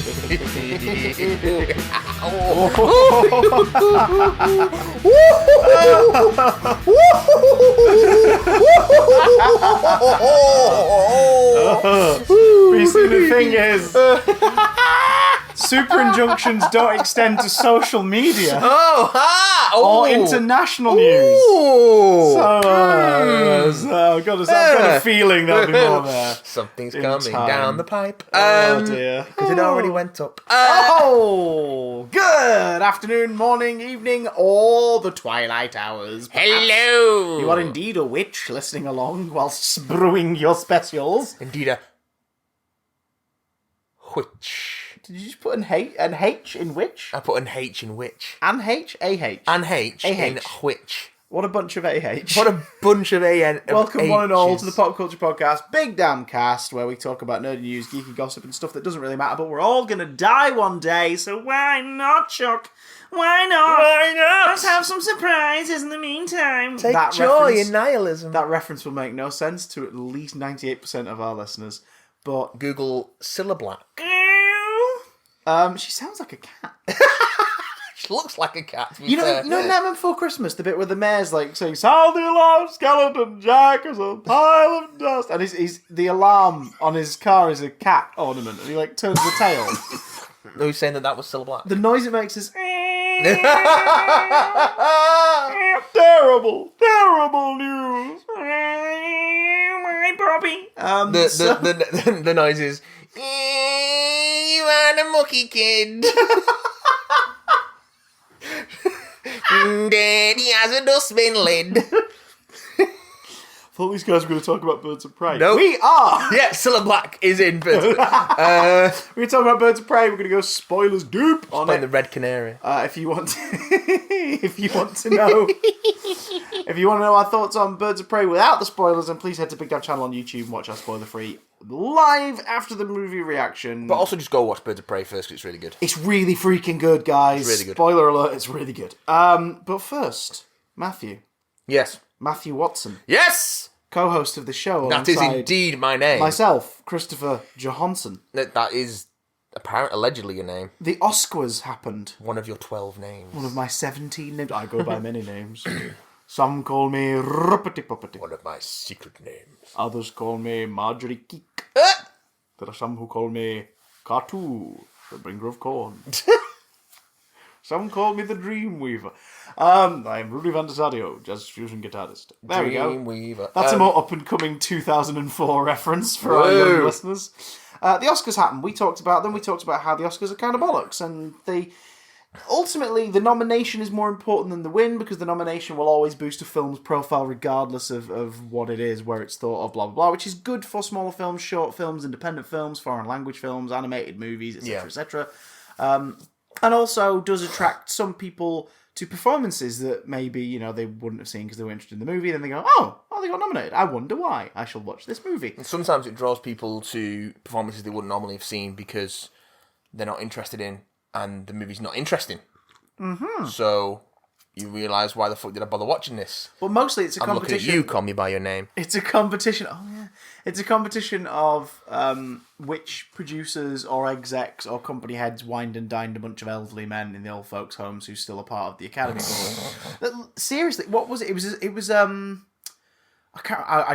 See, the thing is, super injunctions don't extend to social media or international news. So I've got a feeling there'll be more there. Something's coming down the pipe. Oh dear. Because it already went up. Good afternoon, morning, evening, or the twilight hours. Perhaps. Hello. You are indeed a witch listening along whilst brewing your specials. Indeed a witch. Did you just put an H in witch? I put an H in witch. An H? A-H? An H in witch. What a bunch of A-H. What a bunch of A-N. Welcome one and all to the Pop Culture Podcast, Big Damn Cast, where we talk about nerdy news, geeky gossip, and stuff that doesn't really matter, but we're all going to die one day, so why not, Chuck? Why not? Why not? Let's have some surprises in the meantime. Take joy in nihilism. That reference will make no sense to at least 98% of our listeners, but... Google Cilla Black. She sounds like a cat. She looks like a cat. You know Nightmare Before Christmas, the bit where the mayor's like saying, "Sound the alarm, Skeleton Jack is a pile of dust," and he's the alarm on his car is a cat ornament, and he like turns the tail. No, he's saying that was Cilla Black. The noise it makes is terrible news. My Bobby. The noise is you are the mucky kid. Daddy has a dustbin lid. I thought these guys were going to talk about Birds of Prey. No. We are! Yeah, Cilla Black is in Birds of Prey. We're going to talk about Birds of Prey. We're going to go spoilers deep on it. The Red Canary. If you want to know our thoughts on Birds of Prey without the spoilers, then please head to Big Damn Channel on YouTube and watch our spoiler-free live after the movie reaction. But also just go watch Birds of Prey first, because it's really good. It's really freaking good, guys. It's really good. Spoiler alert, it's really good. But first, Matthew. Yes. Matthew Watson. Yes! Co-host of the show. That is indeed my name. Myself, Christopher Johansson. That is allegedly your name. The Oscars happened. One of your 12 names. One of my 17 names. I go by many names. Some call me Ruppity Puppity. One of my secret names. Others call me Marjorie Keek. There are some who call me Cartoo, the bringer of corn. Some call me the Dreamweaver. I am Rudy Van der Sadio, jazz fusion guitarist. There we go. Dreamweaver. That's a more up-and-coming 2004 reference for our young listeners. The Oscars happened. We talked about them. We talked about how the Oscars are kind of bollocks. And ultimately, the nomination is more important than the win, because the nomination will always boost a film's profile regardless of what it is, where it's thought of, blah, blah, blah, which is good for smaller films, short films, independent films, foreign language films, animated movies, etc., etc. And also does attract some people to performances that maybe, they wouldn't have seen because they were interested in the movie. Then they go, oh, they got nominated. I wonder why. I shall watch this movie. And sometimes it draws people to performances they wouldn't normally have seen because they're not interested in, and the movie's not interesting. Mm-hmm. So you realise, why the fuck did I bother watching this? But mostly it's a competition. I'm looking at you, call me by your name. It's a competition. Oh, yeah. It's a competition of which producers or execs or company heads wined and dined a bunch of elderly men in the old folks' homes who's still a part of the Academy Board. Seriously, what was it? It was I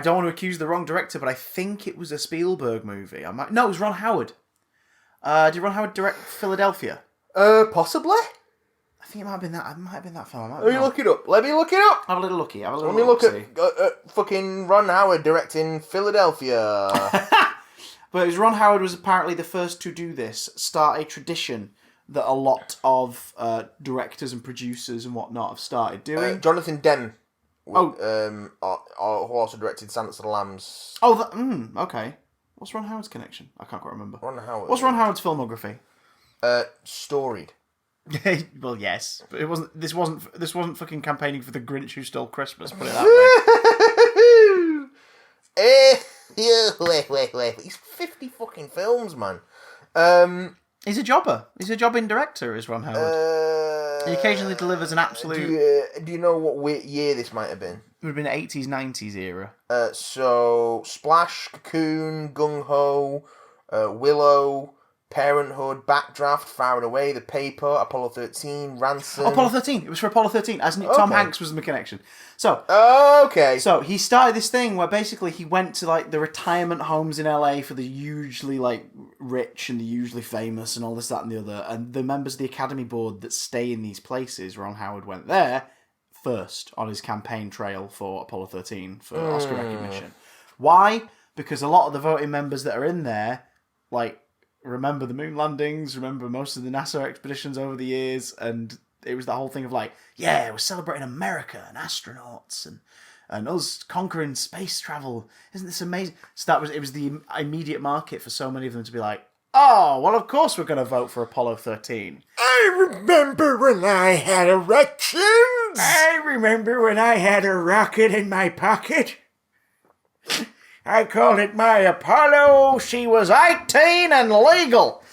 don't want to accuse the wrong director, but I think it was a Spielberg movie. No, it was Ron Howard. Did Ron Howard direct Philadelphia? Possibly. I think it might have been that. It might have been that film. Let me look it up. Let me look it up. Have a little looky. Let me look at fucking Ron Howard directing Philadelphia. But it was Ron Howard was apparently the first to do this, start a tradition that a lot of directors and producers and whatnot have started doing. Jonathan Demme. Who also directed Silence of the Lambs. Okay. What's Ron Howard's connection? I can't quite remember. Ron Howard. What's Ron Howard's filmography? Storied. Well, yes, but it wasn't. This wasn't fucking campaigning for the Grinch Who Stole Christmas. Put it that way. Wait. He's 50 fucking films, man. He's a jobber. He's a jobbing director, is Ron Howard. He occasionally delivers an absolute... Do you know what year this might have been? It would have been 80s, 90s era. So, Splash, Cocoon, Gung Ho, Willow, Parenthood, Backdraft, Far and Away, The Paper, Apollo 13, Ransom. Apollo 13. It was for Apollo 13. Tom Hanks was the connection. So, okay. So he started this thing where basically he went to like the retirement homes in LA for the usually like rich and the usually famous and all this, that, and the other. And the members of the Academy Board that stay in these places, Ron Howard went there first on his campaign trail for Apollo 13 for Oscar recognition. Why? Because a lot of the voting members that are in there, like, remember the moon landings, remember most of the NASA expeditions over the years, and it was the whole thing of like, yeah, we're celebrating America and astronauts and us conquering space travel. Isn't this amazing? So it was the immediate market for so many of them to be like, oh, well, of course we're going to vote for Apollo 13. I remember when I had erections. I remember when I had a rocket in my pocket. I called it my Apollo. She was 18 and legal.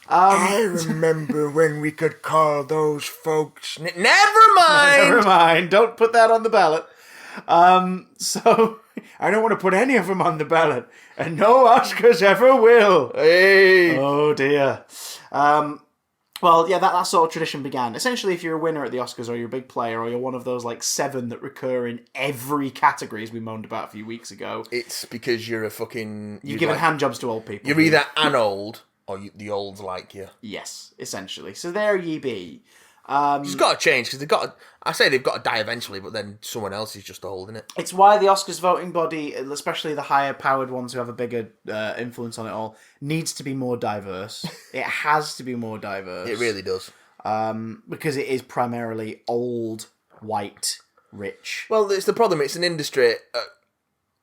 I remember when we could call those folks... Never mind! Never mind. Don't put that on the ballot. So, I don't want to put any of them on the ballot. And no Oscars ever will. Hey! Oh, dear. Well, yeah, that sort of tradition began. Essentially, if you're a winner at the Oscars, or you're a big player, or you're one of those, like, 7 that recur in every category, as we moaned about a few weeks ago... It's because you're a fucking... You're giving handjobs to old people. You're either an old, or the olds like you. Yes, essentially. So there ye be. It's got to change, because they've got to die eventually, but then someone else is just old, isn't it? It's why the Oscars voting body, especially the higher powered ones who have a bigger influence on it all, needs to be more diverse. It has to be more diverse. It really does. Because it is primarily old, white, rich. Well, it's the problem. It's an industry...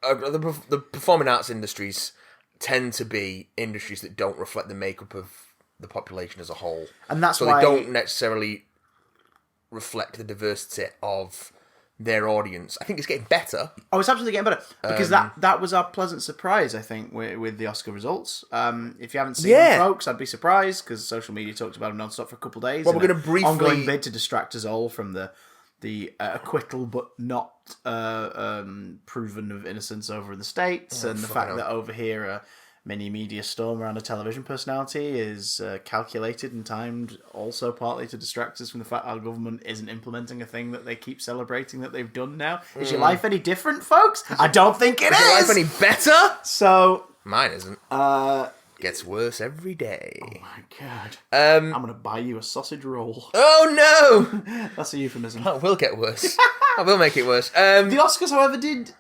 the performing arts industries tend to be industries that don't reflect the makeup of the population as a whole. And that's so why... they don't necessarily reflect the diversity of their audience. I think it's getting better. Oh, it's absolutely getting better. Because that was our pleasant surprise, I think, with the Oscar results. If you haven't seen them, folks, I'd be surprised, because social media talked about them non-stop for a couple of days. Well, we're going to briefly... ongoing bid to distract us all from the acquittal but not proven of innocence over in the States, and the fact that over here a mini media storm around a television personality is calculated and timed also partly to distract us from the fact our government isn't implementing a thing that they keep celebrating that they've done now. Is your life any different, folks? I don't think it is! Is your life any better? So... Mine isn't. Gets worse every day. Oh my god. I'm going to buy you a sausage roll. Oh no! That's a euphemism. That will get worse. I will make it worse. The Oscars, however, did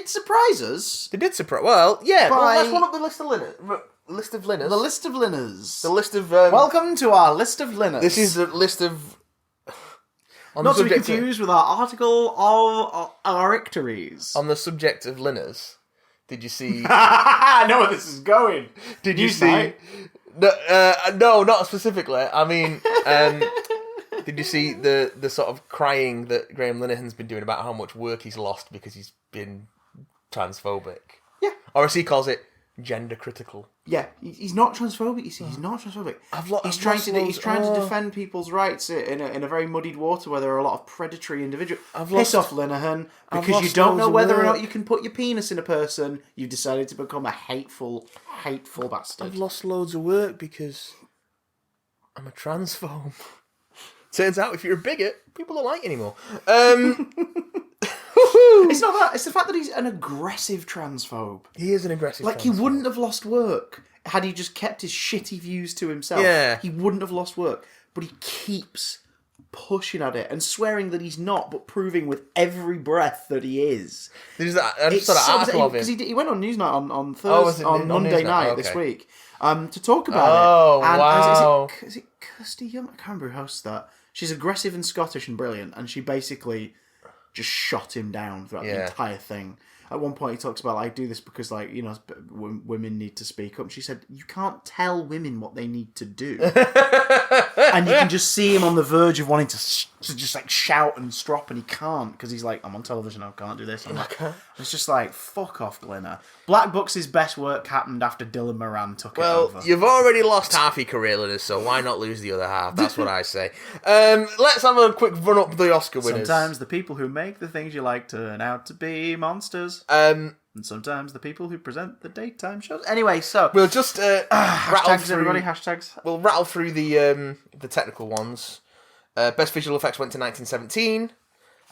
surprise us. They did surprise... Well, yeah. By... Well, let's run up the list of winners. The list of winners. The list of... Welcome to our list of winners. This is the list of... Not to be confused with our article of our victories. On the subject of Linners, did you see... I know where this is going. Did you see... No, not specifically. I mean, did you see the sort of crying that Graham Linehan's been doing about how much work he's lost because he's been transphobic? Yeah. Or as he calls it, gender critical. Yeah, he's not transphobic. You see, he's not transphobic. He's trying to defend people's rights in a very muddied water where there are a lot of predatory individuals. Piss off, Linehan, because you don't know whether or not you can put your penis in a person. You've decided to become a hateful bastard. I've lost loads of work because I'm a transphobe. Turns out if you're a bigot, people don't like you anymore. It's not that. It's the fact that he's an aggressive transphobe. He is an aggressive transphobe. He wouldn't have lost work had he just kept his shitty views to himself. Yeah. He wouldn't have lost work. But he keeps pushing at it and swearing that he's not, but proving with every breath that he is. There's that. I just saw that article of him. Because he went on Newsnight on Thursday, on Monday night this week to talk about it. Oh, wow. Is it Kirsty Young? I can't remember who hosts that. She's aggressive and Scottish and brilliant, and she basically just shot him down throughout the entire thing. At one point, he talks about, I do this because, women need to speak up. And she said, you can't tell women what they need to do. And you can just see him on the verge of wanting to just, shout and strop, and he can't, because he's like, I'm on television, I can't do this. It's just like, fuck off, Glenna. Black Box's best work happened after Dylan Moran took it over. Well, you've already lost half your career, Linus, so why not lose the other half? That's what I say. Let's have a quick run up the Oscar winners. Sometimes the people who make the things you like turn out to be monsters. And sometimes the people who present the daytime shows. Anyway, so we'll just rattle hashtags, through, everybody. Hashtags. We'll rattle through the technical ones. Best visual effects went to 1917.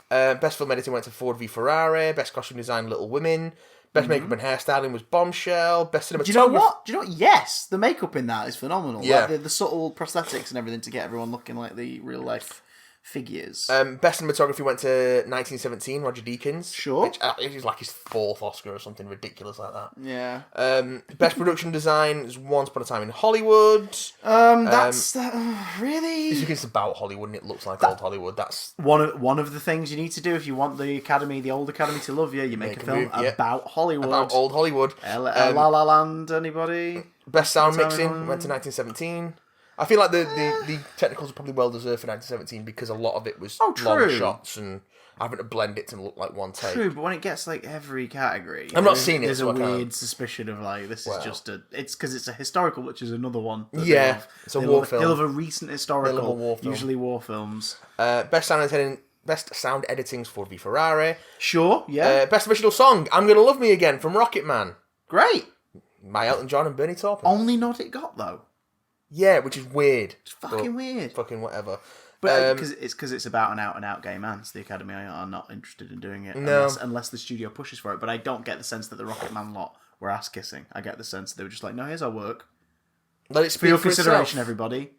Best film editing went to Ford v Ferrari. Best costume design, Little Women. Best makeup and hairstyling was Bombshell. Best cinematography. Do you know what? Yes, the makeup in that is phenomenal. Yeah. Like the subtle prosthetics and everything to get everyone looking like the real life figures. Best cinematography went to 1917, Roger Deakins. Sure. Which it was like his 4th Oscar or something ridiculous like that. Yeah. Best production design is Once Upon a Time in Hollywood. That's really. It's about Hollywood and it looks like old Hollywood. That's one of the things you need to do if you want the old Academy to love you. You make a film about Hollywood. About old Hollywood. La La Land, anybody? Best sound mixing went to 1917. I feel like the technicals are probably well deserved for 1917 because a lot of it was long shots and having to blend it to look like one take. True, but when it gets like every category, I'm not seeing it. There's a weird suspicion of like this is just it's because it's a historical, which is another one. It's a war film. They love a recent historical, war film. usually war films. Best sound editing's Ford v Ferrari. Sure, yeah. Best original song, I'm Gonna Love Me Again from Rocket Man. Great. By Elton John and Bernie Taupin. Only nod it got though. Yeah, which is weird. It's fucking weird. Fucking whatever. But because it's about an out gay man, so the Academy are not interested in doing it unless the studio pushes for it. But I don't get the sense that the Rocket Man lot were ass kissing. I get the sense they were just like, no, here's our work. Let it speak for your for consideration, itself. Everybody.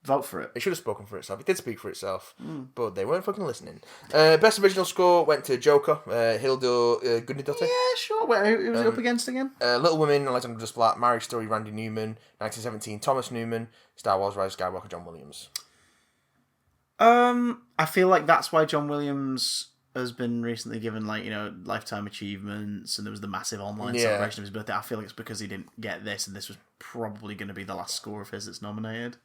Vote for it. It should have spoken for itself. It did speak for itself, but they weren't fucking listening. Best original score went to Joker, Hildur Guðnadóttir. Yeah, sure. Wait, who was it up against again? Little Women, Alexander Desplat, Marriage Story, Randy Newman, 1917, Thomas Newman, Star Wars, Rise of Skywalker, John Williams. I feel like that's why John Williams has been recently given lifetime achievements, and there was the massive online celebration of his birthday. I feel like it's because he didn't get this, and this was probably going to be the last score of his that's nominated.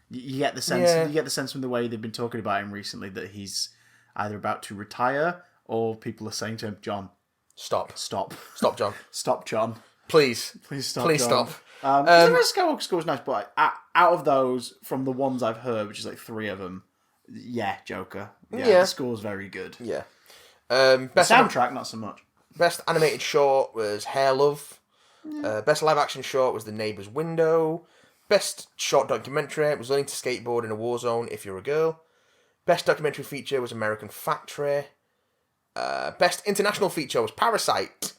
You get the sense. You get the sense from the way they've been talking about him recently that he's either about to retire or people are saying to him, "John, stop, John, stop, John, please stop, John. Stop." The Rise of Skywalker score was nice, but out of those, from the ones I've heard, which is like 3 of them, Joker. The score's very good. Yeah. Best soundtrack, not so much. Best animated short was Hair Love. Best live action short was The Neighbour's Window. Best short documentary was Learning to Skateboard in a War Zone If You're a Girl. Best documentary feature was American Factory. Best international feature was Parasite.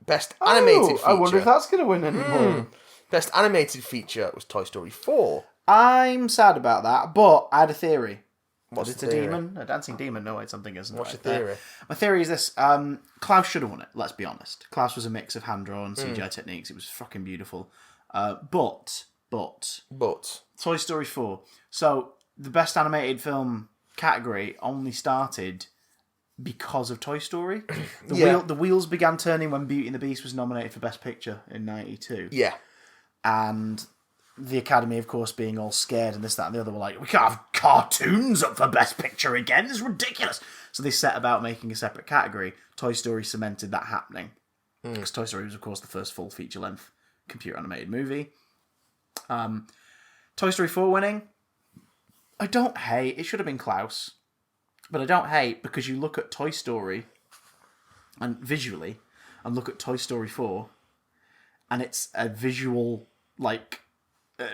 Best animated feature. I wonder if that's going to win anymore. Best animated feature was Toy Story 4. I'm sad about that, but I had a theory. What's it's the a theory? Demon, a dancing demon. No, it's something, isn't it? What's your theory? My theory is this: Klaus should have won it. Let's be honest. Klaus was a mix of hand drawn CGI techniques. It was fucking beautiful. But Toy Story 4. So the best animated film category only started because of Toy Story. The wheels began turning when Beauty and the Beast was nominated for Best Picture in '92. Yeah, and the Academy, of course, being all scared and this, that, and the other, were like, we can't have cartoons up for Best Picture again. It's ridiculous. So they set about making a separate category. Toy Story cemented that happening. Because Toy Story was, of course, the first full feature-length computer-animated movie. Toy Story 4 winning. I don't hate. It should have been Klaus. But I don't hate because you look at Toy Story and visually and look at Toy Story 4 and it's a visual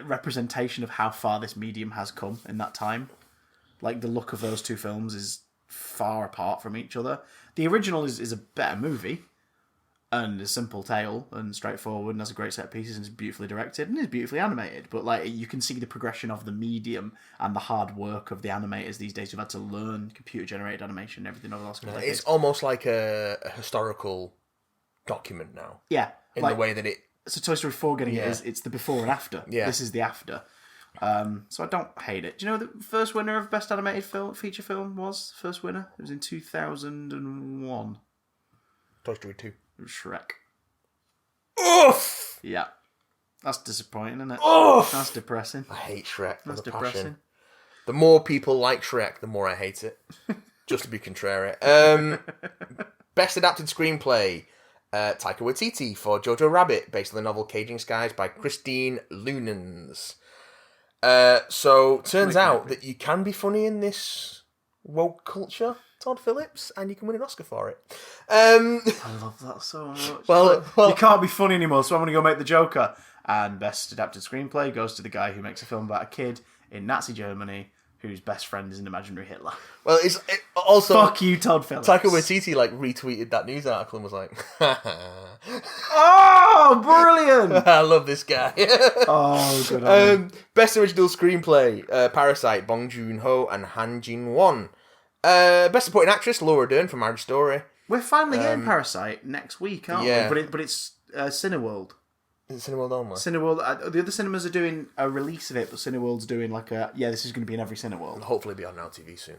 representation of how far this medium has come in that time. Like the look of those two films is far apart from each other. The original is a better movie and a simple tale and straightforward and has a great set of pieces and is beautifully directed and is beautifully animated. But you can see the progression of the medium and the hard work of the animators these days who've had to learn computer-generated animation and everything over the last couple of decades. It's almost like a historical document now. Yeah. In the way that it... So Toy Story 4 getting it's the before and after. Yeah. This is the after. So I don't hate it. Do you know the first winner of Best Animated Feature Film was? First winner? It was in 2001. Toy Story 2. Shrek. Oof! Yeah. That's disappointing, isn't it? Oof! That's depressing. I hate Shrek. That's depressing. Passion. The more people like Shrek, the more I hate it. Just to be contrary. Best Adapted Screenplay. Taika Waititi for Jojo Rabbit, based on the novel Caging Skies by Christine Lunens. So, turns out that you can be funny in this woke culture. Todd Phillips, and you can win an Oscar for it. I love that so much. Well, you can't be funny anymore, so I'm going to go make the Joker. And best adapted screenplay goes to the guy who makes a film about a kid in Nazi Germany whose best friend is an imaginary Hitler. Well, it also... Fuck you, Todd Phillips. Taika Waititi, retweeted that news article and was like... Oh, brilliant! I love this guy. Oh, good on him. Best original screenplay, Parasite, Bong Joon-ho and Han Jin-won. Best supporting actress, Laura Dern from Marriage Story. We're finally getting Parasite next week, aren't we? But it's Cineworld. Is it Cineworld only? Cineworld. The other cinemas are doing a release of it, but Cineworld's doing this is going to be in every Cineworld. It'll hopefully be on Now TV soon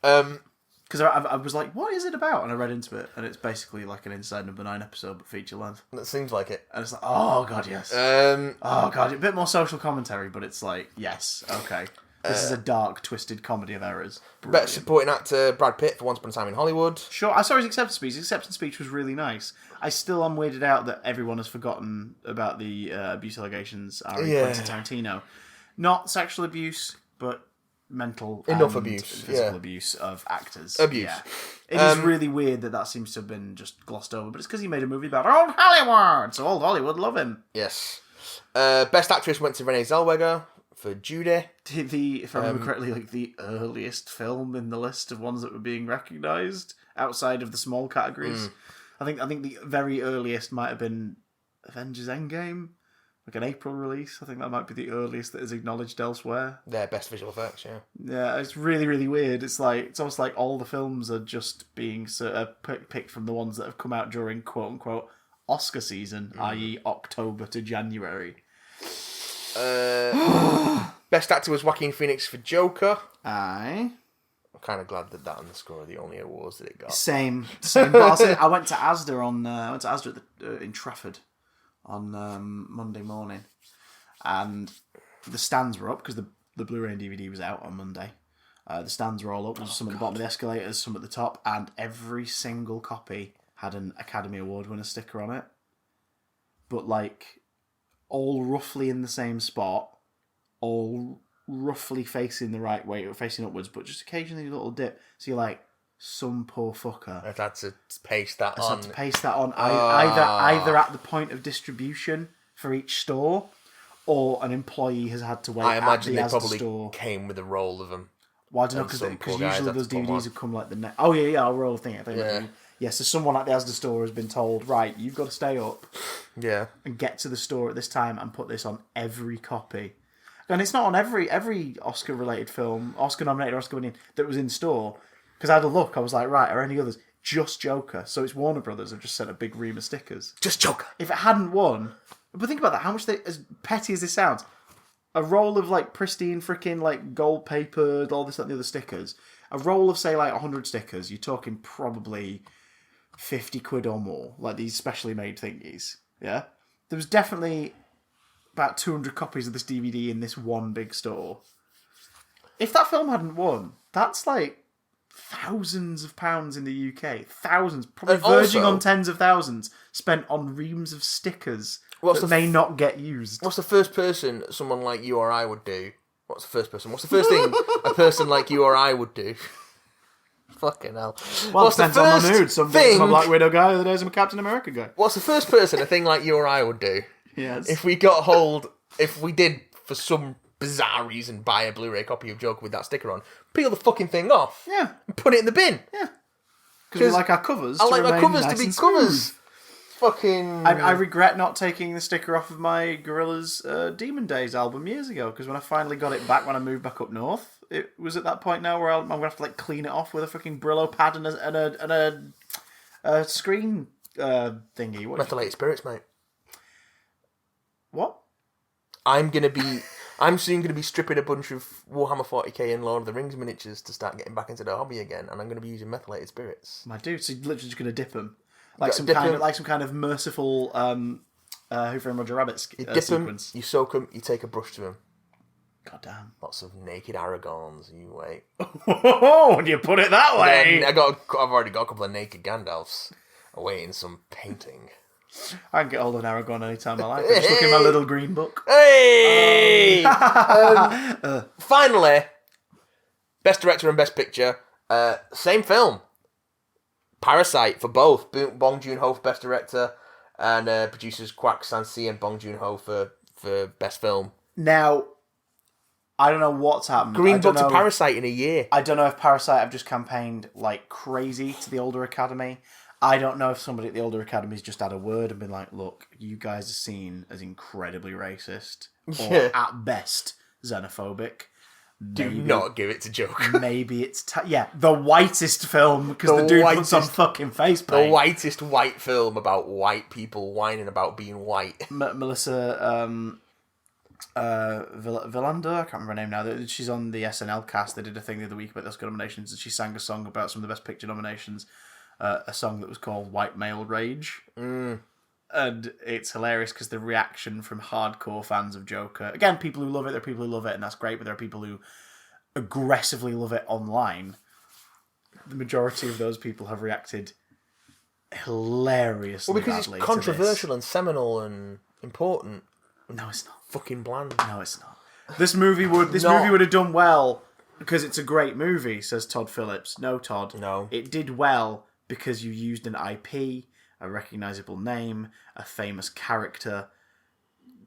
then. Because I was like, what is it about? And I read into it, and it's basically like an Inside Number 9 episode, but feature length. That seems like it. And it's like, oh god, yes. Oh god, a bit more social commentary, but it's like, yes, okay. This is a dark, twisted comedy of errors. Brilliant. Best supporting actor, Brad Pitt for Once Upon a Time in Hollywood. Sure, I saw his acceptance speech. His acceptance speech was really nice. I still am weirded out that everyone has forgotten about the abuse allegations are Quentin Tarantino. Not sexual abuse, but mental enough and abuse, physical abuse of actors. Abuse. Yeah. It is really weird that seems to have been just glossed over, but it's because he made a movie about old Hollywood, so old Hollywood love him. Yes. Best actress went to Renee Zellweger for Judy. If I remember correctly, the earliest film in the list of ones that were being recognised outside of the small categories. I think the very earliest might have been Avengers Endgame, like an April release. I think that might be the earliest that is acknowledged elsewhere. Their best visual effects, yeah. Yeah, it's really, really weird. It's almost like all the films are just being picked from the ones that have come out during quote unquote Oscar season, i.e. October to January. Best actor was Joaquin Phoenix for Joker. Aye. I'm kind of glad that and the score are the only awards that it got. Same. But I went to Asda in Trafford on Monday morning, and the stands were up because the Blu-ray and DVD was out on Monday. The stands were all up. There was some at the bottom of the escalators, some at the top, and every single copy had an Academy Award winner sticker on it. But all roughly in the same spot, all roughly facing the right way, or facing upwards, but just occasionally a little dip. So you're like, some poor fucker. I've had to paste that on. Either at the point of distribution for each store, or an employee has had to wait. I imagine they probably store. Came with a roll of them. Well, I don't know, because usually those DVDs have come the next. Oh yeah, I'll roll a thing. Yeah, so someone at the Asda store has been told, right, you've got to stay up. Yeah. And get to the store at this time and put this on every copy. And it's not on every Oscar-related film, Oscar-nominated or Oscar-winning, that was in store. Because I had a look, I was like, right, are any others? Just Joker. So it's Warner Brothers have just sent a big ream of stickers. Just Joker. If it hadn't won... But think about that, how much as petty as this sounds, a roll of, pristine freaking, gold-papered, all this, that, and the other stickers, a roll of, say, 100 stickers, you're talking probably 50 quid or more, these specially made thingies, yeah? There was definitely about 200 copies of this DVD in this one big store. If that film hadn't won, that's thousands of pounds in the UK. Thousands, probably verging on tens of thousands, spent on reams of stickers that may not get used. What's the first person someone like you or I would do? What's the first thing a person like you or I would do? Fucking hell. Well, it depends on the mood. Some days I'm a Black Widow guy, other days I'm a Captain America guy. What's the first person a thing like you or I would do? Yes. If we did, for some bizarre reason, buy a Blu-ray copy of Joker with that sticker on, peel the fucking thing off. Yeah. And put it in the bin. Yeah. Because we like our covers. I like my covers nice to be covers. smooth. Fucking... I regret not taking the sticker off of my Gorillaz Demon Days album years ago, because when I finally got it back when I moved back up north, it was at that point now where I'm going to have to clean it off with a fucking Brillo pad and a screen thingy. Methylated spirits, mate. What? I'm soon going to be stripping a bunch of Warhammer 40k and Lord of the Rings miniatures to start getting back into the hobby again, and I'm going to be using methylated spirits. My dude, so you're literally just going to dip them. Some kind of merciful Who Framed Roger Rabbit you dip sequence. them, you soak them, you take a brush to them. God damn. Lots of naked Aragorns, you wait. Oh, when you put it that way! I've already got a couple of naked Gandalfs awaiting some painting. I can get hold of an Aragorn anytime I like. I'm just looking at my little green book. Hey! Finally, Best Director and Best Picture. Same film. Parasite for both. Bong Joon-ho for Best Director and producers Kwak San-si and Bong Joon-ho for Best Film. Now, I don't know what's happened. Green Book to Parasite in a year. I don't know if Parasite have just campaigned like crazy to the older Academy. I don't know if somebody at the older Academy's just had a word and been like, look, you guys are seen as incredibly racist or at best xenophobic. Do not give it to Joker. Maybe it's... the whitest film, because the dude puts on fucking face paint. The whitest white film about white people whining about being white. Melissa Villander, I can't remember her name now. She's on the SNL cast. They did a thing the other week about the Oscar nominations, and she sang a song about some of the Best Picture nominations. A song that was called White Male Rage. And it's hilarious because the reaction from hardcore fans of Joker... Again, people who love it, there are people who love it, and that's great, but there are people who aggressively love it online. The majority of those people have reacted hilariously badly. Well, because it's controversial and seminal and important. No, it's not. Fucking bland. No, it's not. This movie would have done well because it's a great movie, says Todd Phillips. No, Todd. No. It did well because you used an IP, a recognisable name, a famous character.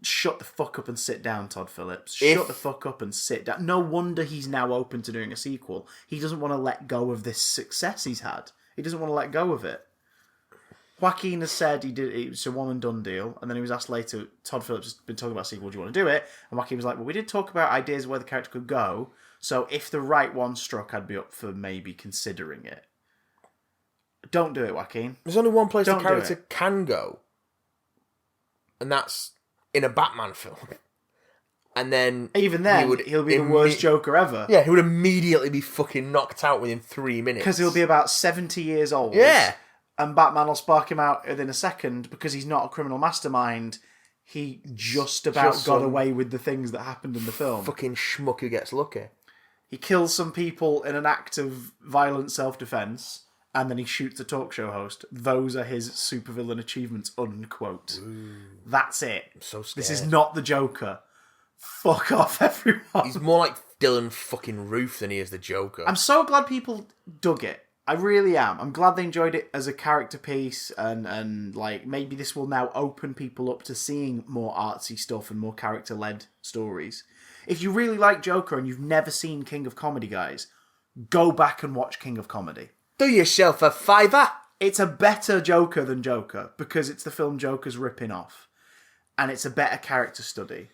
Shut the fuck up and sit down, Todd Phillips. Shut the fuck up and sit down. No wonder he's now open to doing a sequel. He doesn't want to let go of this success he's had. He doesn't want to let go of it. Joaquin has said it was a one-and-done deal, and then he was asked later, Todd Phillips has been talking about a sequel, do you want to do it? And Joaquin was like, well, we did talk about ideas of where the character could go, so if the right one struck, I'd be up for maybe considering it. Don't do it, Joaquin. There's only one place the character can go, and that's in a Batman film. And then... Even then, he'll be the worst Joker ever. Yeah, he would immediately be fucking knocked out within 3 minutes. Because he'll be about 70 years old. Yeah. And Batman will spark him out within a second because he's not a criminal mastermind. He just about got away with the things that happened in the film. Fucking schmuck who gets lucky. He kills some people in an act of violent self-defense, and then he shoots a talk show host. Those are his supervillain achievements, unquote. Ooh. That's it. I'm so scared. This is not the Joker. Fuck off, everyone. He's more like Dylan fucking Roof than he is the Joker. I'm so glad people dug it. I really am. I'm glad they enjoyed it as a character piece, and like maybe this will now open people up to seeing more artsy stuff and more character-led stories. If you really like Joker and you've never seen King of Comedy, guys, go back and watch King of Comedy. Do yourself a favour. It's a better Joker than Joker because it's the film Joker's ripping off, and it's a better character study.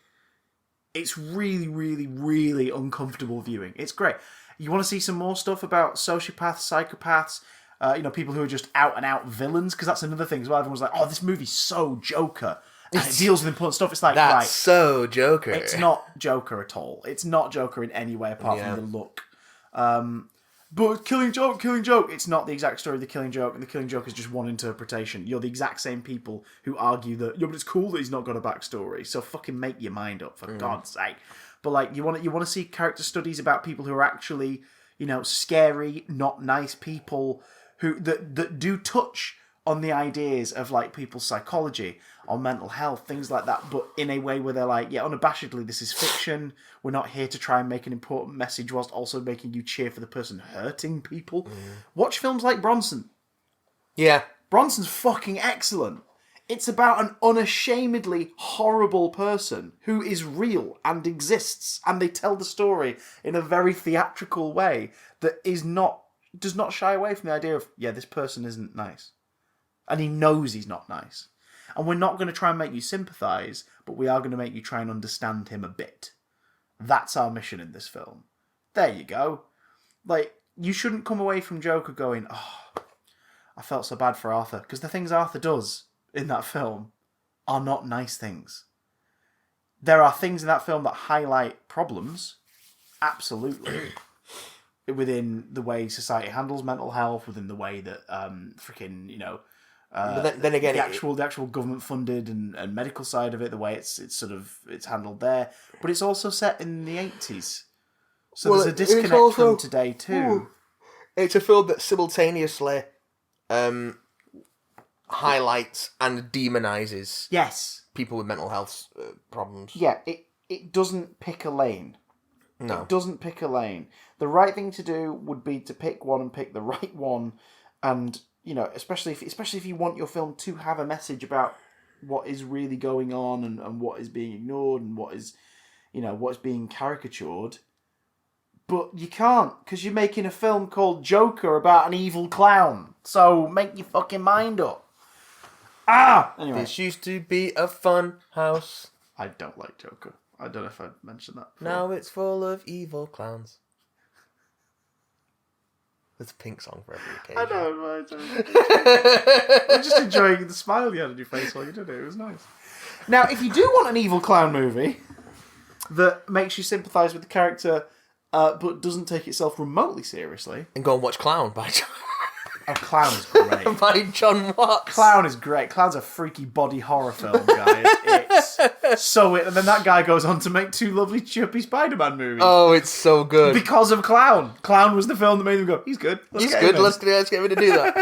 It's really, really, really uncomfortable viewing. It's great. You want to see some more stuff about sociopaths, psychopaths, people who are just out-and-out villains? Because that's another thing as well. Everyone's like, oh, this movie's so Joker. And it deals with important stuff. It's like, that's right, so Joker. It's not Joker at all. It's not Joker in any way apart from the look. But Killing Joke. It's not the exact story of the Killing Joke. And the Killing Joke is just one interpretation. You're the exact same people who argue that, but it's cool that he's not got a backstory. So fucking make your mind up, for God's sake. But like you want to see character studies about people who are actually, scary, not nice people who that do touch on the ideas of like people's psychology, on mental health, things like that, but in a way where they're like, yeah, unabashedly, this is fiction. We're not here to try and make an important message whilst also making you cheer for the person hurting people. Watch films like Bronson. Yeah. Bronson's fucking excellent. It's about an unashamedly horrible person who is real and exists, and they tell the story in a very theatrical way that does not shy away from the idea of, yeah, this person isn't nice. And he knows he's not nice. And we're not going to try and make you sympathise, but we are going to make you try and understand him a bit. That's our mission in this film. There you go. Like, you shouldn't come away from Joker going, oh, I felt so bad for Arthur. Because the things Arthur does in that film are not nice things. There are things in that film that highlight problems, absolutely, within the way society handles mental health, within the way that but then again, the actual government funded and medical side of it, the way it's handled there, but it's also set in the 80s, so there's a disconnect from today too. It's a film that simultaneously highlights and demonizes people with mental health problems. Yeah, it doesn't pick a lane. No. It doesn't pick a lane. The right thing to do would be to pick one and pick the right one, and especially if you want your film to have a message about what is really going on and what is being ignored and what is being caricatured. But you can't, because you're making a film called Joker about an evil clown. So make your fucking mind up. Anyway. This used to be a fun house. I don't like Joker. I don't know if I mentioned that before. Now it's full of evil clowns. There's a Pink song for every occasion. I know. I'm just enjoying the smile you had on your face while you did it. It was nice. Now, if you do want an evil clown movie that makes you sympathise with the character, but doesn't take itself remotely seriously, And go and watch Clown by John... Clown is great. by John Watts. Clown is great. Clown's a freaky body horror film, guys. It's so weird. And then that guy goes on to make 2 lovely chirpy Spider-Man movies. Oh, it's so good. Because of Clown. Clown was the film that made them go, he's good. He's good. Let's get him to do that.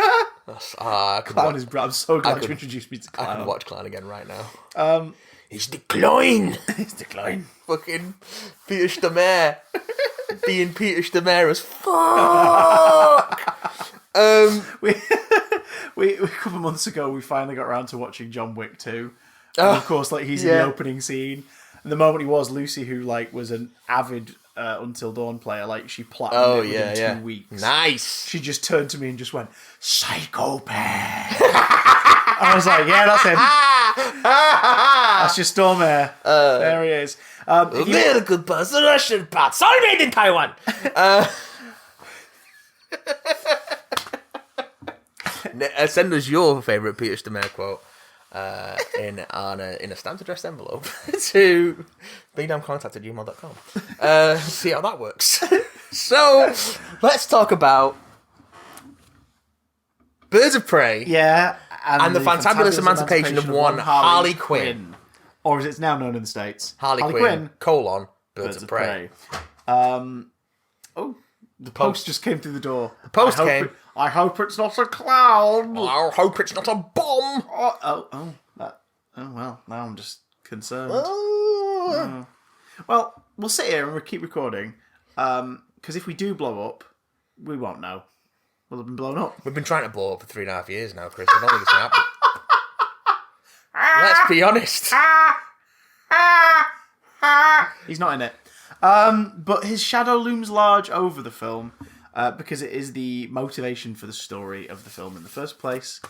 Clown is great. I'm so glad you introduced me to Clown. I can watch Clown again right now. He's decline. It's Decline. Fucking Peter Stormare. Being Peter Stormare as fuck. We a couple of months ago, we finally got around to watching John Wick 2. And of course, he's in the opening scene. And the moment he was, Lucy, who was an avid Until Dawn player, she platinumed it within 2 weeks. Nice. She just turned to me and just went, psychopath. I was like, yeah, that's him. That's just Stormare. There he is. American parts, the Russian parts, all made in Taiwan. Send us your favourite Peter Stormare quote in a stamped addressed envelope to bdamcontact@gmail.com. See how that works. So, let's talk about Birds of Prey. Yeah. And the fantabulous emancipation of one Harley Quinn. Or as it's now known in the States. Harley Quinn, Birds of Prey. The post just came through the door. The post came. I hope it's not a clown. I hope it's not a bomb. Well, now I'm just concerned. Well, we'll sit here and we'll keep recording. Because if we do blow up, we won't know. We'll have been blown up. We've been trying to blow up for 3.5 years now, Chris. I don't think it's going to happen. Let's be honest. He's not in it. But his shadow looms large over the film because it is the motivation for the story of the film in the first place.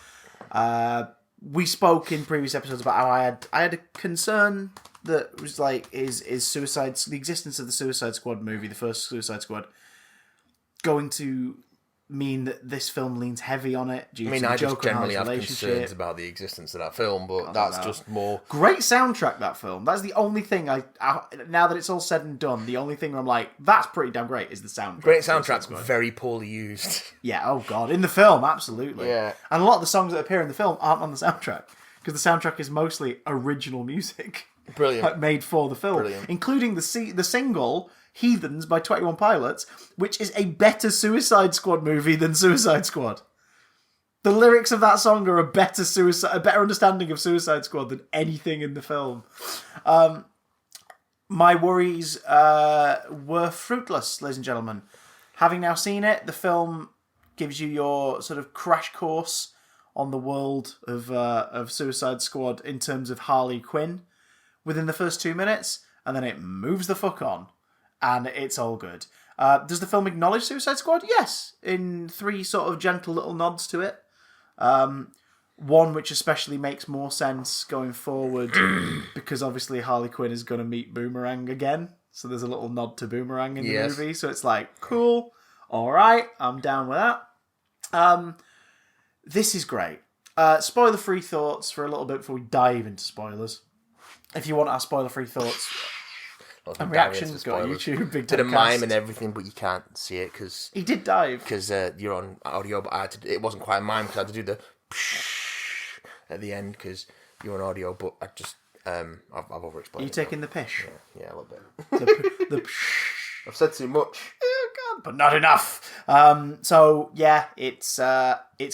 We spoke in previous episodes about how I had a concern that was is Suicide, the existence of the Suicide Squad movie, the first Suicide Squad, going to mean that this film leans heavy on it due to I Joker just generally and have Harley's concerns about the existence of that film, but that's just more... Great soundtrack, that film. That's the only thing I now that it's all said and done, the only thing I'm like, that's pretty damn great, is the soundtrack. Great soundtrack, very poorly used. Yeah, oh god. In the film, absolutely. Yeah. And a lot of the songs that appear in the film aren't on the soundtrack, because the soundtrack is mostly original music. Brilliant. Made for the film. Brilliant. Including the single... Heathens by 21 Pilots, which is a better Suicide Squad movie than Suicide Squad. The lyrics of that song are a better understanding of Suicide Squad than anything in the film. My worries were fruitless, ladies and gentlemen. Having now seen it, the film gives you your sort of crash course on the world of Suicide Squad in terms of Harley Quinn within the first 2 minutes, and then it moves the fuck on. And it's all good. Does the film acknowledge Suicide Squad? Yes, in 3 sort of gentle little nods to it. One which especially makes more sense going forward because obviously Harley Quinn is going to meet Boomerang again. So there's a little nod to Boomerang in the movie. So it's like, cool, all right, I'm down with that. This is great. Spoiler-free thoughts for a little bit before we dive into spoilers. If you want our spoiler-free thoughts... And reactions, go on YouTube, big to the mime and everything, but you can't see it because he did dive because you're on audio. But it wasn't quite a mime because I had to do the at the end because you're on audio. But I just I've overexplained. Are you taking the pish? Yeah, a little bit. the I've said too much. Oh god, but not enough. So yeah, it's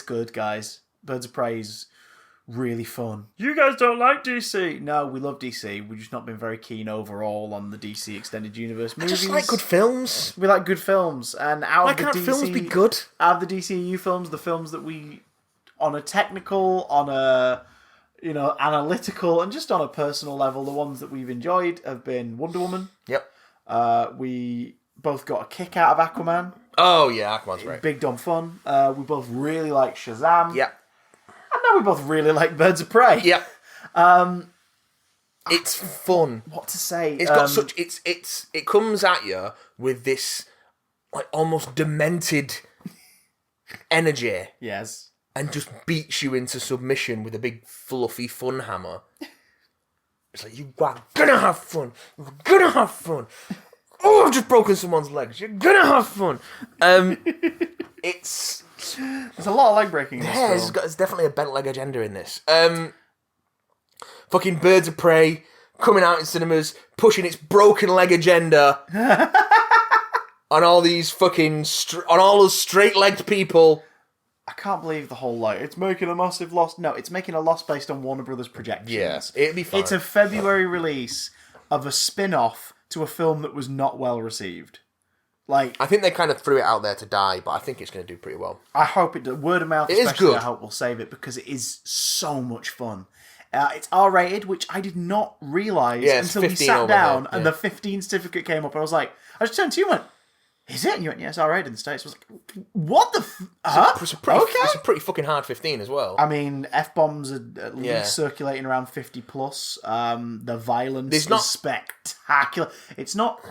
good, guys. Birds of Prey's really fun. You guys don't like DC? No, we love DC. We've just not been very keen overall on the DC Extended Universe movies. I just like good films. We like good films, and Why can't films be good? Out of the DCEU films, the films that we, on a technical, on a analytical, and just on a personal level, the ones that we've enjoyed have been Wonder Woman. Yep. We both got a kick out of Aquaman. Oh yeah, Aquaman's great. Big dumb fun. We both really like Shazam. Yep. And now we both really like Birds of Prey. Yep. It's fun. What to say? It's got such. It comes at you with this like almost demented energy. Yes. And just beats you into submission with a big fluffy fun hammer. It's like, you are gonna have fun. You're gonna have fun. Oh, I've just broken someone's legs. You're gonna have fun. There's a lot of leg breaking in this film. There's definitely a bent leg agenda in this. Fucking Birds of Prey coming out in cinemas, pushing its broken leg agenda on all these fucking on all those straight-legged people. I can't believe the whole it's making a massive loss. No, it's making a loss based on Warner Brothers projections. Yes, it'd be fine. It's a February release of a spin-off to a film that was not well received. Like, I think they kind of threw it out there to die, but I think it's going to do pretty well. I hope it does. Word of mouth, it especially, is good. I hope will save it because it is so much fun. It's R-rated, which I did not realise until we sat down and the 15 certificate came up. And I was like, I just turned to you and went, is it? And you went, yes, R-rated in the States. I was like, what the It's a pretty fucking hard 15 as well. I mean, F-bombs are at least circulating around 50 plus. The violence is spectacular. It's not...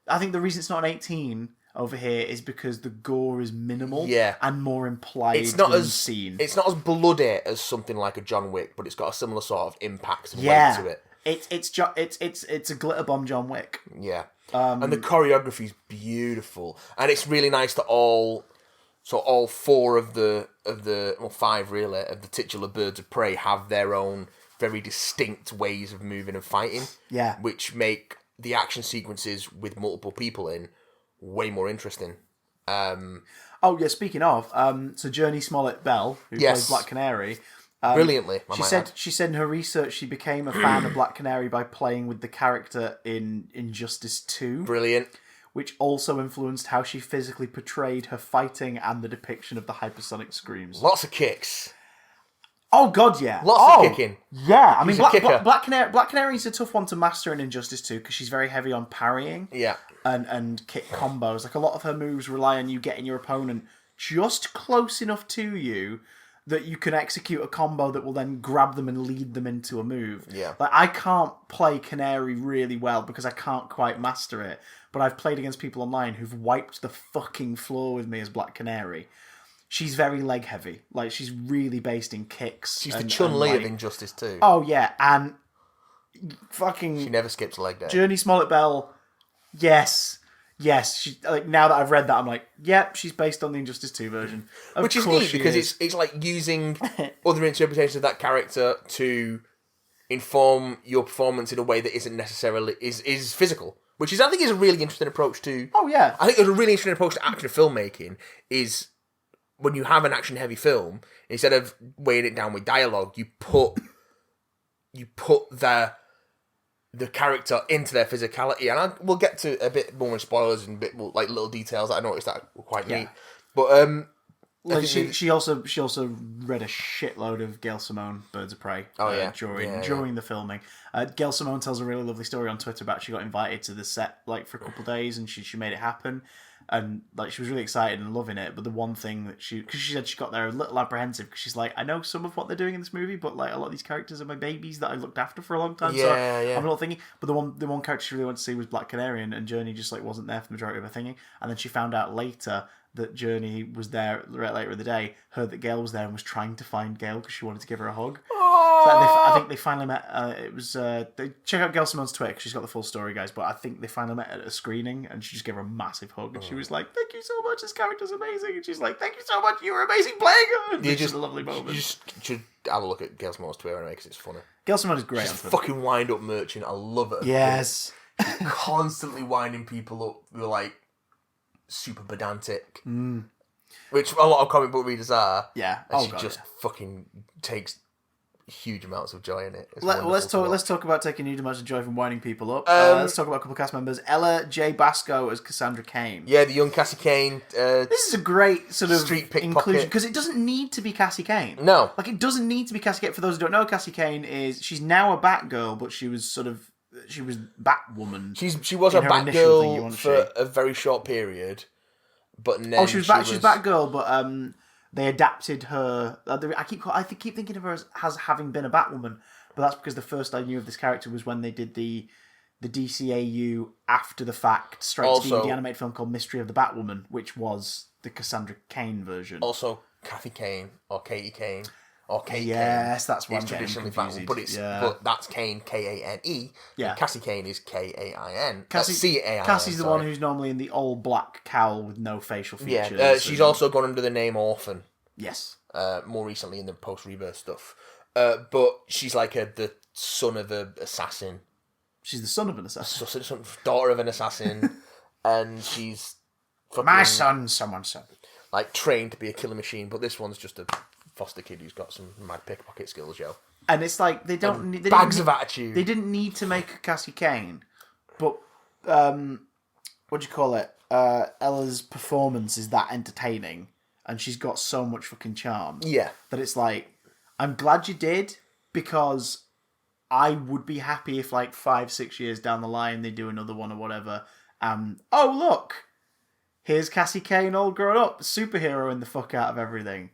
I think the reason it's not an 18 over here is because the gore is minimal and more implied than seen. It's not as bloody as something like a John Wick, but it's got a similar sort of impact and weight to it. It's a glitter bomb John Wick. Yeah. And the choreography is beautiful, and it's really nice that all four of the five really of the titular Birds of Prey have their own very distinct ways of moving and fighting. Yeah, which make the action sequences with multiple people in way more interesting. Speaking of, so Journey Smollett-Bell, who plays Black Canary. Brilliantly, she said in her research she became a fan of Black Canary by playing with the character in Injustice 2. Brilliant. Which also influenced how she physically portrayed her fighting and the depiction of the hypersonic screams. Lots of kicks. Oh god, yeah. Lots of kicking. Yeah, I mean Black Canary is a tough one to master in Injustice 2 because she's very heavy on parrying. Yeah. And kick combos. Like a lot of her moves rely on you getting your opponent just close enough to you that you can execute a combo that will then grab them and lead them into a move. Yeah. Like, I can't play Canary really well because I can't quite master it, but I've played against people online who've wiped the fucking floor with me as Black Canary. She's very leg heavy. Like, she's really based in kicks. She's the Chun-Li of Injustice 2. Oh, yeah, and fucking... She never skips a leg day. Journey Smollett-Bell, yes... Yes, she, like now that I've read that, I'm like, yep, she's based on the Injustice 2 version. Which is neat because it's like using other interpretations of that character to inform your performance in a way that isn't necessarily is physical. Which is, I think, is a really interesting approach to. Oh yeah, I think there's a really interesting approach to action filmmaking is when you have an action heavy film, instead of weighing it down with dialogue, you put the character into their physicality, and we'll get to a bit more in spoilers and a bit more like little details that I noticed that were quite neat. But she also read a shitload of Gail Simone Birds of Prey during the filming. Gail Simone tells a really lovely story on Twitter about she got invited to the set like for a couple of days and she made it happen. And like she was really excited and loving it, but the one thing that because she said she got there a little apprehensive because she's like, I know some of what they're doing in this movie, but like a lot of these characters are my babies that I looked after for a long time. I'm not thinking. But the one character she really wanted to see was Black Canary, and Journey just like wasn't there for the majority of her thinking. And then she found out later that Journey was there later in the day, heard that Gail was there and was trying to find Gail because she wanted to give her a hug. So I think they finally met. Check out Gail Simone's Twitter because she's got the full story, guys. But I think they finally met at a screening, and she just gave her a massive hug, and she was like, "Thank you so much. This character's amazing." And she's like, "Thank you so much. You were amazing playing her." It's just a lovely moment. You just should have a look at Gail Simone's Twitter anyway because it's funny. Gail Simone is great. She's a fucking wind up merchant. I love it. Yes, constantly winding people up who are like super pedantic. Which a lot of comic book readers are. Yeah. And she just fucking takes huge amounts of joy in it. Let's talk about taking huge amounts of joy from winding people up. Let's talk about a couple of cast members. Ella J. Basco as Cassandra Cain. Yeah, the young Cassie Cain. This is a great sort of street pickpocket inclusion because it doesn't need to be Cassie Cain. No, like it doesn't need to be Cassie Cain. For those who don't know, Cassie Cain she's now a Batgirl, but she was Batwoman. She was a Batgirl for a very short period, but then Also, Kathy Kane or Katie Kane or Kate yes, Kane. that's what I'm traditionally Batwoman, but that's Kane Kane. Yeah, Cassie Kane is Kain. Cassie's the one who's normally in the all black cowl with no facial features. Yeah, she's also gone under the name Orphan. Yes, more recently in the post Rebirth stuff. But she's like the son of an assassin. She's the son of an assassin. Daughter of an assassin, and she's my son. Someone's son. Like trained to be a killer machine, but this one's just a foster kid who's got some mad pickpocket skills, yo. And it's like they don't need bags of attitude. They didn't need to make Cassie Cain, but what do you call it? Ella's performance is that entertaining, and she's got so much fucking charm. Yeah, that it's like I'm glad you did, because I would be happy if 5-6 years down the line they do another one or whatever. Oh look, here's Cassie Cain all grown up, superhero in the fuck out of everything.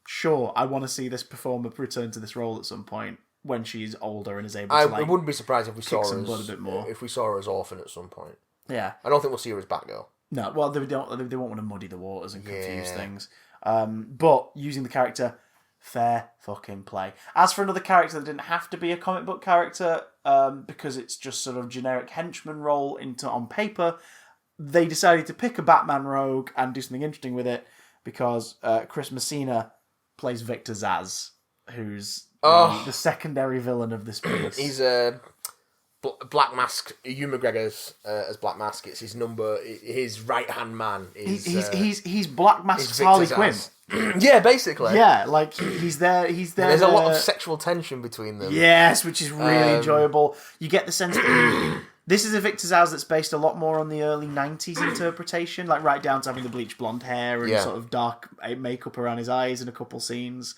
Sure, I want to see this performer return to this role at some point when she's older and is able to. I wouldn't be surprised if we saw her a bit more. If we saw her as Orphan at some point. Yeah, I don't think we'll see her as Batgirl. No, well, they won't want to muddy the waters and confuse things. But using the character, fair fucking play. As for another character that didn't have to be a comic book character, because it's just sort of generic henchman role on paper, they decided to pick a Batman rogue and do something interesting with it, because Chris Messina plays Victor Zsasz, who's the secondary villain of this piece. He's a Black Mask. Hugh McGregor's as Black Mask. It's his number. His right hand man. He's Black Mask's Harley Quinn. Yeah, basically. Yeah, he's there. And there's a lot of sexual tension between them. Yes, which is really enjoyable. You get the sense that this is a Victor Zsasz that's based a lot more on the early 90s interpretation, right down to having the bleached blonde hair and sort of dark makeup around his eyes in a couple scenes.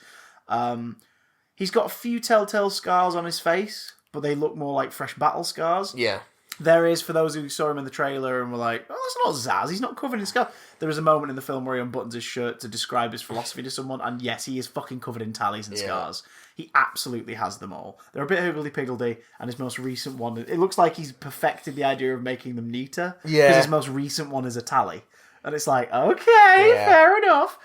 He's got a few telltale scars on his face, but they look more like fresh battle scars. Yeah. There is, for those who saw him in the trailer and were like, oh, that's not Zsasz, he's not covered in scars. There is a moment in the film where he unbuttons his shirt to describe his philosophy to someone, and yes, he is fucking covered in tallies and scars. He absolutely has them all. They're a bit higgledy-piggledy, and his most recent one, it looks like he's perfected the idea of making them neater. Yeah. Because his most recent one is a tally. And it's like, okay, fair enough.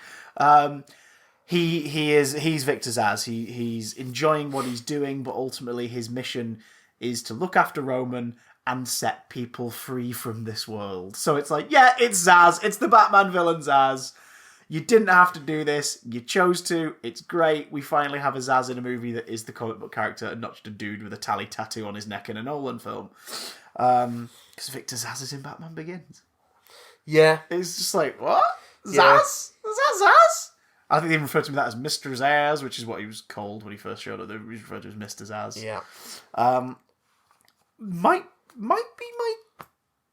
He's Victor Zsasz. He's enjoying what he's doing, but ultimately his mission is to look after Roman and set people free from this world. So it's like, yeah, it's Zsasz. It's the Batman villain Zsasz. You didn't have to do this. You chose to. It's great. We finally have a Zsasz in a movie that is the comic book character and not just a dude with a tally tattoo on his neck in a Nolan film. Because Victor Zsasz is in Batman Begins. Yeah. It's just like, what? Zsasz? Yeah. Is that Zsasz? I think they referred to that as Mr. Zsasz, which is what he was called when he first showed up. He was referred to as Mr. Zsasz. Yeah. Might be my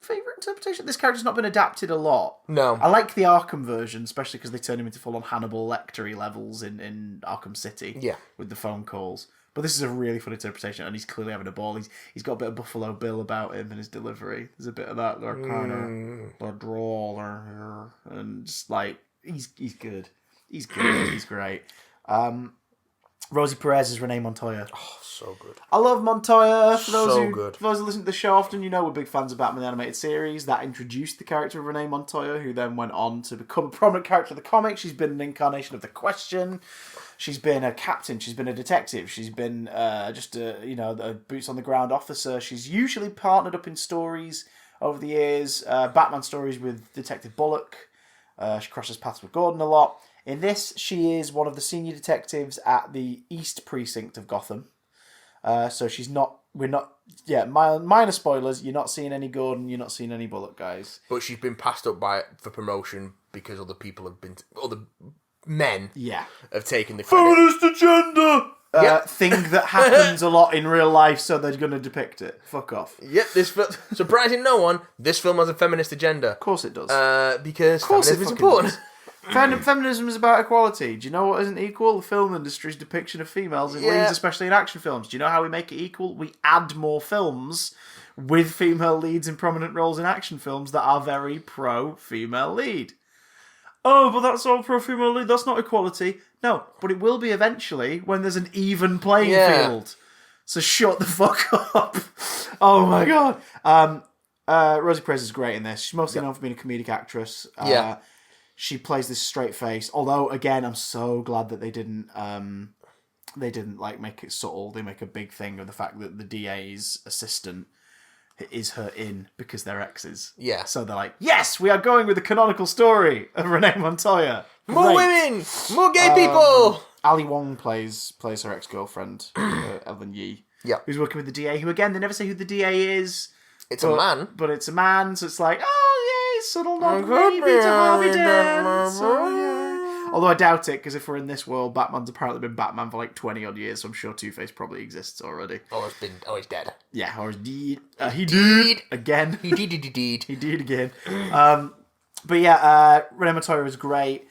favourite interpretation. This character's not been adapted a lot. No. I like the Arkham version, especially because they turn him into full-on Hannibal Lecter levels in Arkham City. Yeah. With the phone calls. But this is a really fun interpretation, and he's clearly having a ball. He's got a bit of Buffalo Bill about him in his delivery. There's a bit of that. They're kind of drawl here, and just he's good. He's good. He's great. Rosie Perez is Renee Montoya. Oh, so good. I love Montoya. For those who listen to the show often, we're big fans of Batman the Animated Series. That introduced the character of Renee Montoya, who then went on to become a prominent character of the comics. She's been an incarnation of the Question. She's been a captain. She's been a detective. She's been just a boots on the ground officer. She's usually partnered up in stories over the years. Batman stories with Detective Bullock. She crosses paths with Gordon a lot. In this, she is one of the senior detectives at the East Precinct of Gotham. So she's not... minor spoilers. You're not seeing any Gordon. You're not seeing any Bullock, guys. But she's been passed up for promotion because other men have taken the credit. Feminist agenda! thing that happens a lot in real life, so they're going to depict it. Fuck off. Yep, surprising no one, this film has a feminist agenda. Of course it does. Because feminism is important. Feminism is about equality. Do you know what isn't equal? The film industry's depiction of females in leads, especially in action films. Do you know how we make it equal? We add more films with female leads in prominent roles in action films that are very pro-female lead. Oh, but that's all pro-female lead. That's not equality. No, but it will be eventually when there's an even playing field. So shut the fuck up. Oh my god. Rosie Perez is great in this. She's mostly known for being a comedic actress. She plays this straight face. Although, again, I'm so glad that they didn't like make it subtle. They make a big thing of the fact that the DA's assistant is her in because they're exes. Yeah. So they're like, yes, we are going with the canonical story of Renee Montoya. More women! More gay people! Ali Wong plays her ex-girlfriend, Evelyn Yee. Yeah. Who's working with the DA, who, again, they never say who the DA is. It's a man. But it's a man, so it's like, oh, yay, subtle nod maybe to Harvey Dent. So, yeah. Although I doubt it, because if we're in this world, Batman's apparently been Batman for like 20-odd years, so I'm sure Two-Face probably exists already. He's dead. Yeah, or he did. Again. He did. He did again. But yeah, Renee Montoya is great.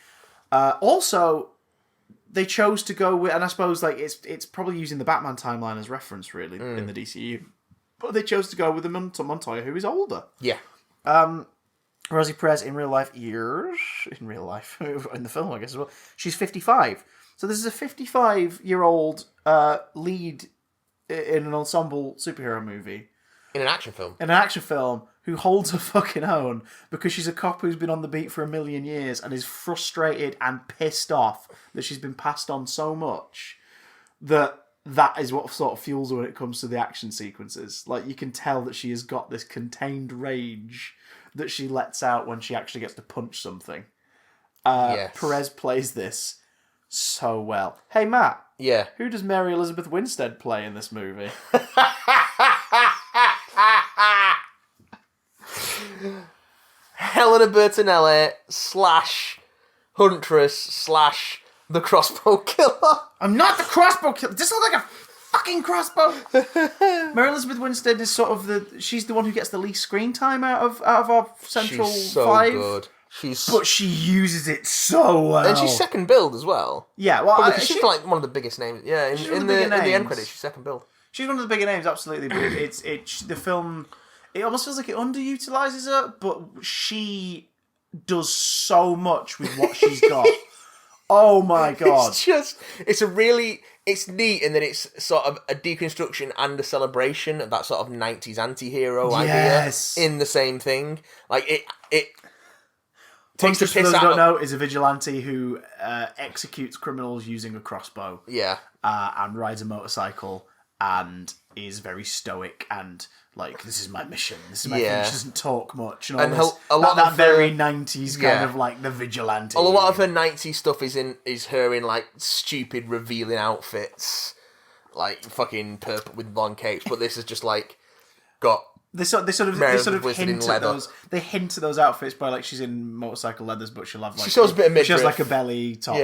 Also, they chose to go with, and I suppose like it's probably using the Batman timeline as reference, really, in the DCU. But they chose to go with the Montoya, who is older. Yeah. Rosie Perez in the film, I guess as well. She's 55. So this is a 55-year-old lead in an ensemble superhero movie. In an action film. Who holds her fucking own because she's a cop who's been on the beat for 1,000,000 years and is frustrated and pissed off that she's been passed on so much that is what sort of fuels her when it comes to the action sequences. Like, you can tell that she has got this contained rage that she lets out when she actually gets to punch something. Yes. Perez plays this so well. Hey, Matt. Yeah. Who does Mary Elizabeth Winstead play in this movie? Helena Bertinelli / Huntress / the crossbow killer. I'm not the crossbow killer. This looks like a fucking crossbow. Mary Elizabeth Winstead is sort of she's the one who gets the least screen time out of our central she's so five. Good. But she uses it so well. And she's second billed as well. Yeah, well, she's like one of the biggest names. Yeah, in the end credits, she's second billed. She's one of the bigger names, absolutely. But the film. It almost feels like it underutilizes her, but she does so much with what she's got. Oh my god! It's neat, and then it's sort of a deconstruction and a celebration of that sort of 90s anti-hero idea in the same thing. Like it takes the piss out. For those who don't know, is a vigilante who executes criminals using a crossbow. Yeah, and rides a motorcycle and is very stoic and like, this is my mission. This is my thing. She doesn't talk much. And a lot of very 90s kind of like the vigilante. A lot of her 90s stuff is her in like stupid revealing outfits, like fucking purple with blonde capes. But this is just like got. They sort of hint at those. They hint at those outfits by like she's in motorcycle leathers, but she'll have like she shows a bit of midriff. She has like a belly top,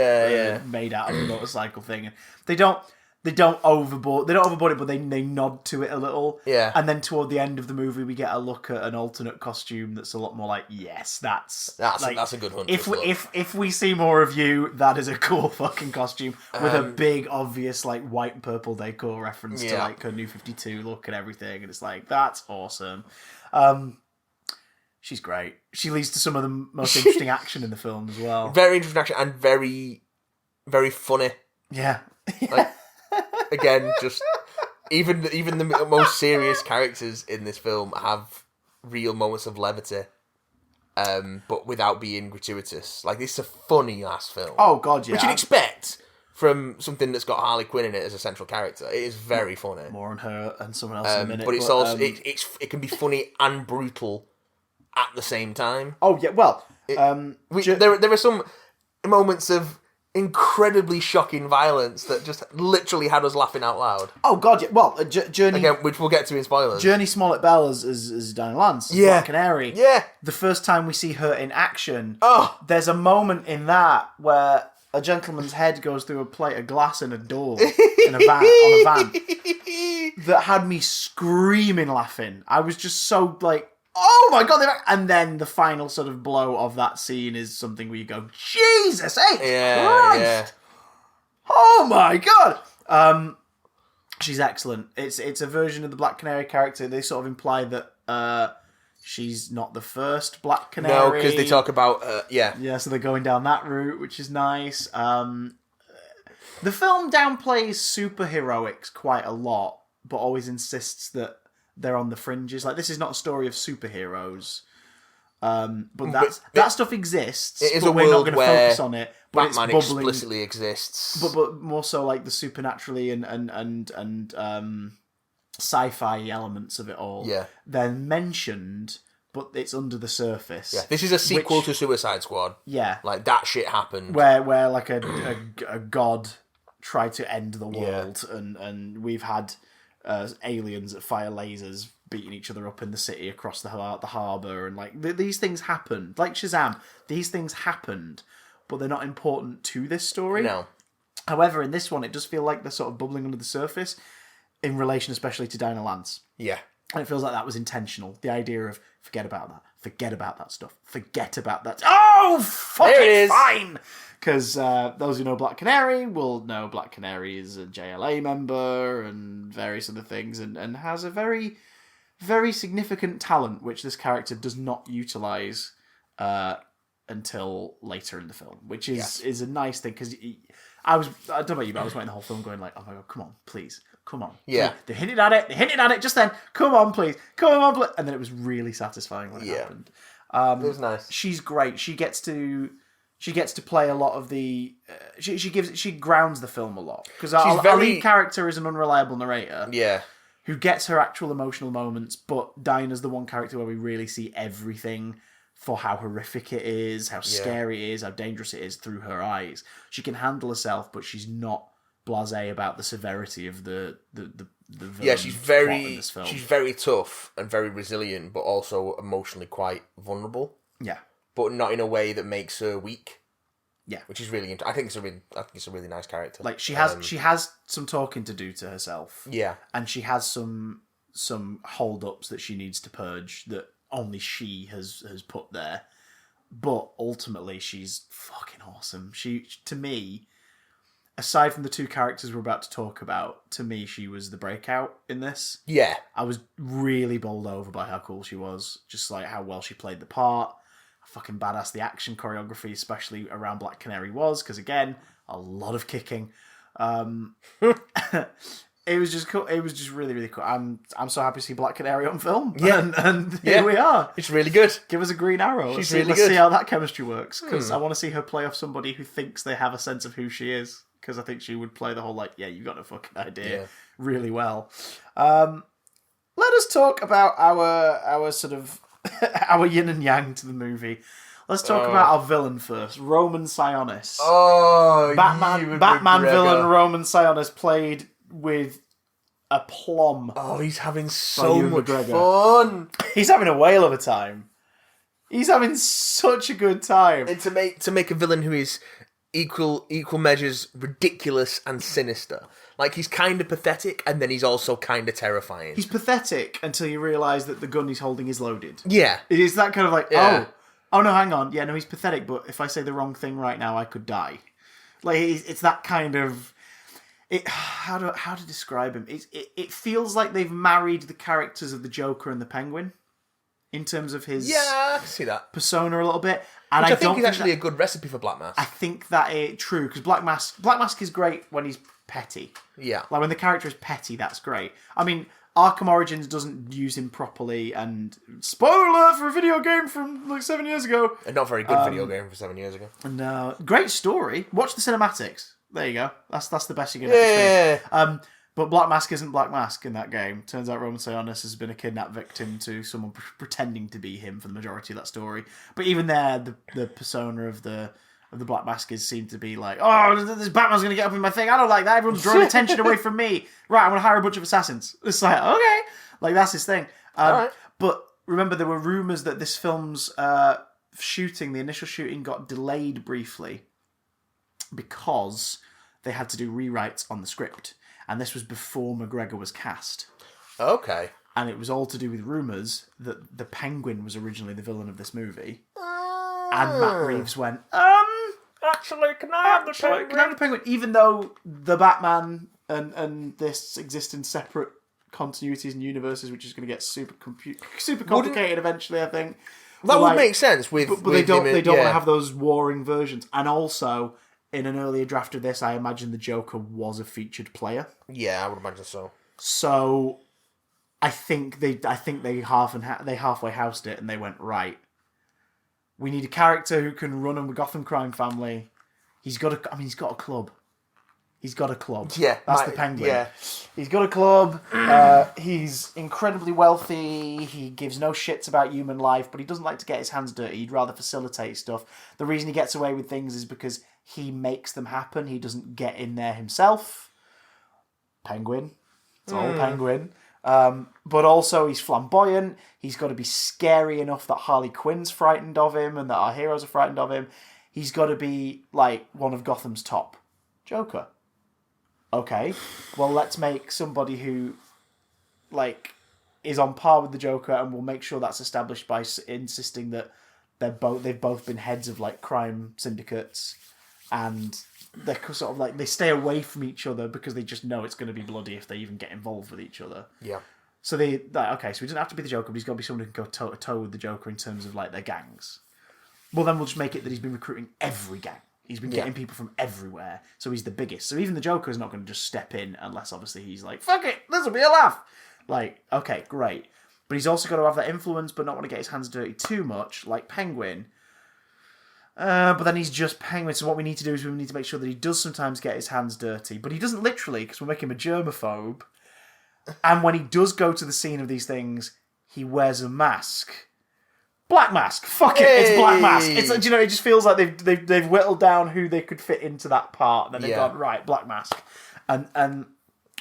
made out of a motorcycle thing. And they don't overboard it, but they nod to it a little. Yeah. And then toward the end of the movie, we get a look at an alternate costume that's a lot more like, yes, that's a good one. If we see more of you, that is a cool fucking costume with a big obvious like white and purple decor reference to like her New 52 look and everything, and it's like, that's awesome. She's great. She leads to some of the most interesting action in the film as well. Very interesting action and very, very funny. Yeah. Like, again, just even the most serious characters in this film have real moments of levity, but without being gratuitous. Like, this is a funny ass film. Oh god, yeah. Which you'd expect from something that's got Harley Quinn in it as a central character. It is very funny. More on her and someone else in a minute. But it's also it can be funny and brutal at the same time. Oh yeah, well, there are some moments of incredibly shocking violence that just literally had us laughing out loud. Oh god, yeah. Well, Journey again, which we'll get to in spoilers. Journey Smollett Bell as Diana Lance, Black Canary. Yeah. The first time we see her in action, there's a moment in that where a gentleman's head goes through a plate of glass in a door in a van on a van that had me screaming laughing. I was just so like, oh my god! And then the final sort of blow of that scene is something where you go, Jesus H. Christ! Yeah. Oh my god! She's excellent. It's a version of the Black Canary character. They sort of imply that she's not the first Black Canary. No, because they talk about Yeah, so they're going down that route, which is nice. The film downplays superheroics quite a lot, but always insists that they're on the fringes. Like, this is not a story of superheroes. But that stuff exists. It is but a we're not world going to where focus on it. But Batman it's bubbling, explicitly exists. but more so like the supernaturally and sci-fi elements of it all. Yeah. They're mentioned, but it's under the surface. Yeah, this is a sequel to Suicide Squad. Yeah. Like, that shit happened. Where like a god tried to end the world, and we've had aliens that fire lasers beating each other up in the city across the harbour, and like these things happened. Like Shazam, these things happened, but they're not important to this story. No. However, in this one, it does feel like they're sort of bubbling under the surface in relation especially to Dinah Lance. Yeah. And it feels like that was intentional. The idea of forget about that stuff, forget about that. Oh, fuck there it is. Fine! Because those who know Black Canary will know Black Canary is a JLA member and various other things, and has a very, very significant talent, which this character does not utilise until later in the film, which is a nice thing, because I don't know about you, but I was waiting the whole film going like, oh my god, come on, please. Come on. Yeah. They hinted at it just then. Come on, please. And then it was really satisfying when it happened. It was nice. She's great. She gets to play a lot of the... she grounds the film a lot. Because our lead character is an unreliable narrator. Yeah. Who gets her actual emotional moments, but Dinah's the one character where we really see everything for how horrific it is, how scary it is, how dangerous it is through her eyes. She can handle herself, but she's not blasé about the severity of the she's very tough and very resilient, but also emotionally quite vulnerable. Yeah, but not in a way that makes her weak. Yeah, which is really I think it's a really nice character. Like she has some talking to do to herself. Yeah, and she has some hold-ups that she needs to purge that only she has put there. But ultimately, she's fucking awesome. She, to me, aside from the two characters we're about to talk about, to me, she was the breakout in this. Yeah. I was really bowled over by how cool she was. Just like how well she played the part. How fucking badass the action choreography, especially around Black Canary, was. Because again, a lot of kicking. It was just cool. It was just really, really cool. I'm so happy to see Black Canary on film. Yeah. And here we are. It's really good. Give us a Green Arrow. Let's see how that chemistry works. Because I want to see her play off somebody who thinks they have a sense of who she is. Because I think she would play the whole, like, yeah, you've got a fucking idea really well. Let us talk about our sort of, our yin and yang to the movie. Let's talk about our villain first, Roman Sionis. Oh, Batman villain Roman Sionis, played with aplomb. Oh, he's having so much fun. He's having a whale of a time. He's having such a good time. And to make a villain who is equal measures ridiculous and sinister. Like, he's kind of pathetic, and then he's also kind of terrifying. He's pathetic until you realise that the gun he's holding is loaded. Yeah. It is that kind of like, oh no, hang on. Yeah, no, he's pathetic, but if I say the wrong thing right now, I could die. Like, it's that kind of... How to describe him? It feels like they've married the characters of the Joker and the Penguin in terms of his I see that persona a little bit. And which I think is actually a good recipe for Black Mask. I think that is true, because Black Mask is great when he's petty. Yeah. Like when the character is petty, that's great. I mean, Arkham Origins doesn't use him properly, and spoiler alert for a video game from like 7 years ago. A not very good video game for 7 years ago. No, great story. Watch the cinematics. There you go. That's the best you can expect. But Black Mask isn't Black Mask in that game. Turns out Roman Sionis has been a kidnapped victim to someone pretending to be him for the majority of that story. But even there, the persona of the Black Maskers seem to be like, oh, this Batman's going to get up in my thing. I don't like that. Everyone's drawing attention away from me. Right, I'm going to hire a bunch of assassins. It's like, okay. Like, that's his thing. Right. But remember, there were rumours that this film's shooting, the initial shooting, got delayed briefly. because they had to do rewrites on the script. And this was before McGregor was cast. Okay. And it was all to do with rumours that the Penguin was originally the villain of this movie. And Matt Reeves went, Actually, can I have the Penguin? Can I have the Penguin? Even though the Batman and this exist in separate continuities and universes, which is going to get super complicated eventually, I think. That would make sense with... But they don't want to have those warring versions. And also, in an earlier draft of this, I imagine the Joker was a featured player. Yeah, I would imagine so. So... I think they halfway housed it and they went, right, we need a character who can run a Gotham crime family. He's got a club. He's got a club. Yeah. That's the Penguin. Yeah. He's got a club. He's incredibly wealthy. He gives no shits about human life, but he doesn't like to get his hands dirty. He'd rather facilitate stuff. The reason he gets away with things is because he makes them happen. He doesn't get in there himself. Penguin. It's all Penguin. But also he's flamboyant. He's got to be scary enough that Harley Quinn's frightened of him and that our heroes are frightened of him. He's got to be like one of Gotham's top. Joker. Okay, well let's make somebody who like is on par with the Joker, and we'll make sure that's established by insisting that they've both been heads of like crime syndicates, and they're sort of like they stay away from each other because they just know it's going to be bloody if they even get involved with each other. Yeah. So so he doesn't have to be the Joker, but he's got to be someone who can go toe to toe with the Joker in terms of like their gangs. Well, then we'll just make it that he's been recruiting every gang. He's been getting people from everywhere, so he's the biggest. So even the Joker is not going to just step in unless obviously he's like, fuck it, this will be a laugh. Like, okay, great. But he's also got to have that influence, but not want to get his hands dirty too much, like Penguin. But then he's just Penguin, so what we need to do is we need to make sure that he does sometimes get his hands dirty, but he doesn't literally, because we'll make him a germaphobe. And when he does go to the scene of these things, he wears a mask. Black Mask. Fuck it, it's Black Mask. It's it just feels like they've whittled down who they could fit into that part. And then they've gone, right, Black Mask. And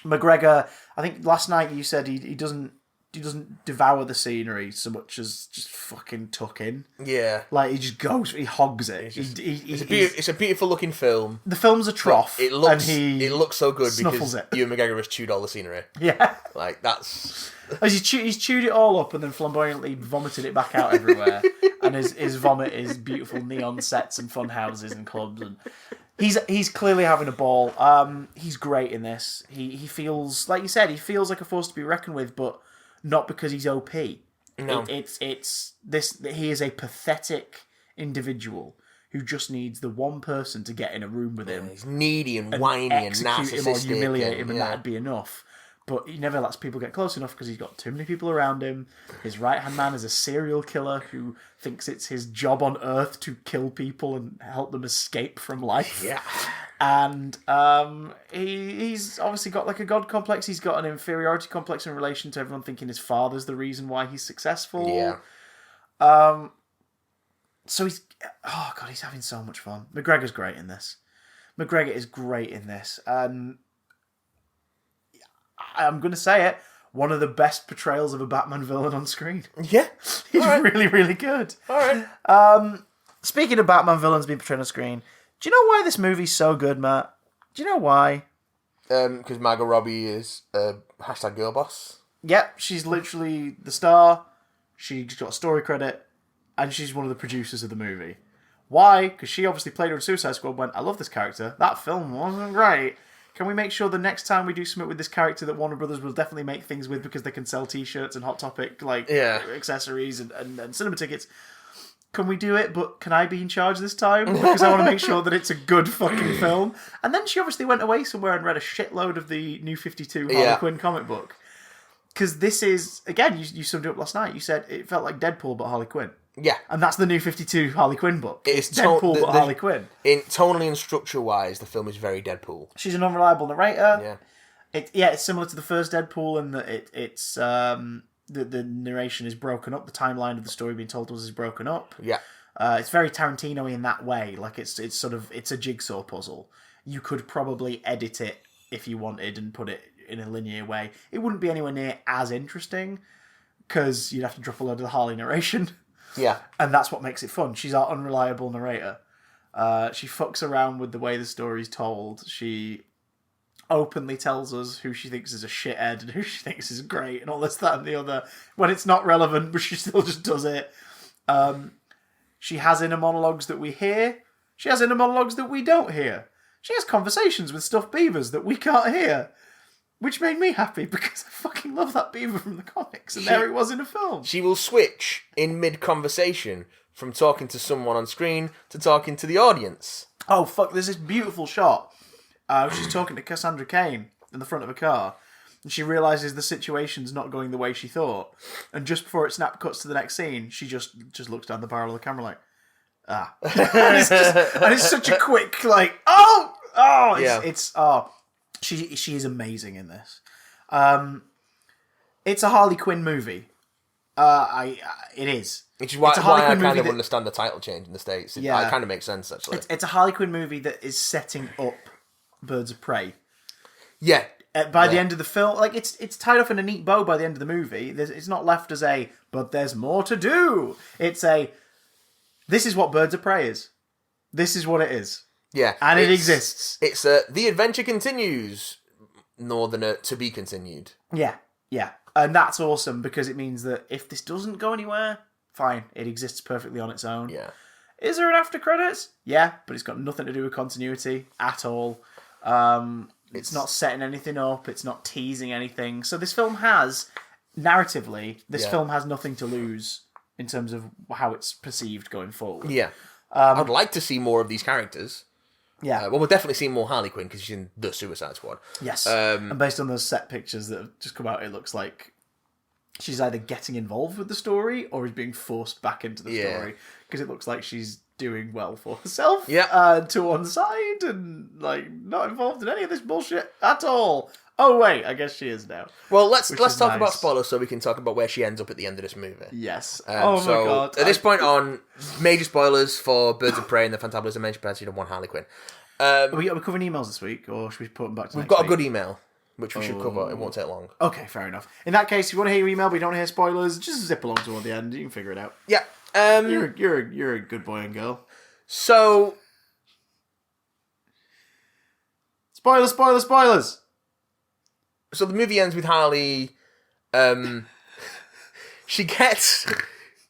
McGregor, I think last night you said he doesn't devour the scenery so much as just fucking tuck in. Yeah. Like he just goes, he hogs it. It's a beautiful looking film. The film's a trough. It looks so good because it. Ewan McGregor has chewed all the scenery. Yeah. Like that's. He's chewed it all up and then flamboyantly vomited it back out everywhere. And his vomit is beautiful neon sets and fun houses and clubs, and he's clearly having a ball. He's great in this. He feels, like you said, he feels like a force to be reckoned with, but not because he's OP. No. It's this. He is a pathetic individual who just needs the one person to get in a room with him. He's needy and whiny and narcissistic. Him or humiliate him, and that'd be enough. But he never lets people get close enough because he's got too many people around him. His right-hand man is a serial killer who thinks it's his job on Earth to kill people and help them escape from life. Yeah. And he's obviously got like a god complex. He's got an inferiority complex in relation to everyone thinking his father's the reason why he's successful. Yeah. So he's having so much fun. McGregor's great in this. McGregor is great in this. And I'm going to say it, one of the best portrayals of a Batman villain on screen. Yeah. He's really, really good. All right. Speaking of Batman villains being portrayed on screen, do you know why this movie's so good, Matt? Do you know why? Because Margot Robbie is hashtag girl boss. Yep, she's literally the star. She's got a story credit, and she's one of the producers of the movie. Why? Because she obviously played her in Suicide Squad, went, I love this character. That film wasn't great. Can we make sure the next time we do something with this character that Warner Brothers will definitely make things with because they can sell T-shirts and Hot Topic accessories and cinema tickets? Can we do it? But can I be in charge this time? Because I want to make sure that it's a good fucking film. And then she obviously went away somewhere and read a shitload of the New 52 Harley Quinn comic book. Because this is, again, you summed it up last night. You said it felt like Deadpool but Harley Quinn. Yeah. And that's the New 52 Harley Quinn book. It's Deadpool but Harley Quinn. Tonally and structure-wise, the film is very Deadpool. She's an unreliable narrator. Yeah. It's similar to the first Deadpool in that it's the narration is broken up. The timeline of the story being told to us is broken up. Yeah. It's very Tarantino-y in that way. Like it's a jigsaw puzzle. You could probably edit it if you wanted and put it in a linear way. It wouldn't be anywhere near as interesting because you'd have to drop a load of the Harley narration. Yeah. And that's what makes it fun. She's our unreliable narrator. She fucks around with the way the story's told. She openly tells us who she thinks is a shithead and who she thinks is great and all this, that, and the other. When it's not relevant, but she still just does it. She has inner monologues that we hear. She has inner monologues that we don't hear. She has conversations with stuffed beavers that we can't hear. Which made me happy because I fucking love that beaver from the comics, and there it was in a film. She will switch in mid-conversation from talking to someone on screen to talking to the audience. Oh, fuck, there's this beautiful shot. She's talking to Cassandra Cain in the front of a car, and she realises the situation's not going the way she thought. And just before it snap cuts to the next scene, she just looks down the barrel of the camera like, and it's such a quick, like, She is amazing in this. It's a Harley Quinn movie. It is. Which is why I kind of understand the title change in the States. It kind of makes sense, actually. It's a Harley Quinn movie that is setting up Birds of Prey. Yeah. By the end of the film, like it's tied off in a neat bow by the end of the movie. It's not left as but there's more to do. It's this is what Birds of Prey is. This is what it is. Yeah. And it exists. It's The Adventure Continues, Northerner to be continued. Yeah. And that's awesome because it means that if this doesn't go anywhere, fine. It exists perfectly on its own. Yeah. Is there an after credits? Yeah, but it's got nothing to do with continuity at all. It's not setting anything up. It's not teasing anything. So this film has, narratively, film has nothing to lose in terms of how it's perceived going forward. Yeah. I'd like to see more of these characters. Yeah. We'll definitely see more Harley Quinn because she's in the Suicide Squad. Yes. And based on those set pictures that have just come out, it looks like she's either getting involved with the story or is being forced back into the story. Because it looks like she's doing well for herself. Yeah. To one side and not involved in any of this bullshit at all. Oh wait, I guess she is now. Well, let's talk about spoilers so we can talk about where she ends up at the end of this movie. Yes. My god. At this point on, major spoilers for Birds of Prey and the Fantabulous Emancipation of One Harley Quinn. Are we covering emails this week, or should we put them back to We've got a good email, which we should cover. It won't take long. Okay, fair enough. In that case, if you want to hear your email but you don't want to hear spoilers, just zip along toward the end. You can figure it out. Yeah. You're a good boy and girl. So... Spoilers! So the movie ends with Harley. She gets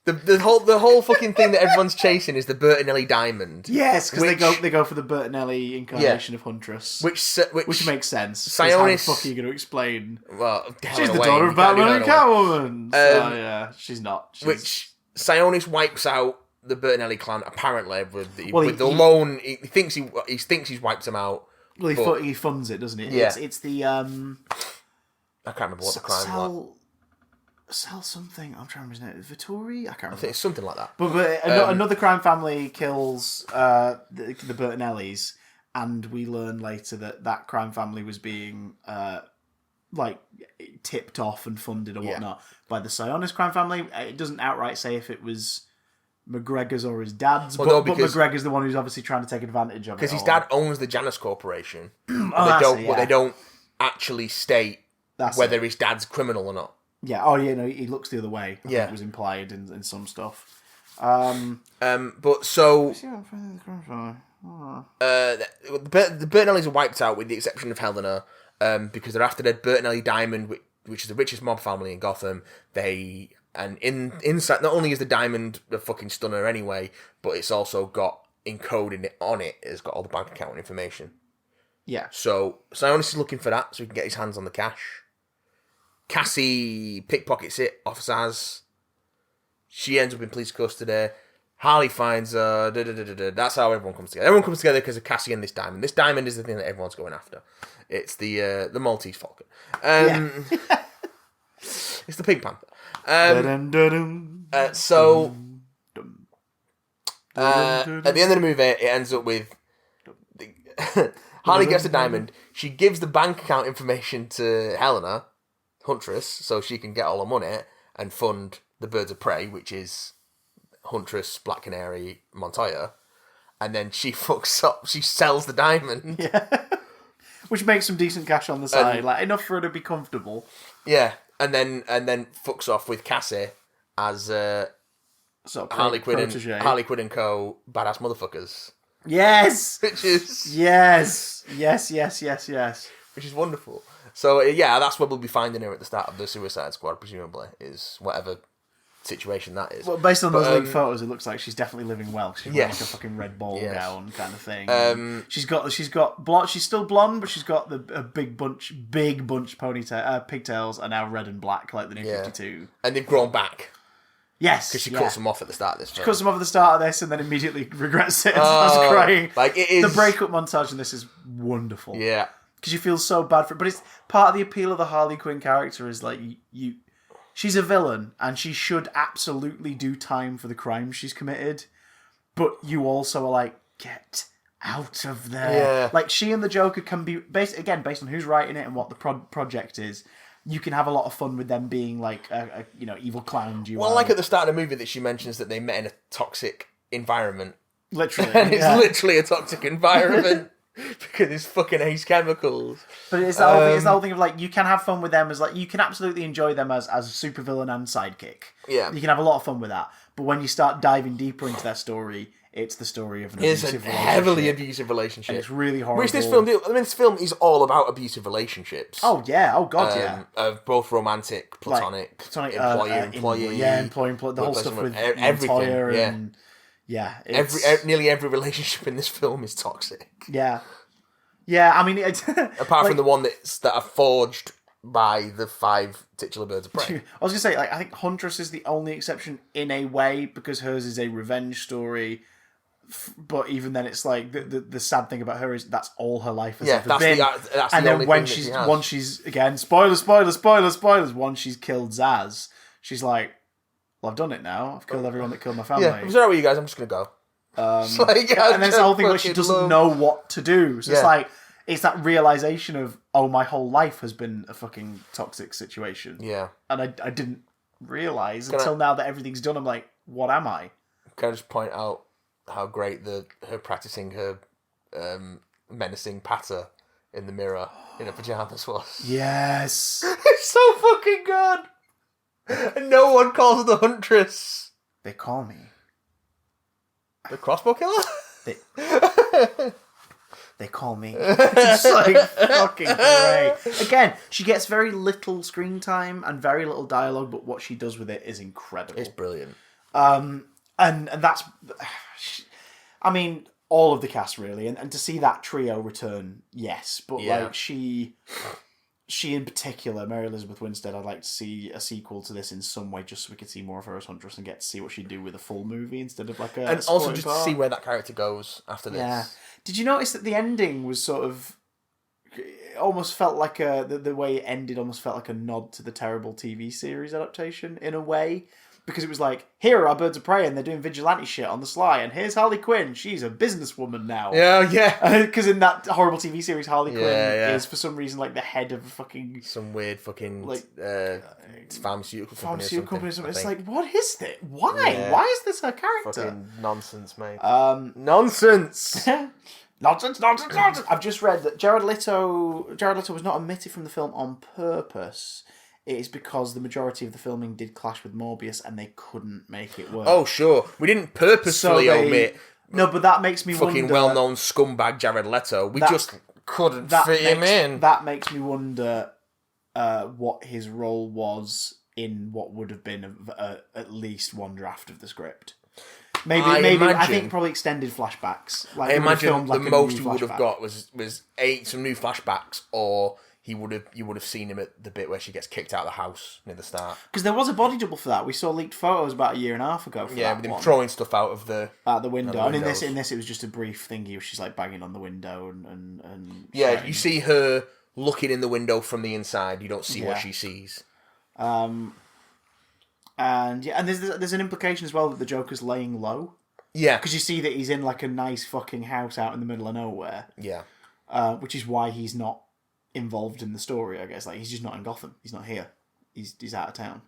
the whole fucking thing that everyone's chasing is the Bertinelli diamond. Yes, because they go for the Bertinelli incarnation of Huntress, which makes sense. Sionis, how the fuck are you going to explain? Well, she's the daughter of Batman and Catwoman. So she's not. Which Sionis wipes out the Bertinelli clan apparently with the loan. He thinks he's wiped them out. Well, he funds it, doesn't he? Yeah. It's the I can't remember what the crime was. Sell something. I'm trying to remember his name. Vittori? I can't remember. I think it's something like that. But another crime family kills the Bertinellis, and we learn later that crime family was being tipped off and funded or whatnot by the Sionis crime family. It doesn't outright say if it was McGregor's or his dad's, but McGregor's the one who's obviously trying to take advantage of it. Because his dad owns the Janus Corporation. But they don't actually state whether his dad's criminal or not. Yeah. Oh, yeah. No, he looks the other way. I think it was implied in some stuff. But so the Bertinellis are wiped out with the exception of Helena, because they're after the Bertinelli diamond, which is the richest mob family in Gotham. Inside, not only is the diamond a fucking stunner anyway, but it's also got encoded on it. It's got all the bank account information. Yeah. So Sionis is looking for that so he can get his hands on the cash. Cassie pickpockets it off Zaz. She ends up in police custody. Harley finds her. That's how everyone comes together. Everyone comes together because of Cassie and this diamond. This diamond is the thing that everyone's going after. It's the Maltese Falcon. It's the Pink Panther. At the end of the movie, it ends up with Harley gets the diamond. She gives the bank account information to Helena, Huntress, so she can get all her money and fund the Birds of Prey, which is Huntress, Black Canary, Montoya. And then she fucks up. She sells the diamond. Yeah. Which makes some decent cash on the side, enough for her to be comfortable. Yeah. And then fucks off with Cassie as Harley Quinn and Co. Badass motherfuckers. Yes! Which is... Yes! Which is wonderful. So, yeah, that's where we'll be finding her at the start of the Suicide Squad, presumably, is whatever situation that is. Well, based on those leaked photos, it looks like she's definitely living well. She's wearing like a fucking red ball Yes. gown kind of thing. She's got blonde. She's still blonde, but she's got a big bunch ponytail, pigtails are now red and black like the New 52. And they've grown back. Yes, because she cuts them off at the start of this film. She cuts them off at the start of this, and then immediately regrets it and starts crying. Like it is the breakup montage in this is wonderful. Yeah, because you feel so bad for it. But it's part of the appeal of the Harley Quinn character is like she's a villain and she should absolutely do time for the crimes she's committed. But you also are like, get out of there. Yeah. Like she and the Joker can be based on who's writing it and what the project is. You can have a lot of fun with them being like a evil clown duo. Well, like at the start of the movie that she mentions that they met in a toxic environment. Literally. And it's literally a toxic environment because it's fucking Ace Chemicals. But it's the whole thing of like, you can have fun with them as like, you can absolutely enjoy them as a supervillain and sidekick. Yeah. You can have a lot of fun with that. But when you start diving deeper into their story, it's the story of an abusive relationship. It's a heavily abusive relationship. And it's really horrible. Which this film is all about abusive relationships. Oh, yeah. Oh, God, yeah. Of both romantic, platonic, employee. Employee. The whole stuff with everything. And, nearly every relationship in this film is toxic. Yeah. Yeah, I mean... Apart from the one that are forged by the 5 titular birds of prey. I was going to say, I think Huntress is the only exception in a way, because hers is a revenge story. But even then, it's like the sad thing about her is that's all her life has ever been. That's and the then only when thing once she's again spoilers. Once she's killed Zaz, she's like, "Well, I've done it now. I've killed everyone that killed my family." Yeah, I'm sorry with you guys. I'm just gonna go. And then it's the whole thing where she doesn't know what to do. So it's like it's that realization of, oh, my whole life has been a fucking toxic situation. Yeah, and I didn't realize until now that everything's done. I'm like, what am I? Can I just point out how great her practicing her menacing patter in the mirror in her pajamas was? Yes. It's so fucking good. And no one calls her the Huntress. They call me the crossbow killer? They call me. It's like fucking great. Again, she gets very little screen time and very little dialogue, but what she does with it is incredible. It's brilliant. And that's, I mean, all of the cast really, and to see that trio return, yes, but like she in particular, Mary Elizabeth Winstead, I'd like to see a sequel to this in some way, just so we could see more of her as Huntress and get to see what she'd do with a full movie instead of like a. And also just to see where that character goes after this. Yeah. Did you notice that the ending was sort of? It almost felt like the way it ended almost felt like a nod to the terrible TV series adaptation in a way. Because it was like, here are our birds of prey and they're doing vigilante shit on the sly, and here's Harley Quinn, she's a businesswoman now. Yeah. Because in that horrible TV series, Harley Quinn is for some reason like the head of a fucking... Some weird fucking pharmaceutical company or something. It's like, what is this? Why? Yeah. Why is this her character? Fucking nonsense, mate. Nonsense! Nonsense! I've just read that Jared Leto was not omitted from the film on purpose. It is because the majority of the filming did clash with Morbius and they couldn't make it work. Oh, sure. We didn't purposefully omit... No, but that makes me fucking wonder... well-known scumbag Jared Leto. We just couldn't fit him in. That makes me wonder what his role was in what would have been at least one draft of the script. Maybe I think probably extended flashbacks. Like, I imagine the most we would have got was some new flashbacks, or... You would have seen him at the bit where she gets kicked out of the house near the start. Because there was a body double for that. We saw leaked photos about a year and a half ago. With him throwing stuff out the window. And in this, it was just a brief thingy where she's like banging on the window and you see her looking in the window from the inside. You don't see what she sees. And there's an implication as well that the Joker's laying low. Yeah, because you see that he's in like a nice fucking house out in the middle of nowhere. Yeah, which is why he's not involved in the story, I guess. Like, he's just not in Gotham. He's not here. He's out of town.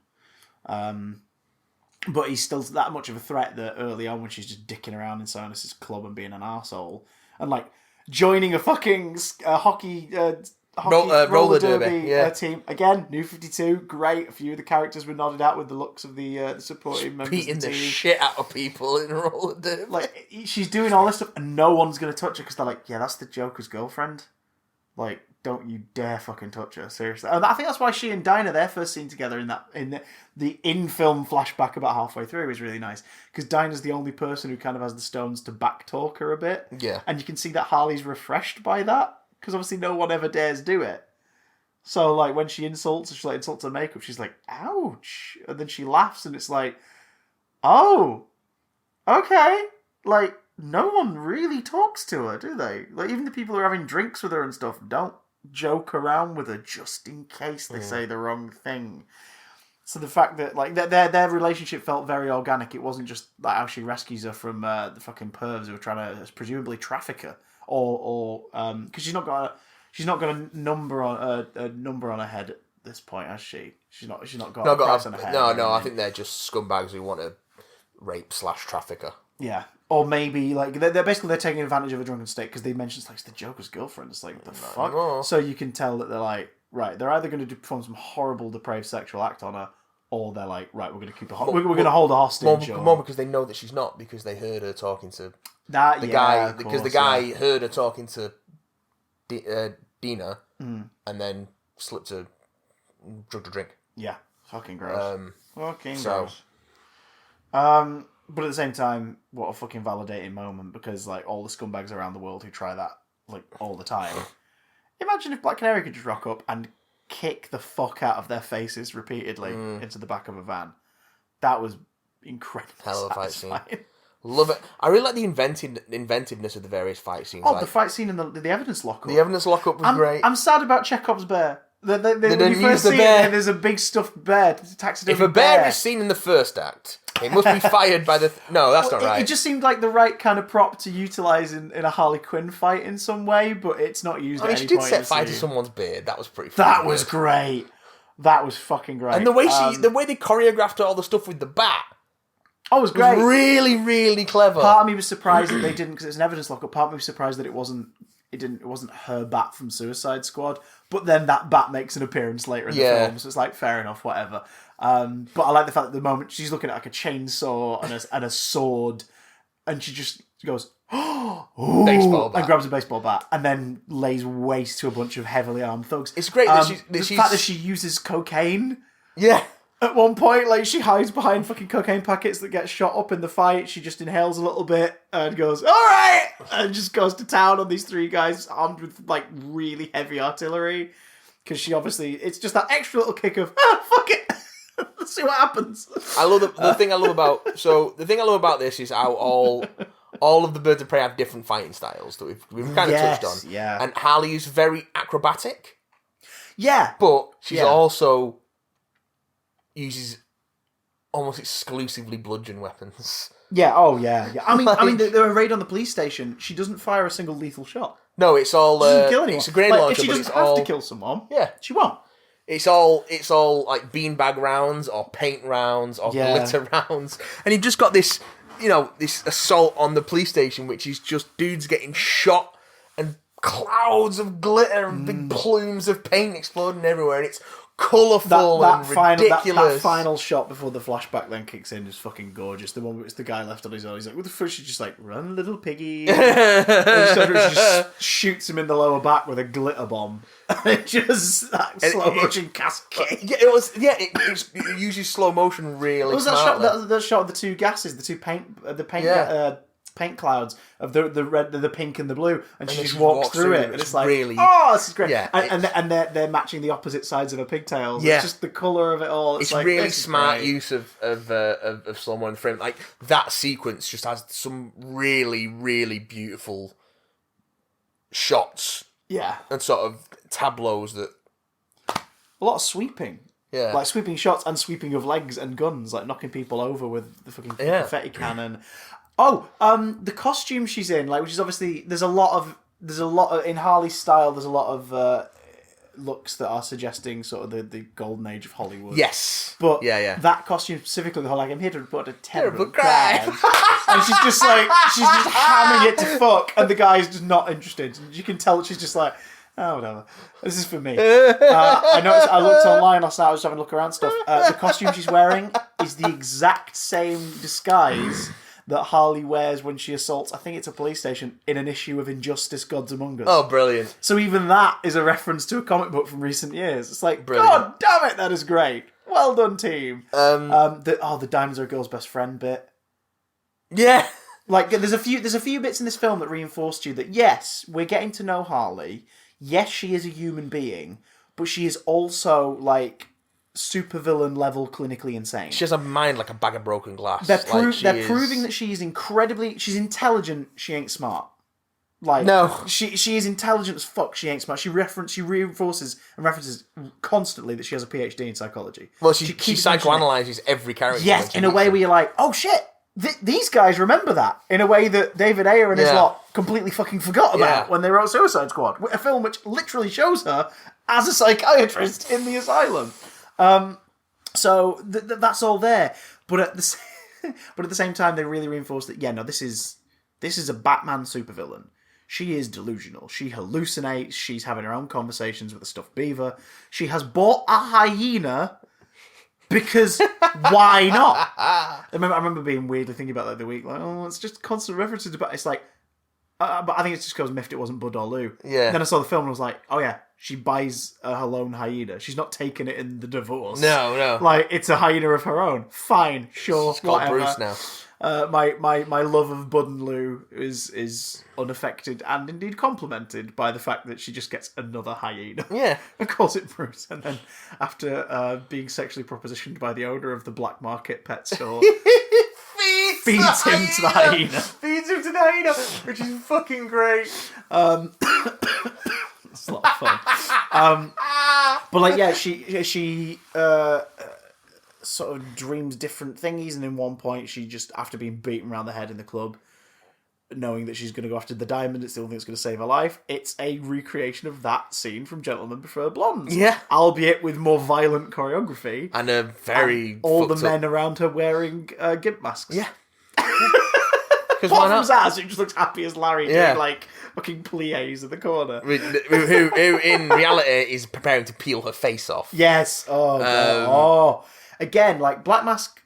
But he's still that much of a threat that early on, when she's just dicking around in Silas's club and being an arsehole, and like joining a fucking hockey roller derby team. Again, New 52, great. A few of the characters were nodded out with the looks of the supporting members beating of the team. shit out of people in roller derby. Like, she's doing all this stuff and no one's going to touch her because they're like, yeah, that's the Joker's girlfriend. Like, don't you dare fucking touch her, seriously. And I think that's why she and Dinah, their first scene together in the in-film flashback about halfway through was really nice. Because Dinah's the only person who kind of has the stones to backtalk her a bit. Yeah. And you can see that Harley's refreshed by that. Because obviously no one ever dares do it. So, like, when she insults her makeup, she's like, ouch. And then she laughs and it's like, oh, okay. Like, no one really talks to her, do they? Like, even the people who are having drinks with her and stuff don't joke around with her just in case they say the wrong thing. So the fact that, like, their relationship felt very organic. It wasn't just like how she rescues her from the fucking pervs who are trying to presumably traffic her, or because she's not got a number on her head at this point, has she? She's not got a price on her head. No. I think they're just scumbags who want to rape / traffic her. Yeah. Or maybe, like, they're basically taking advantage of a drunken state because they mentioned, like, it's the Joker's girlfriend. It's like, the fuck? Anymore. So you can tell that they're like, right, they're either going to perform some horrible, depraved sexual act on her, or they're like, right, we're going to keep we're going to hold a hostage. More because they know that she's not, because they heard her talking to the guy. Because the guy heard her talking to Dina, and then slipped a drug to drink. Yeah, fucking gross. Gross. But at the same time, what a fucking validating moment, because, like, all the scumbags around the world who try that, like, all the time. Imagine if Black Canary could just rock up and kick the fuck out of their faces repeatedly into the back of a van. That was incredibly Hell of a fight satisfying. scene. Love it. I really like the inventiveness of the various fight scenes. Oh, like, the fight scene in the evidence lockup. The evidence lockup was great. I'm sad about Chekhov's bear. They didn't use the bear. There's a big stuffed bear. If a bear is seen in the first act, it must be fired by the... No, that's not right. It just seemed like the right kind of prop to utilise in a Harley Quinn fight in some way, but it's not used at any point. She did set fire to someone's beard. That was pretty funny. That was great. That was fucking great. And the way they choreographed all the stuff with the bat... Oh, it was great. Was really, really clever. Part of me was surprised that they didn't, because it's an evidence lockup. Part of me was surprised that it wasn't her bat from Suicide Squad. But then that bat makes an appearance later in the film, so it's like, fair enough, whatever. But I like the fact that at the moment she's looking at like a chainsaw and a sword, and she just goes, oh, baseball bat, and grabs a baseball bat, and then lays waste to a bunch of heavily armed thugs. It's great that the fact that she uses cocaine. Yeah. At one point, like, she hides behind fucking cocaine packets that get shot up in the fight. She just inhales a little bit and goes, all right! And just goes to town on these three guys armed with, like, really heavy artillery. Because she obviously... It's just that extra little kick of, fuck it! Let's see what happens. I love the thing I love about... So, the thing I love about this is how all of the Birds of Prey have different fighting styles that we've kind of touched on. Yeah. And Harley is very acrobatic. Yeah. But she's also... uses almost exclusively bludgeon weapons. Yeah, I mean, they're a raid on the police station. She doesn't fire a single lethal shot. No, it's all... She doesn't kill anyone. It's a grenade launcher, if she doesn't have to kill someone, she won't. It's all like beanbag rounds or paint rounds or glitter rounds. And you've just got this, this assault on the police station, which is just dudes getting shot and clouds of glitter and big plumes of paint exploding everywhere. And it's colourful and ridiculous. That final shot before the flashback then kicks in is fucking gorgeous. The one where it's the guy left on his own. He's like, what the fuck? She's just like, run, little piggy. And she just shoots him in the lower back with a glitter bomb. And it just, that slow motion cascade. It uses slow motion really. What was that shot of the two gases, the two paint clouds of the red, the pink and the blue, and she just walks through it, and it's like, really, this is great. Yeah, and they're matching the opposite sides of her pigtails. Yeah, it's just the colour of it all. It's like, really smart use of slow mo in the frame. Like that sequence just has some really, really beautiful shots. Yeah, and sort of tableaus that a lot of sweeping. Yeah, like sweeping shots and sweeping of legs and guns, like knocking people over with the fucking confetti cannon. Oh, the costume she's in, like, which is obviously there's a lot of in Harley's style. There's a lot of looks that are suggesting sort of the golden age of Hollywood. Yes, but that costume specifically, the whole like, I'm here to report a terrible crime, and she's just hammering it to fuck, and the guy's just not interested. You can tell that she's just like, Oh, whatever. This is for me. I noticed. I looked online last night. I was having a look around stuff. The costume she's wearing is the exact same disguise that Harley wears when she assaults, I think it's a police station, in an issue of Injustice: Gods Among Us. Oh, brilliant. So even that is a reference to a comic book from recent years. It's like, Brilliant. God damn it, that is great. Well done, team. The diamonds are a girl's best friend bit. Yeah. Like, there's a few bits in this film that reinforced to you that, yes, we're getting to know Harley. Yes, she is a human being, but she is also, like, supervillain level clinically insane. She has a mind like a bag of broken glass. They're proving that she's she's intelligent, she ain't smart. Like, no. She is intelligent as fuck, she ain't smart. She reinforces and references constantly that she has a PhD in psychology. Well, she psychoanalyzes every character. Yes, in a way where you're like, oh shit, these guys remember that. In a way that David Ayer and his lot completely fucking forgot about when they wrote Suicide Squad. A film which literally shows her as a psychiatrist in the asylum. So that's all there, but at the same time, they really reinforce that. Yeah, no, this is a Batman supervillain. She is delusional. She hallucinates. She's having her own conversations with a stuffed beaver. She has bought a hyena because why not? I remember being weirdly thinking about that the other week. Like, oh, it's just constant references to. It's like, but I think it's just because Miffed it wasn't Bud or Lou. Yeah. And then I saw the film and I was like, oh yeah. She buys her lone hyena. She's not taking it in the divorce. No. Like, it's a hyena of her own. Fine, sure, She's called whatever. Bruce now. My love of Bud and Lou is unaffected and indeed complemented by the fact that she just gets another hyena. Yeah. And calls it Bruce. And then after being sexually propositioned by the owner of the black market pet store... feeds him to the hyena. Feeds him to the hyena, which is fucking great. It's a lot of fun. But like, yeah, she sort of dreams different thingies, and in one point, she just, after being beaten around the head in the club, knowing that she's going to go after the diamond, it's the only thing that's going to save her life. It's a recreation of that scene from Gentlemen Prefer Blondes. Yeah. Albeit with more violent choreography. And a very and all the men around her wearing gimp masks. Yeah. Because why not? Zaz, who just looks happy as Larry doing, like, fucking pliés in the corner. Who in reality is preparing to peel her face off. Yes. Oh, no. Again, like, Black Mask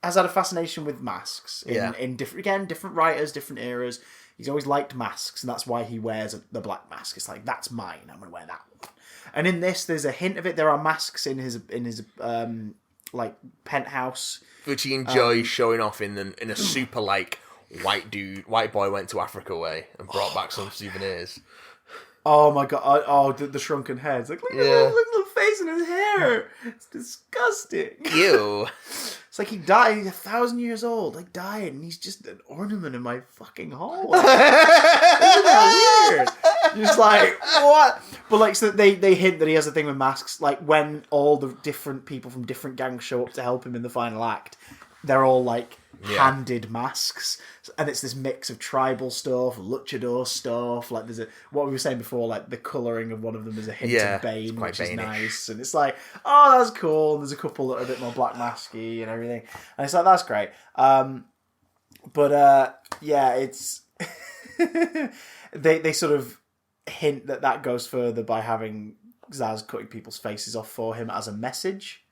has had a fascination with masks. In different writers, different eras. He's always liked masks, and that's why he wears the black mask. It's like, that's mine. I'm going to wear that one. And in this, there's a hint of it. There are masks in his like, penthouse. Which he enjoys showing off in a super, like... white boy went to Africa way and brought back some souvenirs. Oh my god! The shrunken heads. Like, look at the little face in his hair. It's disgusting. Ew. It's like he died. He's 1,000 years old. Like, died, and he's just an ornament in my fucking hall. Isn't that weird? You're just like, what? But like, so they hint that he has a thing with masks. Like, when all the different people from different gangs show up to help him in the final act, they're all like handed masks, and it's this mix of tribal stuff, luchador stuff. Like, there's what we were saying before, like the colouring of one of them is a hint of Bane, which is nice, and it's like, oh, that's cool. And there's a couple that are a bit more black masky and everything, and it's like, that's great. It's they sort of hint that goes further by having Zaz cutting people's faces off for him as a message.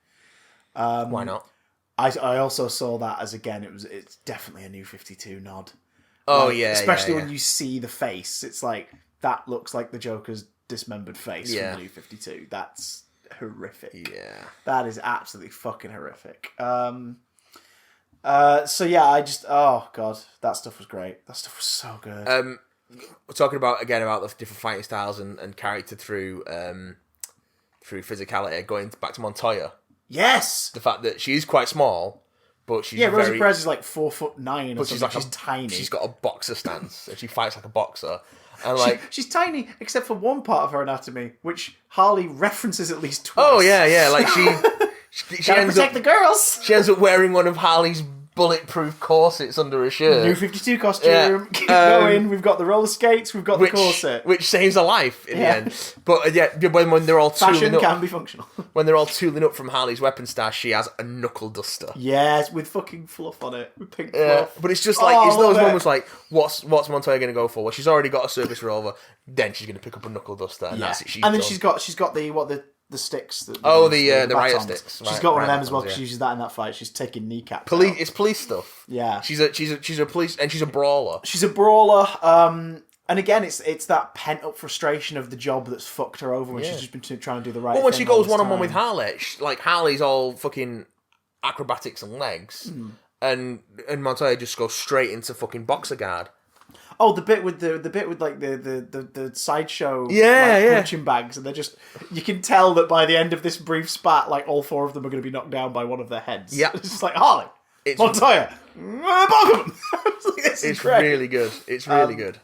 Why not? I also saw that as, again, it's definitely a New 52 nod. Oh, like, yeah, especially when you see the face. It's like, that looks like the Joker's dismembered face from the New 52. That's horrific. Yeah. That is absolutely fucking horrific. So yeah, oh god, that stuff was great. That stuff was so good. We're talking about the different fighting styles and character through physicality, going back to Montoya. Yes! The fact that she is quite small, but she's Rosie Perez is like 4'9", but she's tiny. She's got a boxer stance, and she fights like a boxer. And like she's tiny, except for one part of her anatomy, which Harley references at least twice. Oh yeah, like she ends protect the girls. She ends up wearing one of Harley's bulletproof corsets under her shirt. New 52 costume. Keep going. We've got the roller skates. We've got the corset. Which saves a life in the end. But when they're all Fashion tooling up, can be functional. when they're all tooling up from Harley's weapon stash, she has a knuckle duster. Yes, with fucking fluff on it. With pink fluff. But it's just like, it's those moments like, what's Montoya going to go for? Well, she's already got a service revolver. Then she's going to pick up a knuckle duster, and that's it. She's done. she's got the sticks. The riot sticks. She's got one of them as well because she uses that in that fight. She's taking kneecaps. It's police stuff. Yeah, she's a police, and she's a brawler. She's a brawler. And again, it's that pent up frustration of the job that's fucked her over when she's just been trying to do the right thing. Well, when she goes one on one with Harley, Harley's all fucking acrobatics and legs, and Montoya just goes straight into fucking boxer guard. Oh, the bit with like the sideshow punching bags, and they're just, you can tell that by the end of this brief spat, like all four of them are going to be knocked down by one of their heads. Yeah, it's just like Harley, Montoya, both of them. It's really good. It's really good.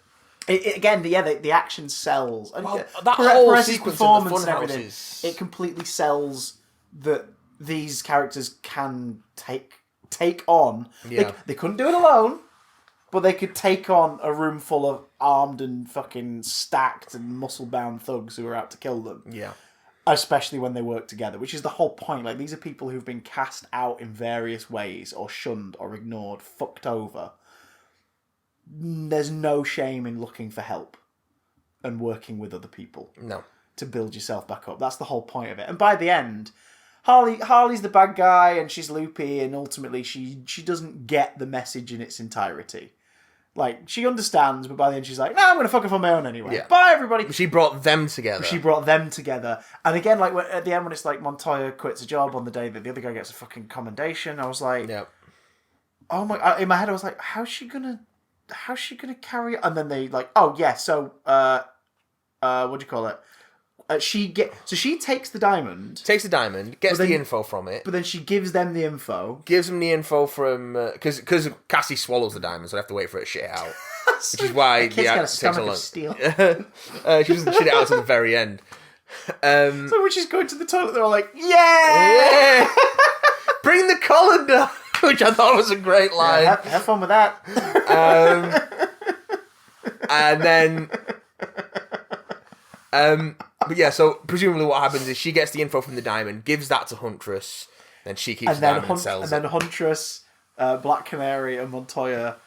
The action sells. And that whole Perez's sequence in the and funhouse everything, it completely sells that these characters can take on. Yeah. They couldn't do it alone. But they could take on a room full of armed and fucking stacked and muscle-bound thugs who are out to kill them. Yeah. Especially when they work together, which is the whole point. Like, these are people who've been cast out in various ways, or shunned, or ignored, fucked over. There's no shame in looking for help and working with other people. No. To build yourself back up. That's the whole point of it. And by the end, Harley's the bad guy, and she's loopy, and ultimately she doesn't get the message in its entirety. Like, she understands, but by the end she's like, no, I'm going to fuck off on my own anyway. Yeah. Bye, everybody. She brought them together. And again, like, at the end when it's like Montoya quits a job on the day that the other guy gets a fucking commendation, I was like, oh my, in my head I was like, how's she going to carry it? And then they like, oh yeah, so, what do you call it? She takes the diamond. Gets the info from it. But then she gives them the info. Gives them the info from... Because Cassie swallows the diamond, so they have to wait for it to shit out. Which is why the kid's got a stomach of steel. She doesn't shit it out to the very end. So when she's going to the toilet, they're all like, yeah! Bring the colander! Which I thought was a great line. Yeah, have fun with that. And then... but yeah, so presumably what happens is she gets the info from the diamond, gives that to Huntress, then she keeps the diamond and sells it. And then Huntress, Black Canary, and Montoya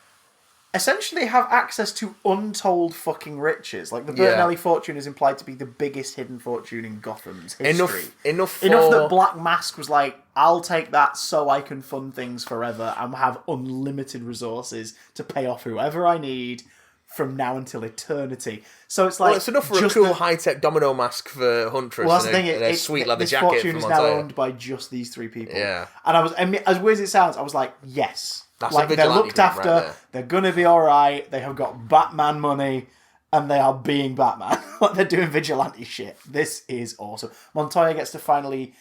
essentially have access to untold fucking riches. Like, the Bertinelli fortune is implied to be the biggest hidden fortune in Gotham's history. Enough that Black Mask was like, I'll take that so I can fund things forever and have unlimited resources to pay off whoever I need from now until eternity. So it's like... Well, it's enough for a cool high-tech domino mask for Huntress and a sweet leather jacket for Montoya. This fortune is now owned by just these three people. Yeah. And as weird as it sounds, I was like, yes. That's like, they're looked after, right, they're going to be alright, they have got Batman money, and they are being Batman. Like, they're doing vigilante shit. This is awesome. Montoya gets to finally...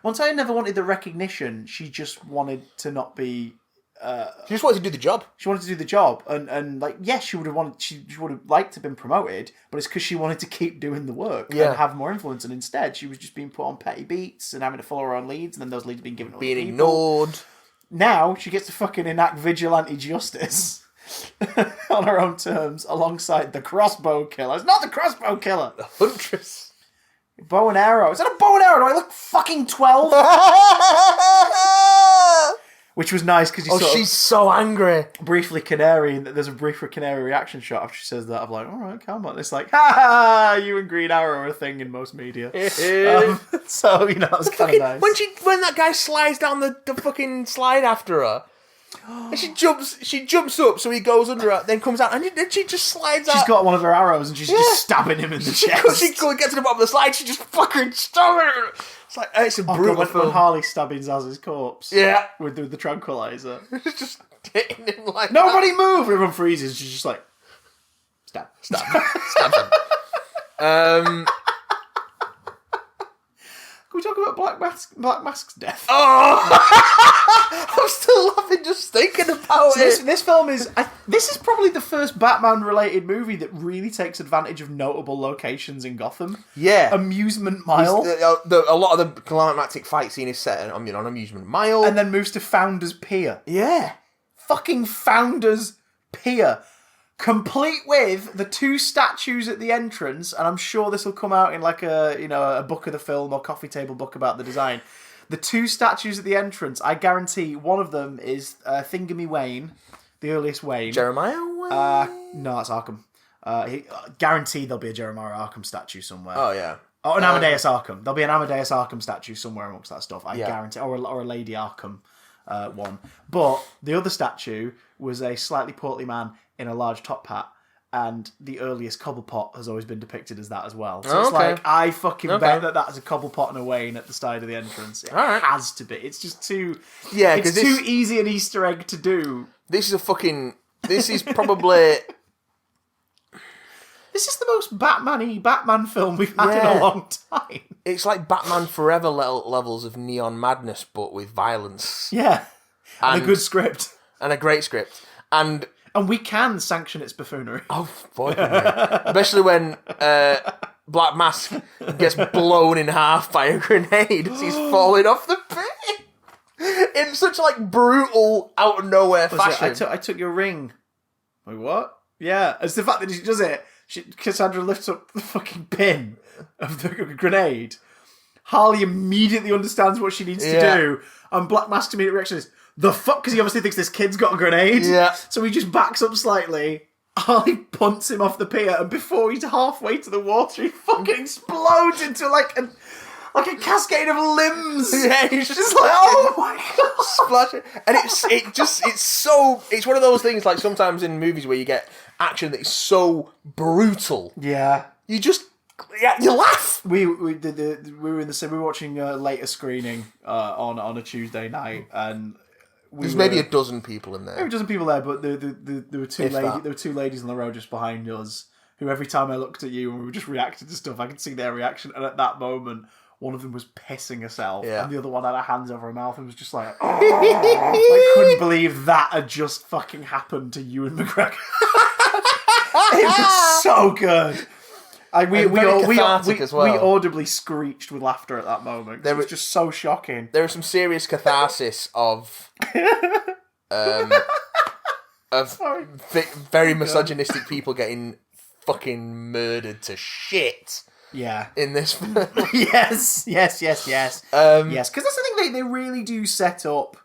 Montoya never wanted the recognition, she just wanted to not be... she just wanted to do the job. And like, yes, she would have liked to have been promoted, but it's because she wanted to keep doing the work and have more influence. And instead, she was just being put on petty beats and having to follow her own leads, and then those leads being given to other people. Ignored. Now she gets to fucking enact vigilante justice on her own terms, alongside the crossbow killer. It's not the crossbow killer. The Huntress. Bow and arrow. Is that a bow and arrow? Do I look fucking 12? Which was nice because she's so angry. Briefly Canary, there's a briefer Canary reaction shot after she says that. I'm like, all right, calm on. It's like, ha ha, you and Green Arrow are a thing in most media. So, that was kind of nice. When that guy slides down the fucking slide after her, and she jumps up, so he goes under her, then comes out, and she just slides out. She's got one of her arrows, and she's just stabbing him in the chest. She gets to the bottom of the slide, she just fucking stabs her. It's like, it's a brutal film. When Harley stabbing Zaz's corpse. Yeah. With the tranquilizer. It's just hitting him like nobody move! Everyone freezes. She's just like, stab him. Can we talk about Black Mask's death? Oh! I'm still laughing just thinking about it. This film is... This is probably the first Batman-related movie that really takes advantage of notable locations in Gotham. Yeah. Amusement Mile. A lot of the climactic fight scene is set on Amusement Mile. And then moves to Founders Pier. Yeah. Fucking Founders Pier. Complete with the 2 statues at the entrance, and I'm sure this will come out in like a book of the film or coffee table book about the design. The 2 statues at the entrance, I guarantee one of them is Thingamy Wayne, the earliest Wayne. Jeremiah Wayne? No, that's Arkham. Guaranteed there'll be a Jeremiah Arkham statue somewhere. Oh, yeah. Oh, an Amadeus Arkham. There'll be an Amadeus Arkham statue somewhere amongst that stuff. I Yeah. guarantee. Or a Lady Arkham one. But the other statue was a slightly portly man in a large top hat. And the earliest Cobblepot has always been depicted as that as well. So it's like, I fucking bet that is a Cobblepot and a Wayne at the side of the entrance. It has to be. It's just too... Yeah, it's too easy an Easter egg to do. This is probably... This is the most Batman-y Batman film we've had in a long time. It's like Batman Forever levels of neon madness, but with violence. Yeah. And a good script. And a great script. And we can sanction its buffoonery. Oh, boy. Especially when Black Mask gets blown in half by a grenade as he's falling off the pit. In such, like, brutal, out-of-nowhere fashion. I took your ring. Like, what? Yeah. It's the fact that she does it. Cassandra lifts up the fucking pin of the grenade. Harley immediately understands what she needs to do. And Black Mask's immediate reaction is, the fuck? Because he obviously thinks this kid's got a grenade. Yeah. So he just backs up slightly. Harley punts him off the pier, and before he's halfway to the water, he fucking explodes into like a cascade of limbs. Yeah, he's just like, oh my god, splashing. And it's one of those things like sometimes in movies where you get action that is so brutal. Yeah. You laugh. We were watching a later screening on a Tuesday night, and there's maybe a dozen people in there. Maybe a dozen people there, but there were two ladies on the road just behind us who every time I looked at you and we were just reacting to stuff, I could see their reaction, and at that moment one of them was pissing herself, and the other one had her hands over her mouth and was just like, oh. I couldn't believe that had just fucking happened to Ewan McGregor. It was so good. We audibly screeched with laughter at that moment. It was just so shocking. There was some serious catharsis of very misogynistic people getting fucking murdered to shit. Yeah. In this film. Yes. Yes, because that's the thing, they really do set up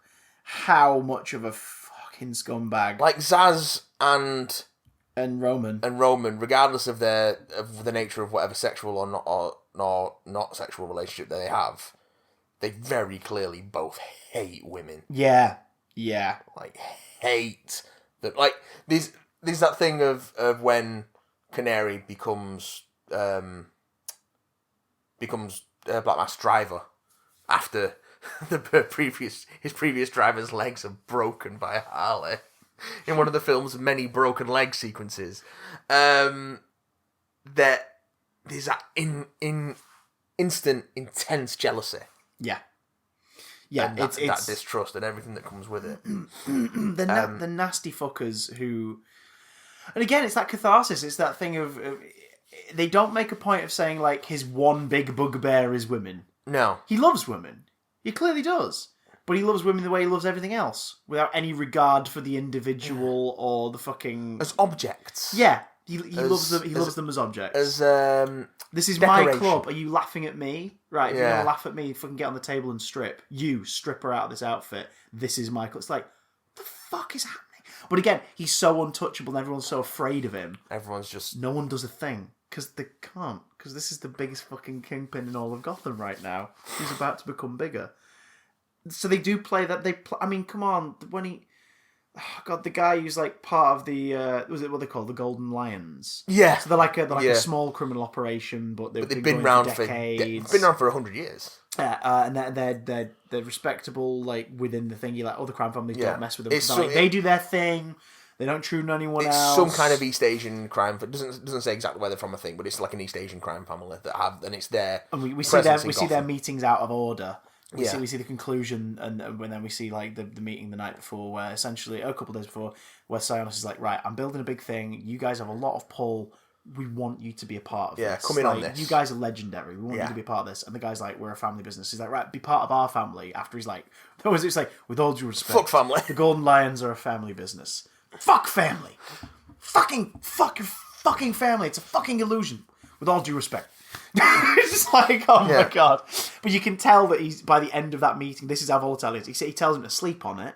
how much of a fucking scumbag. Like Zaz and Roman, regardless of the nature of whatever sexual or not sexual relationship that they have, they very clearly both hate women. Yeah. Like hate that. Like there's that thing of when Canary becomes Black Mask's driver after his previous driver's legs are broken by Harley. In one of the film's many broken leg sequences, that there's that instant, intense jealousy. Yeah, and that distrust and everything that comes with it. The nasty fuckers who, and again, it's that catharsis. It's that thing of they don't make a point of saying like his one big bugbear is women. No, he loves women. He clearly does. But he loves women the way he loves everything else, without any regard for the individual or the fucking... As objects. Yeah, he loves them. He loves them as objects. As this is my club. Are you laughing at me? Right, if you're gonna laugh at me, fucking get on the table and strip. You strip her out of this outfit. This is my club. It's like, what the fuck is happening? But again, he's so untouchable and everyone's so afraid of him. Everyone's just... No one does a thing. Because they can't. Because this is the biggest fucking kingpin in all of Gotham right now. He's about to become bigger. So they do play that. I mean, come on. When he... Oh, God, the guy who's like part of the... was it what they call the Golden Lions? Yeah. So they're like a small criminal operation, but they've been around for decades. They've been around for 100 years. And they're respectable, like, within the thing. You're like, the crime families don't mess with them. They do their thing. They don't intrude on anyone else. It's some kind of East Asian crime. It doesn't say exactly where they're from, I think, but it's like an East Asian crime family that have, and it's their. And we see their meetings out of order. We see the conclusion, and then we see like the meeting the night before, where essentially a couple of days before, where Sionis is like, right, I'm building a big thing. You guys have a lot of pull. We want you to be a part of this. Come in like, on this. You guys are legendary. We want you to be a part of this. And the guy's like, we're a family business. He's like, right, be part of our family. After he's like, it's like, with all due respect, fuck family. The Golden Lions are a family business. Fuck family. Fucking family. It's a fucking illusion. With all due respect. It's just like, oh my god. But you can tell that he's, by the end of that meeting, this is how volatile he is. He tells him to sleep on it,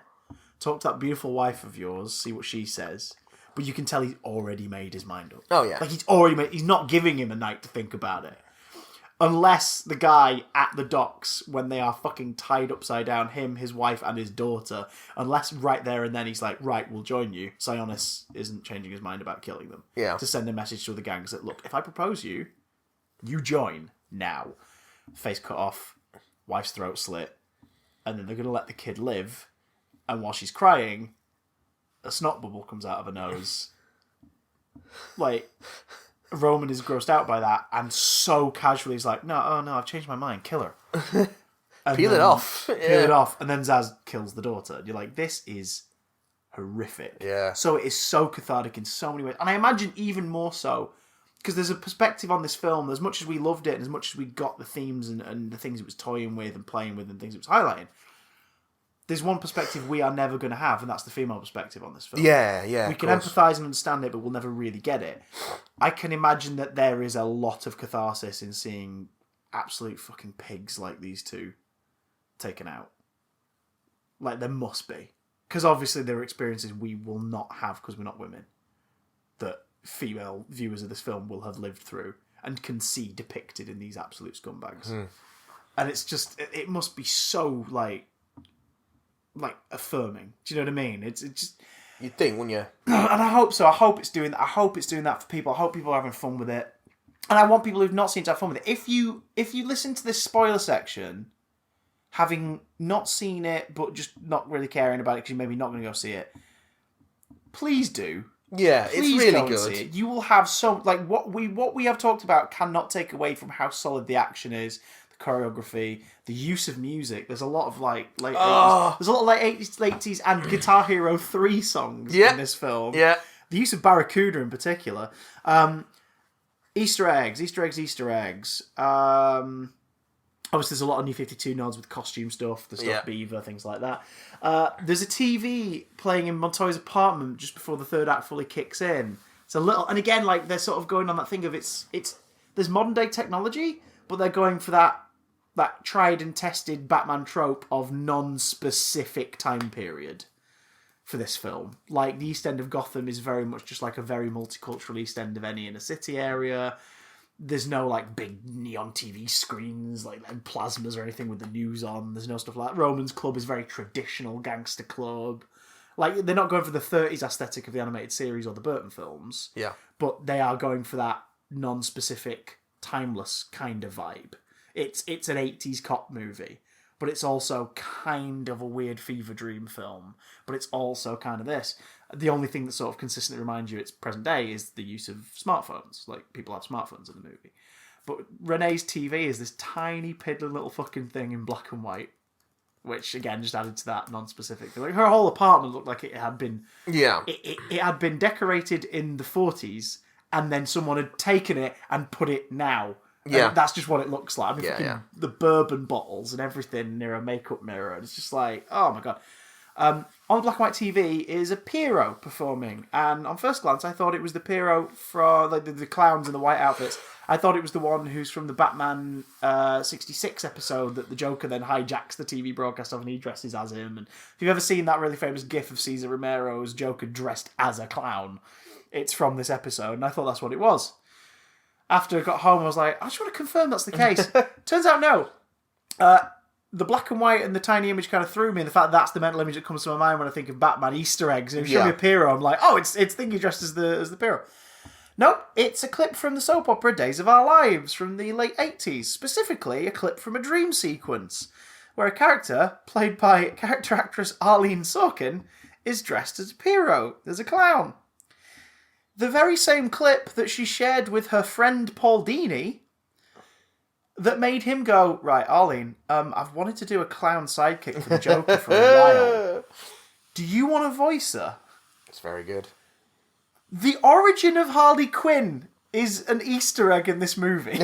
talk to that beautiful wife of yours, see what she says. But you can tell he's already made his mind up. Oh, yeah. Like, he's not giving him a night to think about it. Unless the guy at the docks, when they are fucking tied upside down, him, his wife, and his daughter, unless right there and then he's like, right, we'll join you, Sionis isn't changing his mind about killing them. Yeah. To send a message to the gangs that, look, if I propose you join now. Face cut off, wife's throat slit, and then they're going to let the kid live, and while she's crying, a snot bubble comes out of her nose. Like, Roman is grossed out by that, and so casually he's like, no, I've changed my mind, kill her. Peel it off. Peel it off, and then Zaz kills the daughter. And you're like, this is horrific. Yeah. So it is so cathartic in so many ways. And I imagine even more so, because there's a perspective on this film, as much as we loved it, and as much as we got the themes and the things it was toying with and playing with and things it was highlighting, there's one perspective we are never going to have, and that's the female perspective on this film. Yeah. We can empathise and understand it, but we'll never really get it. I can imagine that there is a lot of catharsis in seeing absolute fucking pigs like these two taken out. Like, there must be. Because obviously there are experiences we will not have because we're not women that female viewers of this film will have lived through and can see depicted in these absolute scumbags. And it's just, it must be so, like affirming. Do you know what I mean? It's just... You'd think, wouldn't you? And I hope so. I hope it's doing that. I hope it's doing that for people. I hope people are having fun with it. And I want people who've not seen it to have fun with it. If you listen to this spoiler section, having not seen it, but just not really caring about it because you're maybe not going to go see it, please do. Yeah, Please it's really go and good. see it. You will have so... Like, what we have talked about cannot take away from how solid the action is, choreography, the use of music. There's a lot of late 80s. There's a lot of late 80s and Guitar Hero 3 songs in this film. Yeah. The use of Barracuda in particular. Easter eggs. Obviously, there's a lot of New 52 nods with costume stuff, the stuff Beaver, things like that. There's a TV playing in Montoya's apartment just before the third act fully kicks in. It's a little, and again, like they're sort of going on that thing of there's modern day technology, but they're going for that tried and tested Batman trope of non-specific time period for this film. Like, the East End of Gotham is very much just like a very multicultural East End of any inner city area. There's no, like, big neon TV screens, like, and plasmas or anything with the news on. There's no stuff like that. Roman's Club is very traditional gangster club. Like, they're not going for the 30s aesthetic of the animated series or the Burton films. Yeah. But they are going for that non-specific, timeless kind of vibe. It's an 80s cop movie, but it's also kind of a weird fever dream film, but it's also kind of this. The only thing that sort of consistently reminds you it's present day is the use of smartphones. Like, people have smartphones in the movie. But Renee's TV is this tiny, piddling little fucking thing in black and white, which, again, just added to that non-specific thing. Like, her whole apartment looked like it had been... Yeah. It had been decorated in the 40s, and then someone had taken it and put it now. Yeah. And that's just what it looks like. I mean, the bourbon bottles and everything near a makeup mirror. And it's just like, oh my god. On the black and white TV is a Pierrot performing. And on first glance, I thought it was the Pierrot from like, the clowns in the white outfits. I thought it was the one who's from the Batman 66 episode that the Joker then hijacks the TV broadcast of and he dresses as him. And if you've ever seen that really famous gif of Cesar Romero's Joker dressed as a clown, it's from this episode. And I thought that's what it was. After I got home, I was like, I just want to confirm that's the case. Turns out, no. The black and white and the tiny image kind of threw me, and the fact that's the mental image that comes to my mind when I think of Batman Easter eggs. And if you show me a Pierrot, I'm like, oh, it's Thingy dressed as the Pierrot. Nope, it's a clip from the soap opera Days of Our Lives from the late 80s. Specifically, a clip from a dream sequence, where a character, played by character actress Arlene Sorkin, is dressed as a Pierrot, as a clown. The very same clip that she shared with her friend Paul Dini, that made him go, right, Arlene, I've wanted to do a clown sidekick for the Joker for a while. Do you want to voice her? It's very good. The origin of Harley Quinn is an Easter egg in this movie.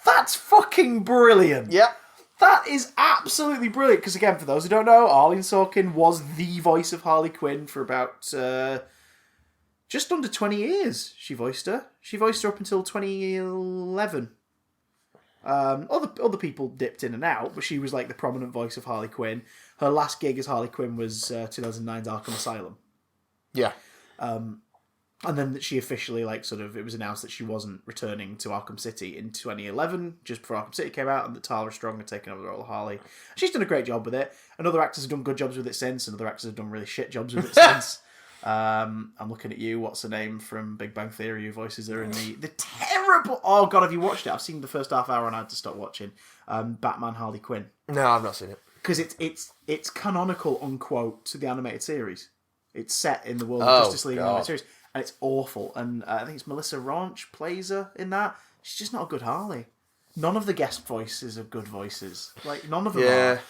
That's fucking brilliant. Yep. That is absolutely brilliant. Because again, for those who don't know, Arlene Sorkin was the voice of Harley Quinn for about just under 20 years. She voiced her. She voiced her up until 2011. Other people dipped in and out, but she was like the prominent voice of Harley Quinn. Her last gig as Harley Quinn was 2009's Arkham Asylum. Yeah. And then she officially, it was announced that she wasn't returning to Arkham City in 2011, just before Arkham City came out, and that Tara Strong had taken over the role of Harley. She's done a great job with it, and other actors have done good jobs with it since, and other actors have done really shit jobs with it since. I'm looking at you, what's her name from Big Bang Theory, who voices her in the terrible... Oh, God, have you watched it? I've seen the first half hour and I had to stop watching. Batman Harley Quinn. No, I've not seen it. Because it's canonical, unquote, to the animated series. It's set in the world of Justice League animated series. And it's awful. And I think it's Melissa Ranch plays her in that. She's just not a good Harley. None of the guest voices are good voices. Like, none of them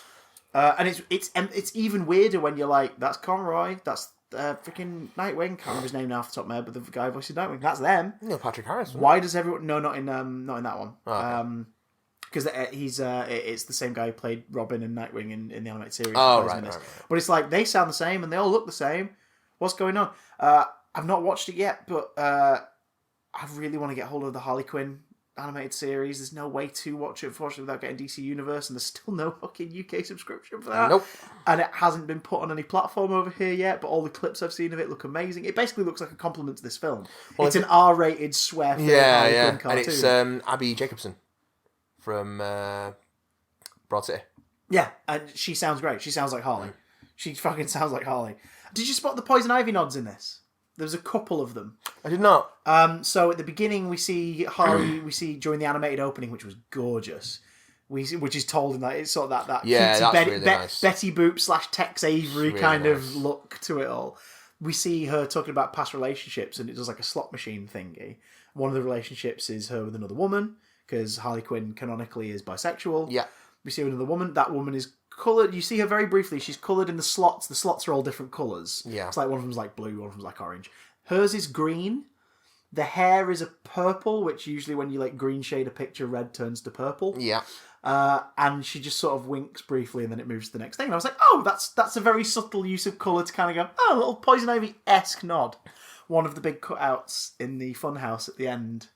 are. And it's even weirder when you're like, that's Conroy, that's freaking Nightwing. Can't remember his name now off the top of my head, but the guy voicing Nightwing, that's them. Neil Patrick Harris. Why does everyone... No, not in that one. Oh, okay. Because it's the same guy who played Robin and Nightwing in the animated series. Oh, right. But it's like, they sound the same and they all look the same. What's going on? I've not watched it yet, but I really want to get hold of the Harley Quinn animated series. There's no way to watch it, unfortunately, without getting DC Universe, and there's still no fucking UK subscription for that. Nope. And it hasn't been put on any platform over here yet, but all the clips I've seen of it look amazing. It basically looks like a compliment to this film. Well, it's an R-rated, swear-filled Harley Quinn cartoon. And it's Abby Jacobson from Broad City. Yeah, and she sounds great. She sounds like Harley. She fucking sounds like Harley. Did you spot the Poison Ivy nods in this? There's a couple of them. I did not. So at the beginning, we see Harley. We see during the animated opening, which was gorgeous. Which is told in that it's sort of that that's really nice. Betty Boop / Tex Avery really kind nice. of look to it all. We see her talking about past relationships, and it does like a slot machine thingy. One of the relationships is her with another woman, because Harley Quinn canonically is bisexual. Yeah. We see her with another woman. That woman is coloured. You see her very briefly. She's coloured in the slots. The slots are all different colours. Yeah. It's like one of them's like blue, one of them's like orange. Hers is green. The hair is a purple, which usually when you like green shade a picture, red turns to purple. Yeah. And she just sort of winks briefly and then it moves to the next thing. And I was like, oh, that's a very subtle use of colour to kind of go, oh, a little Poison Ivy-esque nod. One of the big cutouts in the funhouse at the end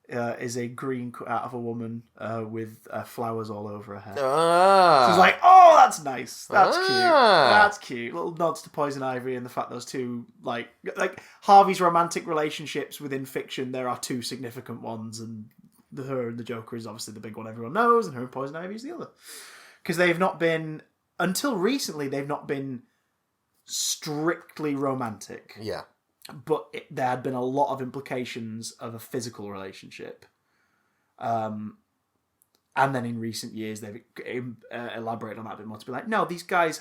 is a green cutout of a woman with flowers all over her hair. So it's like, oh, that's nice. That's cute. That's cute. Little nods to Poison Ivy and the fact those two, like Harvey's romantic relationships within fiction, there are two significant ones, and her and the Joker is obviously the big one everyone knows, and her and Poison Ivy is the other. Because they've not been, until recently, they've not been strictly romantic. Yeah. But there had been a lot of implications of a physical relationship. And then in recent years, they've elaborated on that a bit more to be like, no, these guys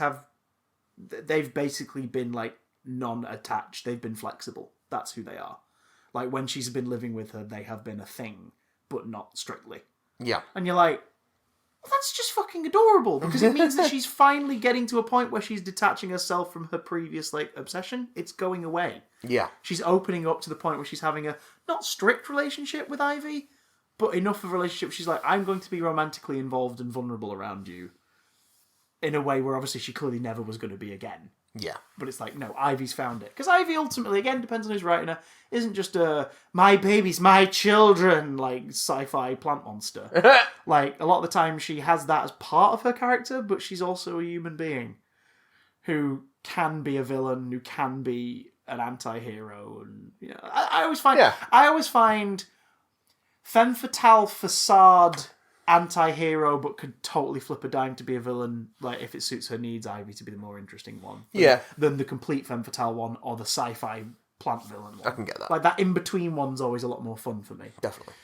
they've basically been like non-attached. They've been flexible. That's who they are. Like when she's been living with her, they have been a thing, but not strictly. Yeah. And you're like, that's just fucking adorable, because it means that she's finally getting to a point where she's detaching herself from her previous like obsession. It's going away. Yeah. She's opening up to the point where she's having a not strict relationship with Ivy, but enough of a relationship. She's like, I'm going to be romantically involved and vulnerable around you in a way where obviously she clearly never was going to be again. Yeah. But it's like, no, Ivy's found it. Because Ivy ultimately, again, depends on who's writing her, isn't just a my babies, my children, like sci-fi plant monster. Like, a lot of the time she has that as part of her character, but she's also a human being who can be a villain, who can be an anti-hero. And you know, I always find femme fatale facade anti-hero but could totally flip a dime to be a villain, like if it suits her needs, Ivy to be the more interesting one than the complete femme fatale one or the sci-fi plant villain one. I can get that. Like that in-between one's always a lot more fun for me. Definitely.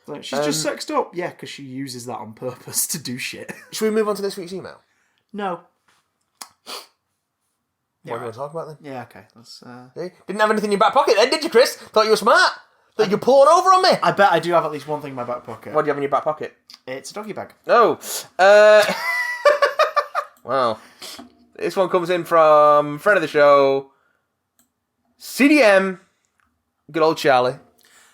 Like, she's just sexed up. Yeah, because she uses that on purpose to do shit. Should we move on to this week's email? No. What do you want to talk about then? Yeah, okay. Let's, Didn't have anything in your back pocket then, did you, Chris? Thought you were smart. That you can pull one over on me. I bet I do have at least one thing in my back pocket. What do you have in your back pocket? It's a doggy bag. Oh. Wow. This one comes in from friend of the show, CDM, good old Charlie.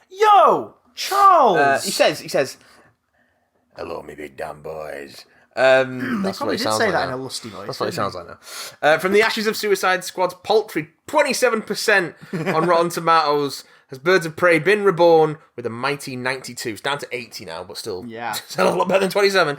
Yo, Charles. He says, "Hello, me big damn boys." They That's probably what it did sounds say like that now. in a lusty voice. That's what it sounds like now. From the ashes of Suicide Squad's paltry 27% on Rotten Tomatoes, has Birds of Prey been reborn with a mighty 92? It's down to 80 now, but still, Yeah. it's a lot better than 27.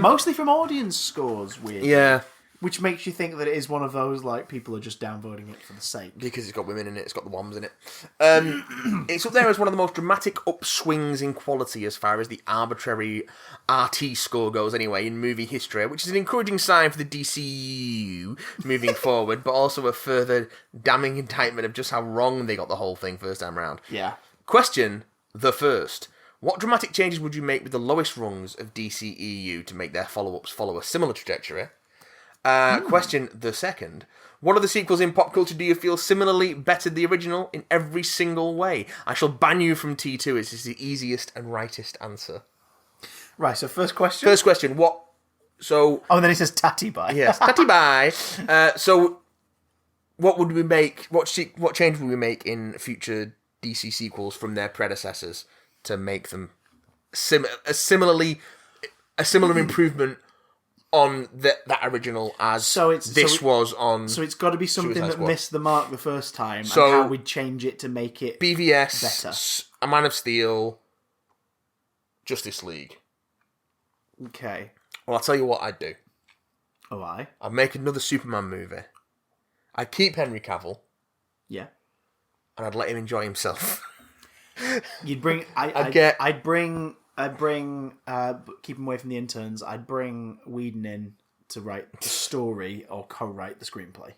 Mostly from audience scores, weirdly. Yeah. Which makes you think that it is one of those, like, people are just downvoting it for the sake. Because it's got women in it, it's got the wombs in it. It's up there as one of the most dramatic upswings in quality as far as the arbitrary RT score goes anyway in movie history, which is an encouraging sign for the DCU moving forward, but also a further damning indictment of just how wrong they got the whole thing first time round. Yeah. Question the first. What dramatic changes would you make with the lowest rungs of DCEU to make their follow-ups follow a similar trajectory? Question the second. What of the sequels in pop culture do you feel similarly bettered the original in every single way? I shall ban you from T2. It's the easiest and rightest answer. Right, so first question. First question. What? So. Oh, and then he says tatty bye. Yes, tatty bye. So, what would we make? What change would we make in future DC sequels from their predecessors to make them a similar improvement on that original as was on. So it's got to be something Suicide that Squad. missed the mark the first time, So, and how we'd change it to make it BVS, better. A Man of Steel, Justice League. Okay. Well, I'll tell you what I'd do. Oh, I'd make another Superman movie. I'd keep Henry Cavill, Yeah. and I'd let him enjoy himself. You'd bring. I'd bring. Keep him away from the interns. I'd bring Whedon in to write the story or co-write the screenplay.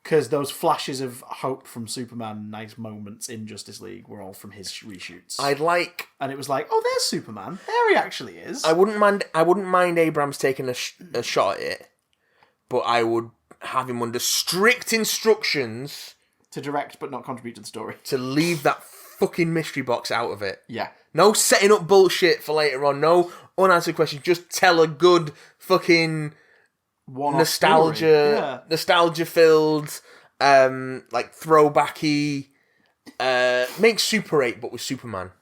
Because those flashes of hope from Superman, nice moments in Justice League, were all from his reshoots. And it was like, oh, there's Superman. There he actually is. I wouldn't mind Abrams taking a shot at it, but I would have him under strict instructions to direct but not contribute to the story. To leave that fucking mystery box out of it. Yeah. No setting up bullshit for later on. No unanswered questions. Just tell a good fucking nostalgia filled, like throwbacky. Make Super 8, but with Superman.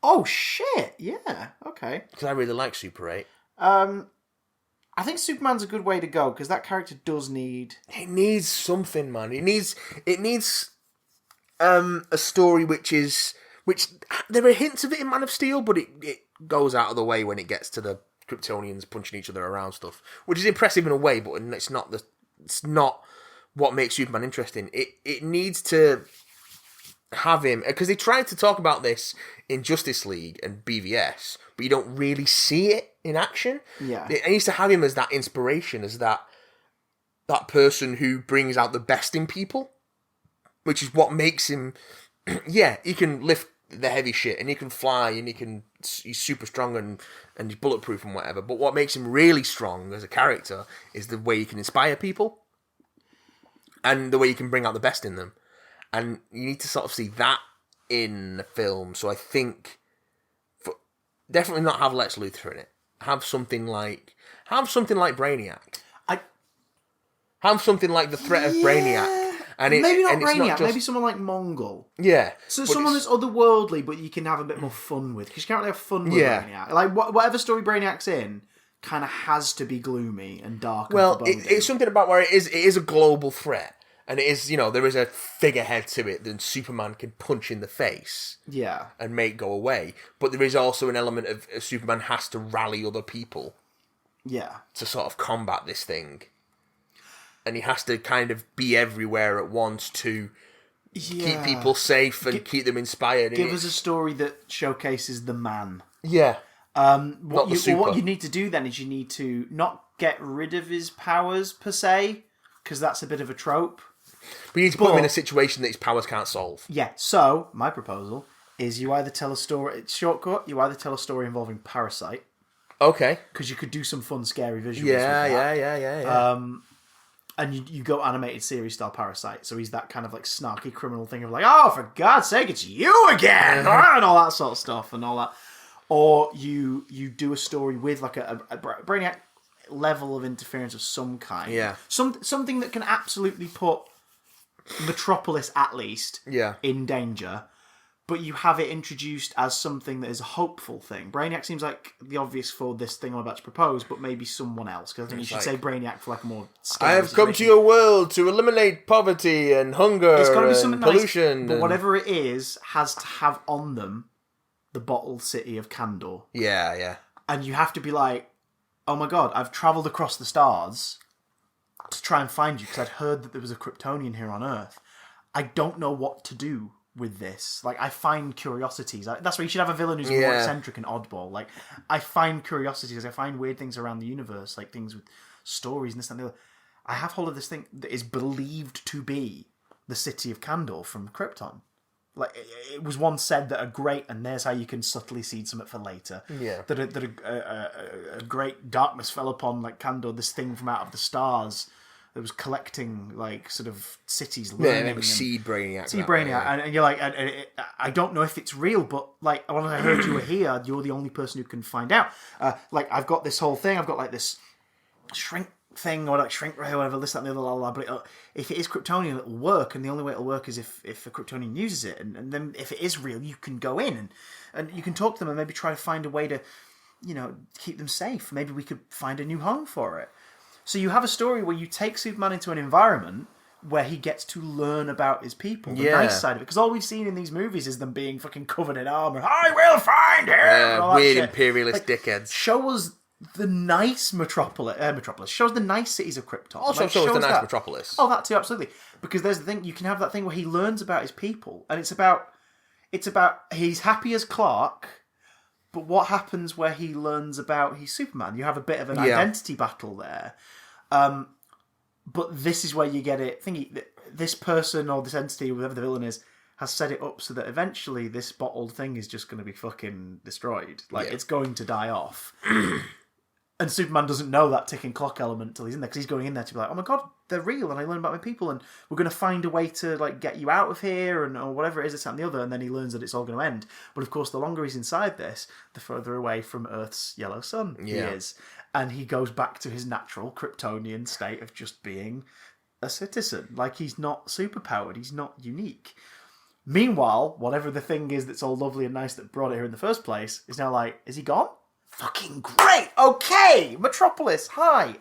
Oh shit! Yeah. Okay. Because I really like Super 8. I think Superman's a good way to go because that character does need. It needs something, man. It needs a story which there are hints of it in Man of Steel, but it goes out of the way when it gets to the Kryptonians punching each other around stuff, which is impressive in a way, but it's not what makes Superman interesting. It needs to have him, because they tried to talk about this in Justice League and BVS, but you don't really see it in action. Yeah, it needs to have him as that inspiration, as that person who brings out the best in people, which is what makes him. Yeah, he can lift the heavy shit, and he can fly, and he's super strong and he's bulletproof and whatever. But what makes him really strong as a character is the way he can inspire people, and the way he can bring out the best in them. And you need to sort of see that in the film. So I think, definitely not have Lex Luthor in it. Have something like Brainiac. Have something like the threat of Brainiac. And maybe not and Brainiac, not just, maybe someone like Mongol. Yeah. So someone that's otherworldly, but you can have a bit more fun with. Because you can't really have fun with Brainiac. Like, whatever story Brainiac's in kind of has to be gloomy and dark and foreboding. It's something about where it is a global threat. And it is, there is a figurehead to it that Superman can punch in the face. Yeah. And make go away. But there is also an element of Superman has to rally other people. Yeah. To sort of combat this thing. And he has to kind of be everywhere at once to keep people safe and keep them inspired. Give us a story that showcases the man. Yeah. What you need to do then is you need to not get rid of his powers per se, because that's a bit of a trope. We need to put him in a situation that his powers can't solve. Yeah, so my proposal is you either tell a story... It's shortcut. You either tell a story involving Parasite. Okay. Because you could do some fun, scary visuals with that. Yeah. And you go animated series style Parasite, so he's that kind of like snarky criminal thing of like, oh, for God's sake, it's you again, and all that sort of stuff and all that. Or you do a story with like a Brainiac level of interference of some kind. Yeah. Something that can absolutely put Metropolis, at least, in danger. But you have it introduced as something that is a hopeful thing. Brainiac seems like the obvious for this thing I'm about to propose, but maybe someone else. Because I think you should say Brainiac for like a more... I have come to your world to eliminate poverty and hunger and pollution. Nice, but whatever it is has to have on them the bottled city of Kandor. Yeah, yeah. And you have to be like, oh my god, I've travelled across the stars to try and find you because I'd heard that there was a Kryptonian here on Earth. I don't know what to do with this. Like, I find curiosities. That's why you should have a villain who's more eccentric and oddball. Like, I find curiosities. I find weird things around the universe, like things with stories and this and the other. I have hold of this thing that is believed to be the city of Kandor from Krypton. Like, it was once said that and there's how you can subtly seed something for later. Yeah. That a great darkness fell upon, like, Kandor, this thing from out of the stars that was collecting, like, sort of cities. Yeah, it was Seed Brainiac. Seed Brainiac. And you're like, I don't know if it's real, but, like, when I heard you were here, you're the only person who can find out. Like, I've got this whole thing, I've got, like, this shrink thing, or like shrink ray, or whatever, this, that, and the other, la, la, la. But if it is Kryptonian, it'll work, and the only way it'll work is if a Kryptonian uses it, and then if it is real, you can go in, and you can talk to them, and maybe try to find a way to, you know, keep them safe. Maybe we could find a new home for it. So you have a story where you take Superman into an environment where he gets to learn about his people, the nice side of it. Because all we've seen in these movies is them being fucking covered in armor. I will find him! Yeah, weird imperialist dickheads. Show us the nice Metropolis. Shows the nice cities of Krypton. Also shows the nice Metropolis. Oh, that too, absolutely. Because there's the thing, you can have that thing where he learns about his people, and it's about he's happy as Clark, but what happens where he learns about he's Superman? You have a bit of an identity battle there. But this is where you get it. This person or this entity, whoever the villain is, has set it up so that eventually this bottled thing is just going to be fucking destroyed. Like, it's going to die off. And Superman doesn't know that ticking clock element till he's in there, because he's going in there to be like, oh my god, they're real, and I learned about my people, and we're going to find a way to, like, get you out of here, and or whatever it is, this, that, and the other, and then he learns that it's all going to end. But of course, the longer he's inside this, the further away from Earth's yellow sun he is. And he goes back to his natural Kryptonian state of just being a citizen. Like, he's not superpowered, he's not unique. Meanwhile, whatever the thing is that's all lovely and nice that brought it here in the first place is now like, is he gone? Fucking great! Okay! Metropolis, hi!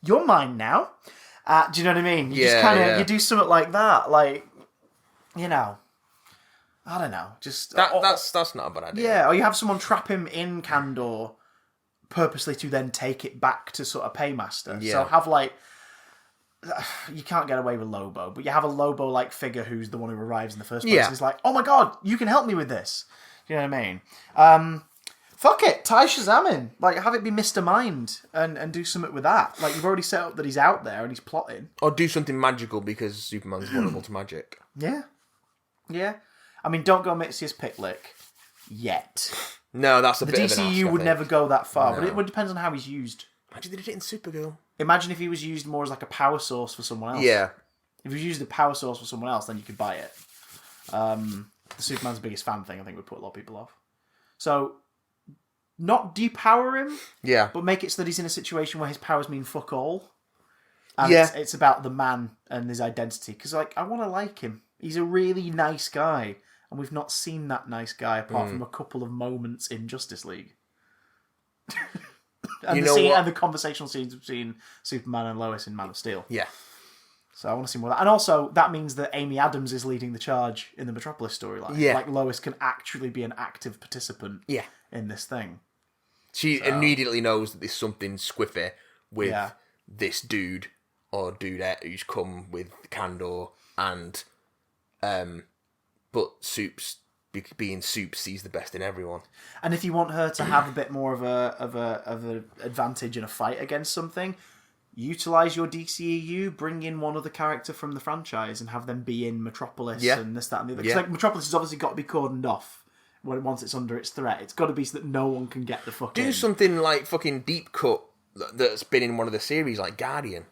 You're mine now. Do you know what I mean? You just kind of, you do something like that, like, you know, I don't know, just... That's not a bad idea. Yeah, or you have someone trap him in Kandor purposely to then take it back to sort of Paymaster. Yeah. So have, like... You can't get away with Lobo, but you have a Lobo-like figure who's the one who arrives in the first place. Yeah. He's like, oh my god, you can help me with this. You know what I mean? Fuck it, tie Shazam in. Like, have it be Mr. Mind and do something with that. Like, you've already set up that he's out there and he's plotting. Or do something magical because Superman's vulnerable to magic. Yeah. Yeah. I mean, don't go Mixius Pitlick yet. No, that's a bit of an ask, The DCU would never go that far, but it depends on how he's used. Imagine they did it in Supergirl. Imagine if he was used more as like a power source for someone else. Yeah. If he was used as a power source for someone else, then you could buy it. The Superman's biggest fan thing, I think, would put a lot of people off. So, not depower him, but make it so that he's in a situation where his powers mean fuck all. And it's about the man and his identity. Because, like, I want to like him. He's a really nice guy. And we've not seen that nice guy apart from a couple of moments in Justice League. And the conversational scenes between Superman and Lois in Man of Steel. Yeah. So I want to see more of that. And also, that means that Amy Adams is leading the charge in the Metropolis storyline. Yeah. Like, Lois can actually be an active participant in this thing. She immediately knows that there's something squiffy with this dude or dudette who's come with Kandor, and but Soup's being Soup sees the best in everyone. And if you want her to have a bit more of a advantage in a fight against something, utilize your DCEU, bring in one other character from the franchise and have them be in Metropolis and this, that, and the other. Because like, Metropolis has obviously got to be cordoned off once it's under its threat. It's got to be so that no one can get the fuck in. Do something like fucking deep cut that's been in one of the series, like Guardian.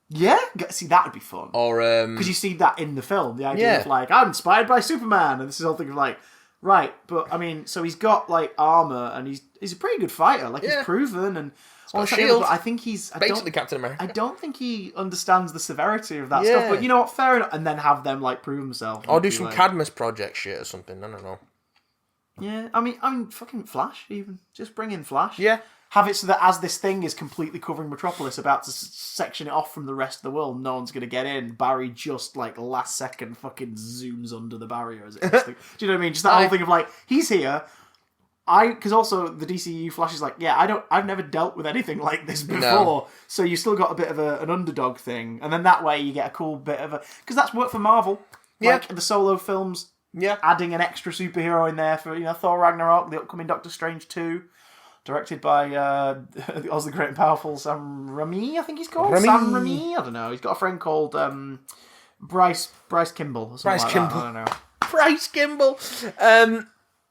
Yeah, see, that'd be fun. Or because you see that in the film, the idea of like, I'm inspired by Superman, and this is all thing of like, right, but I mean, so he's got like armor, and he's a pretty good fighter, like he's proven, and got a shield. But I think he's basically Captain America. I don't think he understands the severity of that stuff. But you know what? Fair enough. And then have them like prove himself. Or do some Cadmus Project shit or something. I don't know. Yeah, I mean, fucking Flash. Even just bring in Flash. Yeah. Have it so that as this thing is completely covering Metropolis, about to section it off from the rest of the world, no one's gonna get in. Barry just like last second fucking zooms under the barrier as it hits the, do you know what I mean? Just that whole thing of like, he's here. Because also the DCU Flash is like, I've never dealt with anything like this before. No. So you still got a bit of an underdog thing, and then that way you get a cool bit of because that's worked for Marvel. Like the solo films. Yeah. Adding an extra superhero in there for Thor Ragnarok, the upcoming Doctor Strange 2, directed by Oz the Great and Powerful Sam Raimi, I think he's called. Sam Raimi, I don't know. He's got a friend called Bryce Kimball or something that. I don't know. Bryce Kimball.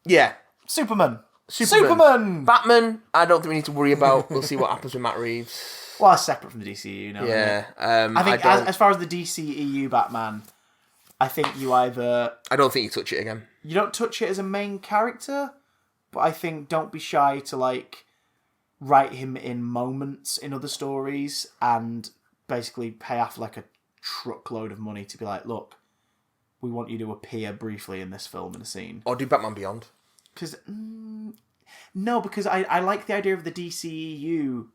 Yeah. Superman. Batman, I don't think we need to worry about. We'll see what happens with Matt Reeves. Well, that's separate from the DCEU now. Yeah. I think as far as the DCEU Batman, I think you either... I don't think you touch it again. You don't touch it as a main character, but I think don't be shy to, like, write him in moments in other stories and basically pay Affleck a truckload of money to be like, look, we want you to appear briefly in this film in a scene. Or do Batman Beyond. Because... no, because I like the idea of the DCEU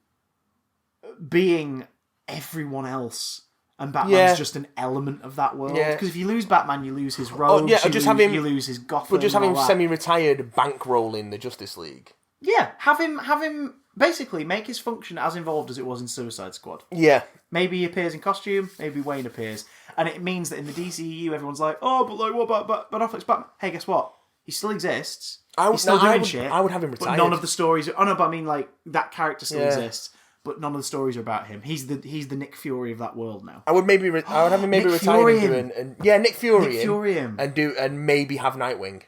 being everyone else, and Batman's just an element of that world. Because if you lose Batman, you lose his robes, you lose his Gotham. But just have him semi-retired bankrolling the Justice League. Yeah, have him basically make his function as involved as it was in Suicide Squad. Yeah. Maybe he appears in costume, maybe Wayne appears. And it means that in the DCEU, everyone's like, oh, but like, what about Ben Affleck's Batman? Hey, guess what? He still exists. He's still doing shit. I would have him retired. But none of the stories... Oh, no, but I mean, like, that character still exists, but none of the stories are about him. He's the Nick Fury of that world now. I would have him maybe retire and Nick Fury and maybe have Nightwing.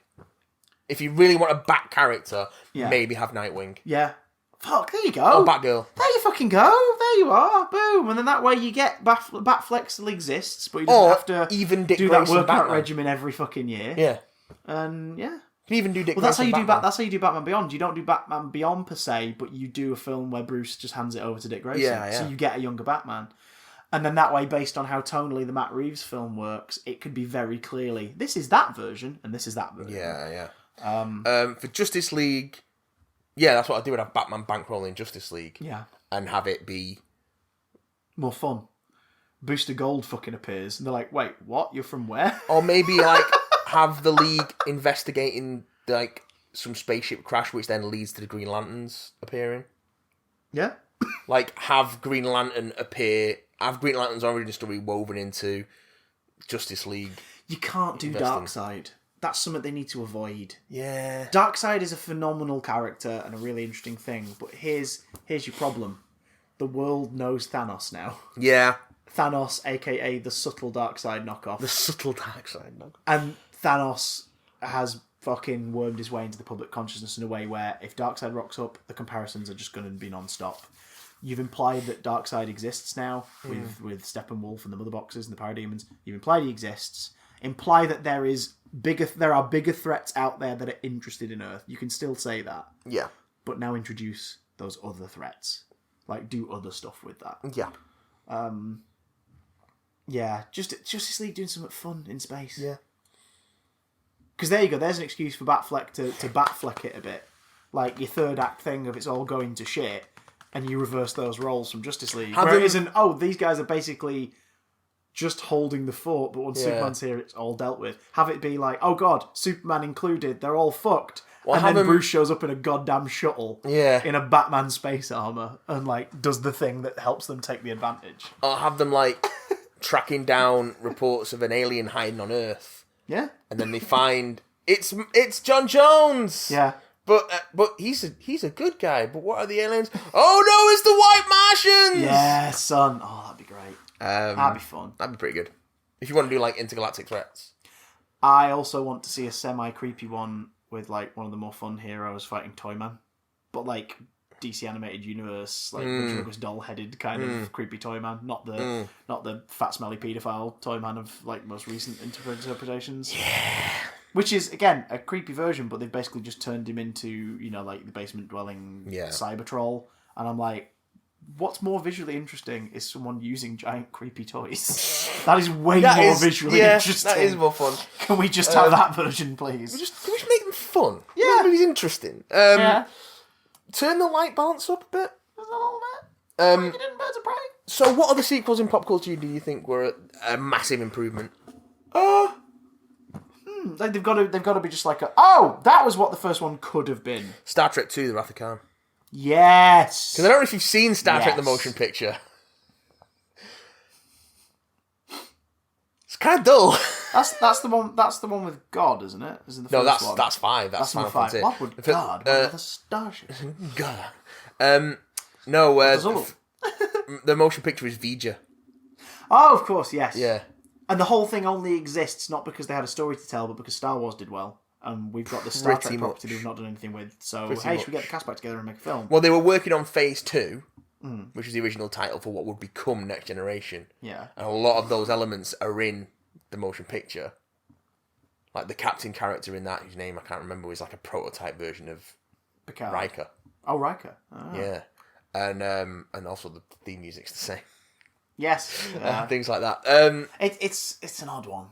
If you really want a Bat character, maybe have Nightwing. Yeah. Fuck, there you go. Oh, Batgirl. There you fucking go. There you are. Boom. And then that way you get Batfleck still exists, but he doesn't have to even Dick do Grayson that workout Batman. regimen every fucking year. Yeah. And yeah. You can even do Dick Well, that's how Grayson that's how you do Batman Beyond. You don't do Batman Beyond per se, but you do a film where Bruce just hands it over to Dick Grayson. Yeah. So you get a younger Batman. And then that way, based on how tonally the Matt Reeves film works, it could be very clearly, this is that version, and this is that version. Yeah. For Justice League, that's what I do. Would have Batman bankrolling Justice League. Yeah. And have it be more fun. Booster Gold fucking appears, and they're like, wait, what? You're from where? Or maybe, like, have the League investigating, like, some spaceship crash, which then leads to the Green Lanterns appearing. Yeah. Like, have Green Lantern appear... Have Green Lantern's origin story woven into Justice League. You can't do Darkseid. That's something they need to avoid. Yeah. Darkseid is a phenomenal character and a really interesting thing, but here's your problem. The world knows Thanos now. Yeah. Thanos, aka the subtle Darkseid knockoff. The subtle Darkseid knockoff. And Thanos has fucking wormed his way into the public consciousness in a way where if Darkseid rocks up, the comparisons are just going to be non-stop. You've implied that Darkseid exists now with Steppenwolf and the Mother Boxes and the Parademons. You've implied he exists. Imply that there are bigger threats out there that are interested in Earth. You can still say that. Yeah. But now introduce those other threats. Like, do other stuff with that. Yeah. Just Justice League doing something fun in space. Yeah. Because there you go, there's an excuse for Batfleck to Batfleck it a bit. Like, your third act thing of it's all going to shit, and you reverse those roles from Justice League. Where it isn't, these guys are basically just holding the fort, but once Superman's here, it's all dealt with. Have it be like, oh god, Superman included, they're all fucked. Well, and then Bruce shows up in a goddamn shuttle in a Batman space armor and like does the thing that helps them take the advantage. Or have them like tracking down reports of an alien hiding on Earth. Yeah. And then they find it's John Jones. Yeah. But he's a good guy. But what are the aliens? Oh no, it's the White Martians. Yeah, son. Oh, that'd be great. That'd be fun. That'd be pretty good. If you want to do like intergalactic threats. I also want to see a semi-creepy one with like one of the more fun heroes fighting Toyman. But like DC animated universe, like ventriloquist doll-headed kind of creepy toy man, not the fat smelly paedophile toy man of like most recent interpretations. Yeah. Which is again a creepy version, but they've basically just turned him into like the basement dwelling cyber troll, and I'm like, what's more visually interesting is someone using giant creepy toys. That is way more visually interesting. That is more fun. Can we just have that version, please? Can we just make them fun? Yeah. Make the movies interesting. Turn the light balance up a bit. Just a little bit. Like you did in Birds of Prey. So what other sequels in pop culture do you think were a massive improvement? Like they've got to be just like that was what the first one could have been. Star Trek 2, The Wrath of Khan. Yes. Because I don't know if you've seen Star Trek the motion picture. It's kind of dull. That's the one. That's the one with God, isn't it? Isn't the first one? That's 5. That's Final number 5. Fantasy. What would God? What the starship? God. No. The motion picture is Vija. Oh, of course, yes. Yeah. And the whole thing only exists not because they had a story to tell, but because Star Wars did well. And we've got the Star Trek property they've not done anything with. So, should we get the cast back together and make a film? Well, they were working on Phase 2, which was the original title for what would become Next Generation. Yeah. And a lot of those elements are in the motion picture. Like the captain character in that, whose name I can't remember, was like a prototype version of Picard. Riker. Oh, Riker. Oh. Yeah. And also the theme music's the same. Yes. Things like that. It's an odd one.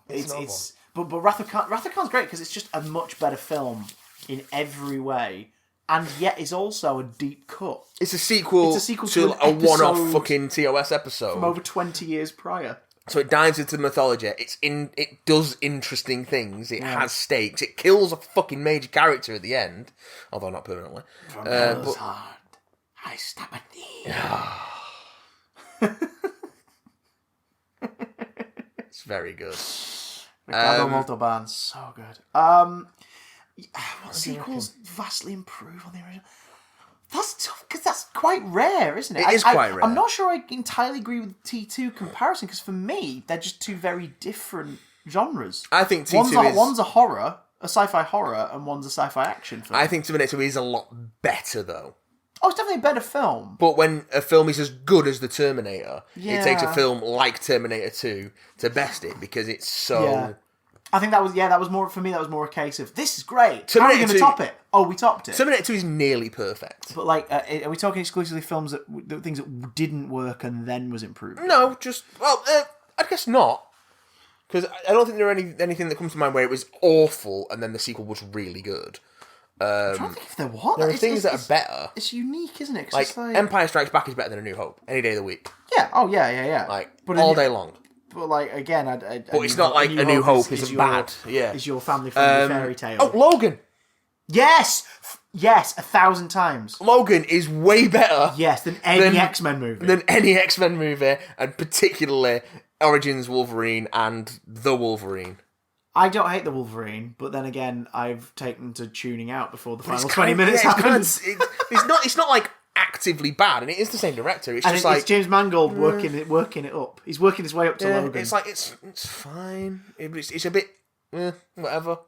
But Wrath of Khan's great because it's just a much better film in every way, and yet is also a deep cut. It's a sequel to a one-off fucking TOS episode from over 20 years prior. So it dives into the mythology. It does interesting things. It has stakes. It kills a fucking major character at the end, although not permanently. From Hell's Heart, I stab at thee. It's very good. Ricardo Montalban, so good. What sequels vastly improve on the original? That's tough because that's quite rare, isn't it? It is quite rare. I'm not sure I entirely agree with T2 comparison because for me they're just two very different genres. I think T2 one's a horror, a sci-fi horror, and one's a sci-fi action film. I think Terminator is a lot better though. Oh, it's definitely a better film. But when a film is as good as The Terminator, it takes a film like Terminator 2 to best it because it's so... Yeah. I think that was more, for me, that was more a case of, this is great. How are we going to top it? Oh, we topped it. Terminator 2 is nearly perfect. But, like, are we talking exclusively films things that didn't work and then was improved? No, just... Well, I guess not. Because I don't think there are anything that comes to mind where it was awful and then the sequel was really good. I'm trying to think if there was. There are things that are better. It's unique, isn't it? Like, Empire Strikes Back is better than A New Hope any day of the week. Yeah. Oh, yeah. Like, all day long. But, like, again, but it's not like A New Hope isn't bad. Yeah. Is your family-friendly fairy tale. Oh, Logan! Yes! Yes, 1,000 times. Logan is way better. Yes, than any X-Men movie. Than any X-Men movie, and particularly Origins Wolverine and The Wolverine. I don't hate the Wolverine, but then again, I've taken to tuning out before the final 20 minutes happens. It's not like actively bad, and it is the same director. It's just like it's James Mangold working it up. He's working his way up to Logan. It's like it's fine. It's a bit whatever.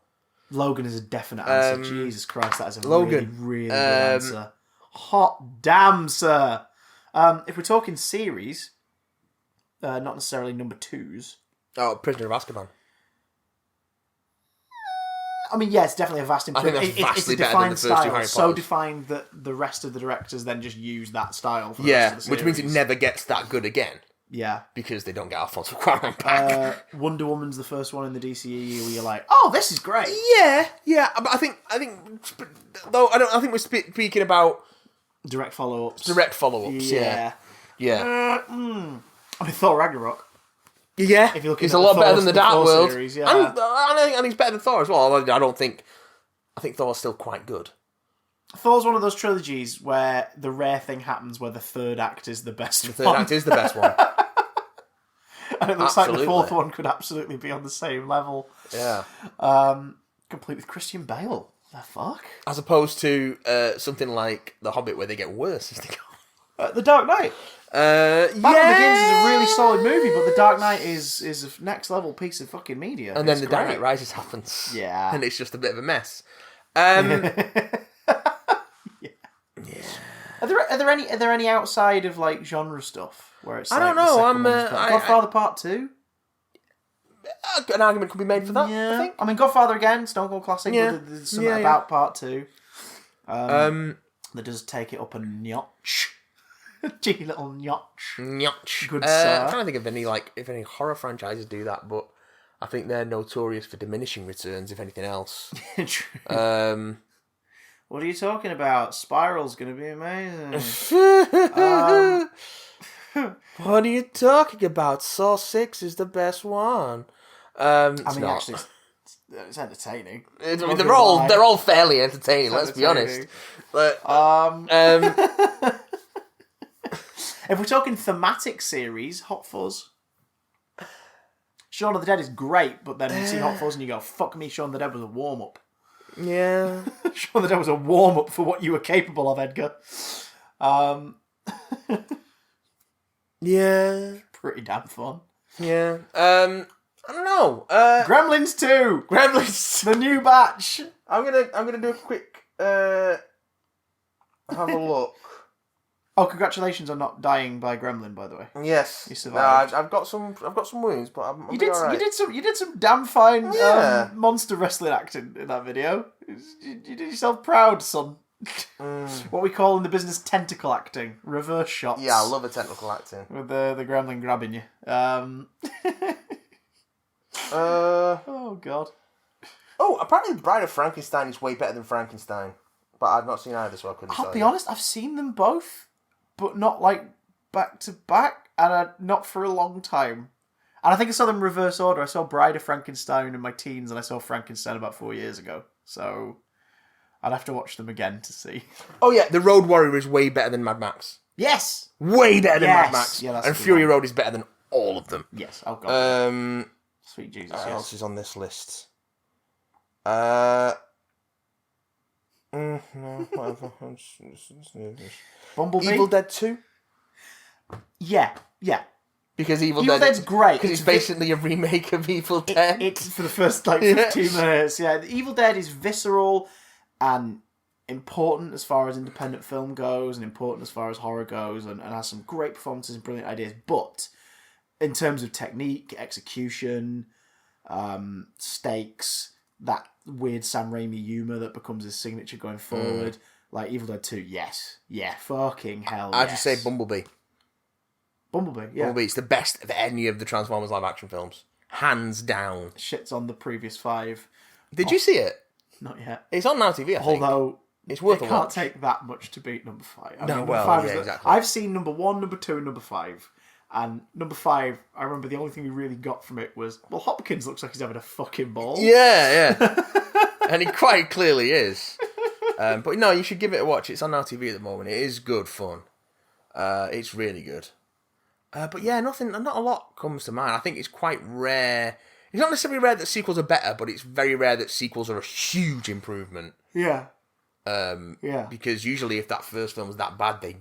Logan is a definite answer. Jesus Christ, that is a Logan. really good answer. Hot damn, sir. If we're talking series, not necessarily number 2s. Oh, Prisoner of Azkaban. I mean, yeah, it's definitely a vast improvement. I think that's vastly it's a better than defined the first two Harry style, Potters. so defined that the rest of the directors then just use that style for the rest of the series. Which means it never gets that good again. Yeah. Because they don't get Alfonso Cuarón back. Wonder Woman's the first one in the DCEU where you're like, oh, this is great. Yeah, but I think though I think we're speaking about direct follow-ups. Yeah. I mean, Thor Ragnarok. Yeah, if you're looking it's a lot better than the Dark World. Series, and I think it's better than Thor as well. I think Thor's still quite good. Thor's one of those trilogies where the rare thing happens where the third act is the best one. The third act is the best one. And it looks like the fourth one could absolutely be on the same level. Yeah. Complete with Christian Bale. The fuck? As opposed to something like The Hobbit where they get worse as they go. The Dark Knight. Batman Begins is a really solid movie, but The Dark Knight is a next level piece of fucking media. And then The Dark Knight Rises happens. Yeah. And it's just a bit of a mess. Are there any outside of like genre stuff where it's? I like, don't know. Godfather Part 2. An argument could be made for that. Yeah, I think. I mean Godfather again, Stone Cold classic. Yeah. But there's something about Part 2 that does take it up a notch. Cheeky little notch. Notch. Good I'm trying to think of if any horror franchises do that, but I think they're notorious for diminishing returns, if anything else. True. What are you talking about? Spiral's going to be amazing. What are you talking about? Saw 6 is the best one. Actually, it's entertaining. They're all fairly entertaining. Let's be honest. But, if we're talking thematic series, Hot Fuzz. Shaun of the Dead is great, but then you see Hot Fuzz and you go, "Fuck me, Shaun of the Dead was a warm up." Yeah, Shaun of the Dead was a warm up for what you were capable of, Edgar. Yeah, pretty damn fun. Yeah. I don't know. Gremlins 2. Gremlins. The new batch. I'm gonna do a quick have a look. Oh, congratulations on not dying by Gremlin, by the way. Yes, you survived. I've got some wounds, but I'm you did. All right. You did some damn fine monster wrestling acting in that video. You did yourself proud, son. What we call in the business tentacle acting, reverse shots. Yeah, I love a tentacle acting with the gremlin grabbing you. Oh god. Oh, apparently Bride of Frankenstein is way better than Frankenstein, but I've not seen either, so I couldn't. I'll be honest, I've seen them both, but not like back to back, and not for a long time. And I think I saw them in reverse order. I saw Bride of Frankenstein in my teens, and I saw Frankenstein about 4 years ago. So I'd have to watch them again to see. Oh yeah, The Road Warrior is way better than Mad Max. Yes, way better than Mad Max. Yeah, that's and Fury Road is better than all of them. Yes. Oh god. Sweet Jesus. What else is on this list? No, whatever. Bumblebee? Evil Dead 2? Yeah. Because Evil Dead's great. Because it's basically a remake of Evil Dead. It's for the first 15 minutes. Yeah, the Evil Dead is visceral and important as far as independent film goes, and important as far as horror goes, and has some great performances and brilliant ideas. But in terms of technique, execution, stakes, that weird Sam Raimi humour that becomes his signature going forward, like Evil Dead 2, yes. Yeah, fucking hell, I'd just say Bumblebee. Bumblebee, yeah. Bumblebee, it's the best of any of the Transformers live action films. Hands down. Shits on the previous 5. Did you see it? Not yet. It's on Now TV, I think. Although it's worth a watch. It can't take that much to beat number 5. Exactly. I've seen number 1, number 2, and number 5. And number 5, I remember the only thing we really got from it was, well, Hopkins looks like he's having a fucking ball. Yeah. And he quite clearly is. But no, you should give it a watch. It's on Now TV at the moment. It is good fun. It's really good. But yeah, not a lot comes to mind. I think it's quite rare. It's not necessarily rare that sequels are better, but it's very rare that sequels are a huge improvement. Yeah. Because usually if that first film was that bad, they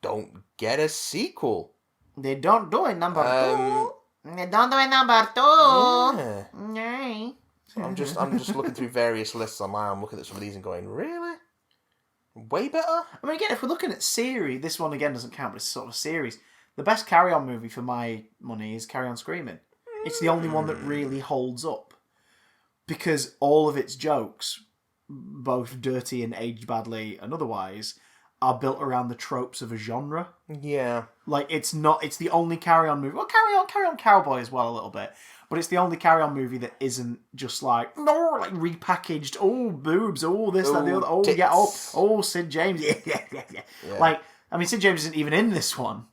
don't get a sequel. They don't do it number 2. They don't do it number 2. Yeah. No. So I'm just looking through various lists online. I'm looking at some of these and going, really? Way better? I mean, again, if we're looking at series, this one again doesn't count, but it's sort of a series. The best Carry On movie for my money is Carry On Screaming. It's the only one that really holds up. Because all of its jokes, both dirty and aged badly and otherwise, are built around the tropes of a genre. Yeah. Like, it's the only Carry On movie. Well, Carry On Cowboy as well a little bit. But it's the only Carry On movie that isn't just like, no, like repackaged, oh, boobs, oh, this, that, the other, oh, tits. yeah, oh, Sid James, yeah. Like, I mean, Sid James isn't even in this one.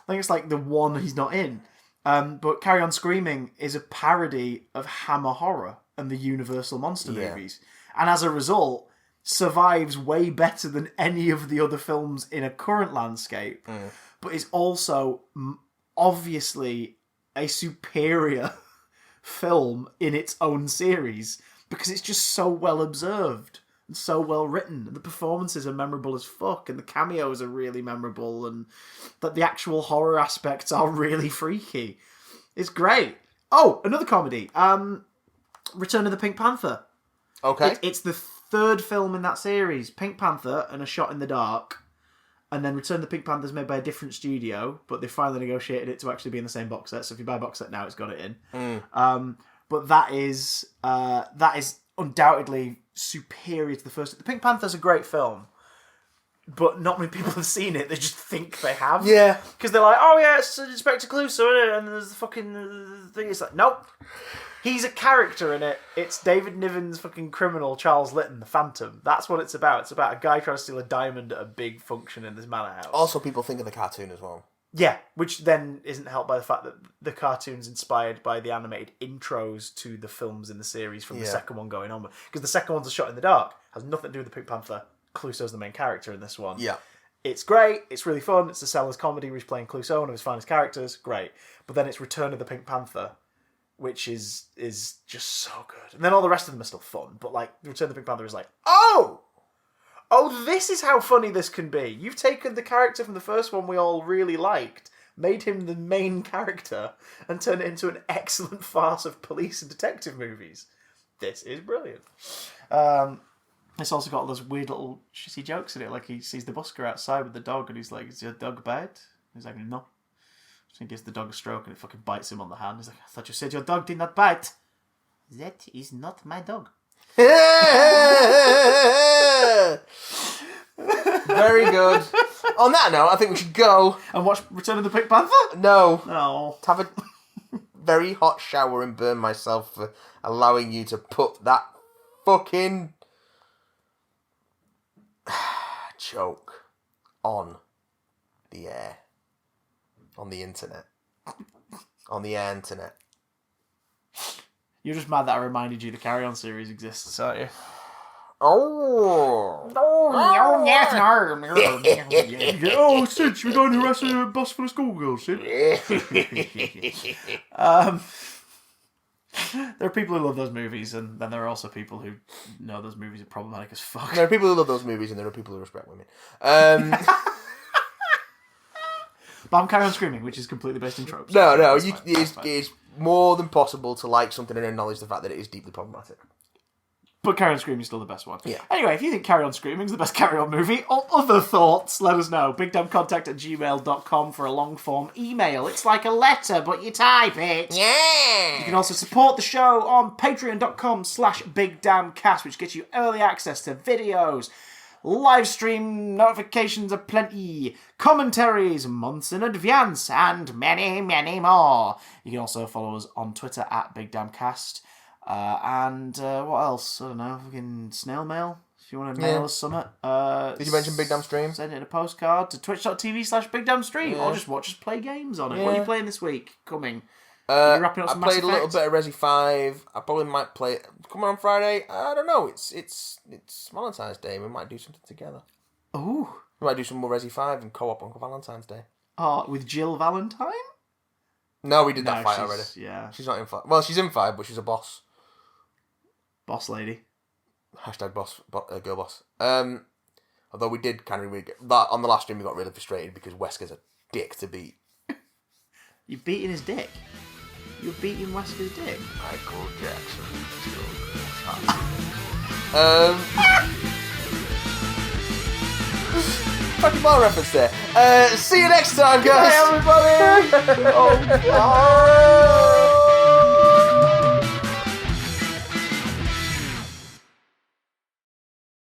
I think it's like the one he's not in. But Carry On Screaming is a parody of Hammer Horror and the Universal Monster movies. And as a result, survives way better than any of the other films in a current landscape. But is also obviously a superior film in its own series because it's just so well observed and so well written. The performances are memorable as fuck, and the cameos are really memorable, and that the actual horror aspects are really freaky. It's great. Oh, another comedy. Return of the Pink Panther. Okay. It's the third film in that series. Pink Panther and A Shot in the Dark. And then Return of the Pink Panther is made by a different studio, but they finally negotiated it to actually be in the same box set. So if you buy a box set now, it's got it in. But that is undoubtedly superior to the first. The Pink Panther's a great film, but not many people have seen it. They just think they have. Yeah. Because they're like, oh yeah, it's Inspector Clouseau, isn't it? And there's the fucking thing. It's like, nope. He's a character in it. It's David Niven's fucking criminal, Charles Litton, the Phantom. That's what it's about. It's about a guy trying to steal a diamond at a big function in this manor house. Also, people think of the cartoon as well. Yeah, which then isn't helped by the fact that the cartoon's inspired by the animated intros to the films in the series from the second one going on. Because the second one's a shot in the dark. Has nothing to do with the Pink Panther. Clouseau's the main character in this one. Yeah. It's great. It's really fun. It's a seller's comedy where he's playing Clouseau, one of his finest characters. Great. But then it's Return of the Pink Panther, which is just so good. And then all the rest of them are still fun. But like Return of the Pink Panther is like, oh, this is how funny this can be. You've taken the character from the first one we all really liked, made him the main character, and turned it into an excellent farce of police and detective movies. This is brilliant. It's also got all those weird little shitty jokes in it. Like he sees the busker outside with the dog and he's like, is your dog bad? He's like, no. So he gives the dog a stroke and it fucking bites him on the hand. He's like, I thought you said your dog did not bite. That is not my dog. Very good. On that note, I think we should go and watch Return of the Pink Panther? No. Have a very hot shower and burn myself for allowing you to put that fucking joke on the air. On the internet. On the internet. You're just mad that I reminded you the Carry On series exists, aren't you? Oh, Sid, should we go and harass a bus full of schoolgirls, Sid? There are people who love those movies, and then there are also people who know those movies are problematic as fuck. There are people who love those movies, and there are people who respect women. But I'm Carry On Screaming, which is completely based in tropes. No, it's more than possible to like something and acknowledge the fact that it is deeply problematic. But Carry On Screaming is still the best one. Yeah. Anyway, if you think Carry On Screaming is the best Carry On movie, or other thoughts, let us know. BigDamnContact@gmail.com for a long form email. It's like a letter, but you type it. Yeah. You can also support the show on patreon.com/BigDamnCast, which gets you early access to videos, live stream notifications aplenty, commentaries months in advance, and many, many more. You can also follow us on Twitter @BigDamnCast. And what else? I don't know. Fucking snail mail. If you want to mail us something. Did you mention Big Damn Stream? Send it in a postcard to twitch.tv/BigDamnStream. Or just watch us play games on it. What are you playing this week? Coming. I played a little bit of Resi 5. I probably might play it. Coming on Friday. I don't know. It's Valentine's Day. We might do something together. Ooh. We might do some more Resi 5 and co-op on Valentine's Day. With Jill Valentine? No, we did that fight already. Yeah. She's not in 5. Well, she's in 5, but she's a boss. Boss lady. #boss, girl boss. Although we did kind of that on the last stream, we got really frustrated because Wesker's a dick to beat. You're beating his dick. You're beating Wesker's dick. Michael Jackson. Fucking ball reference there. See you next time, guys. Bye, everybody. Oh, God.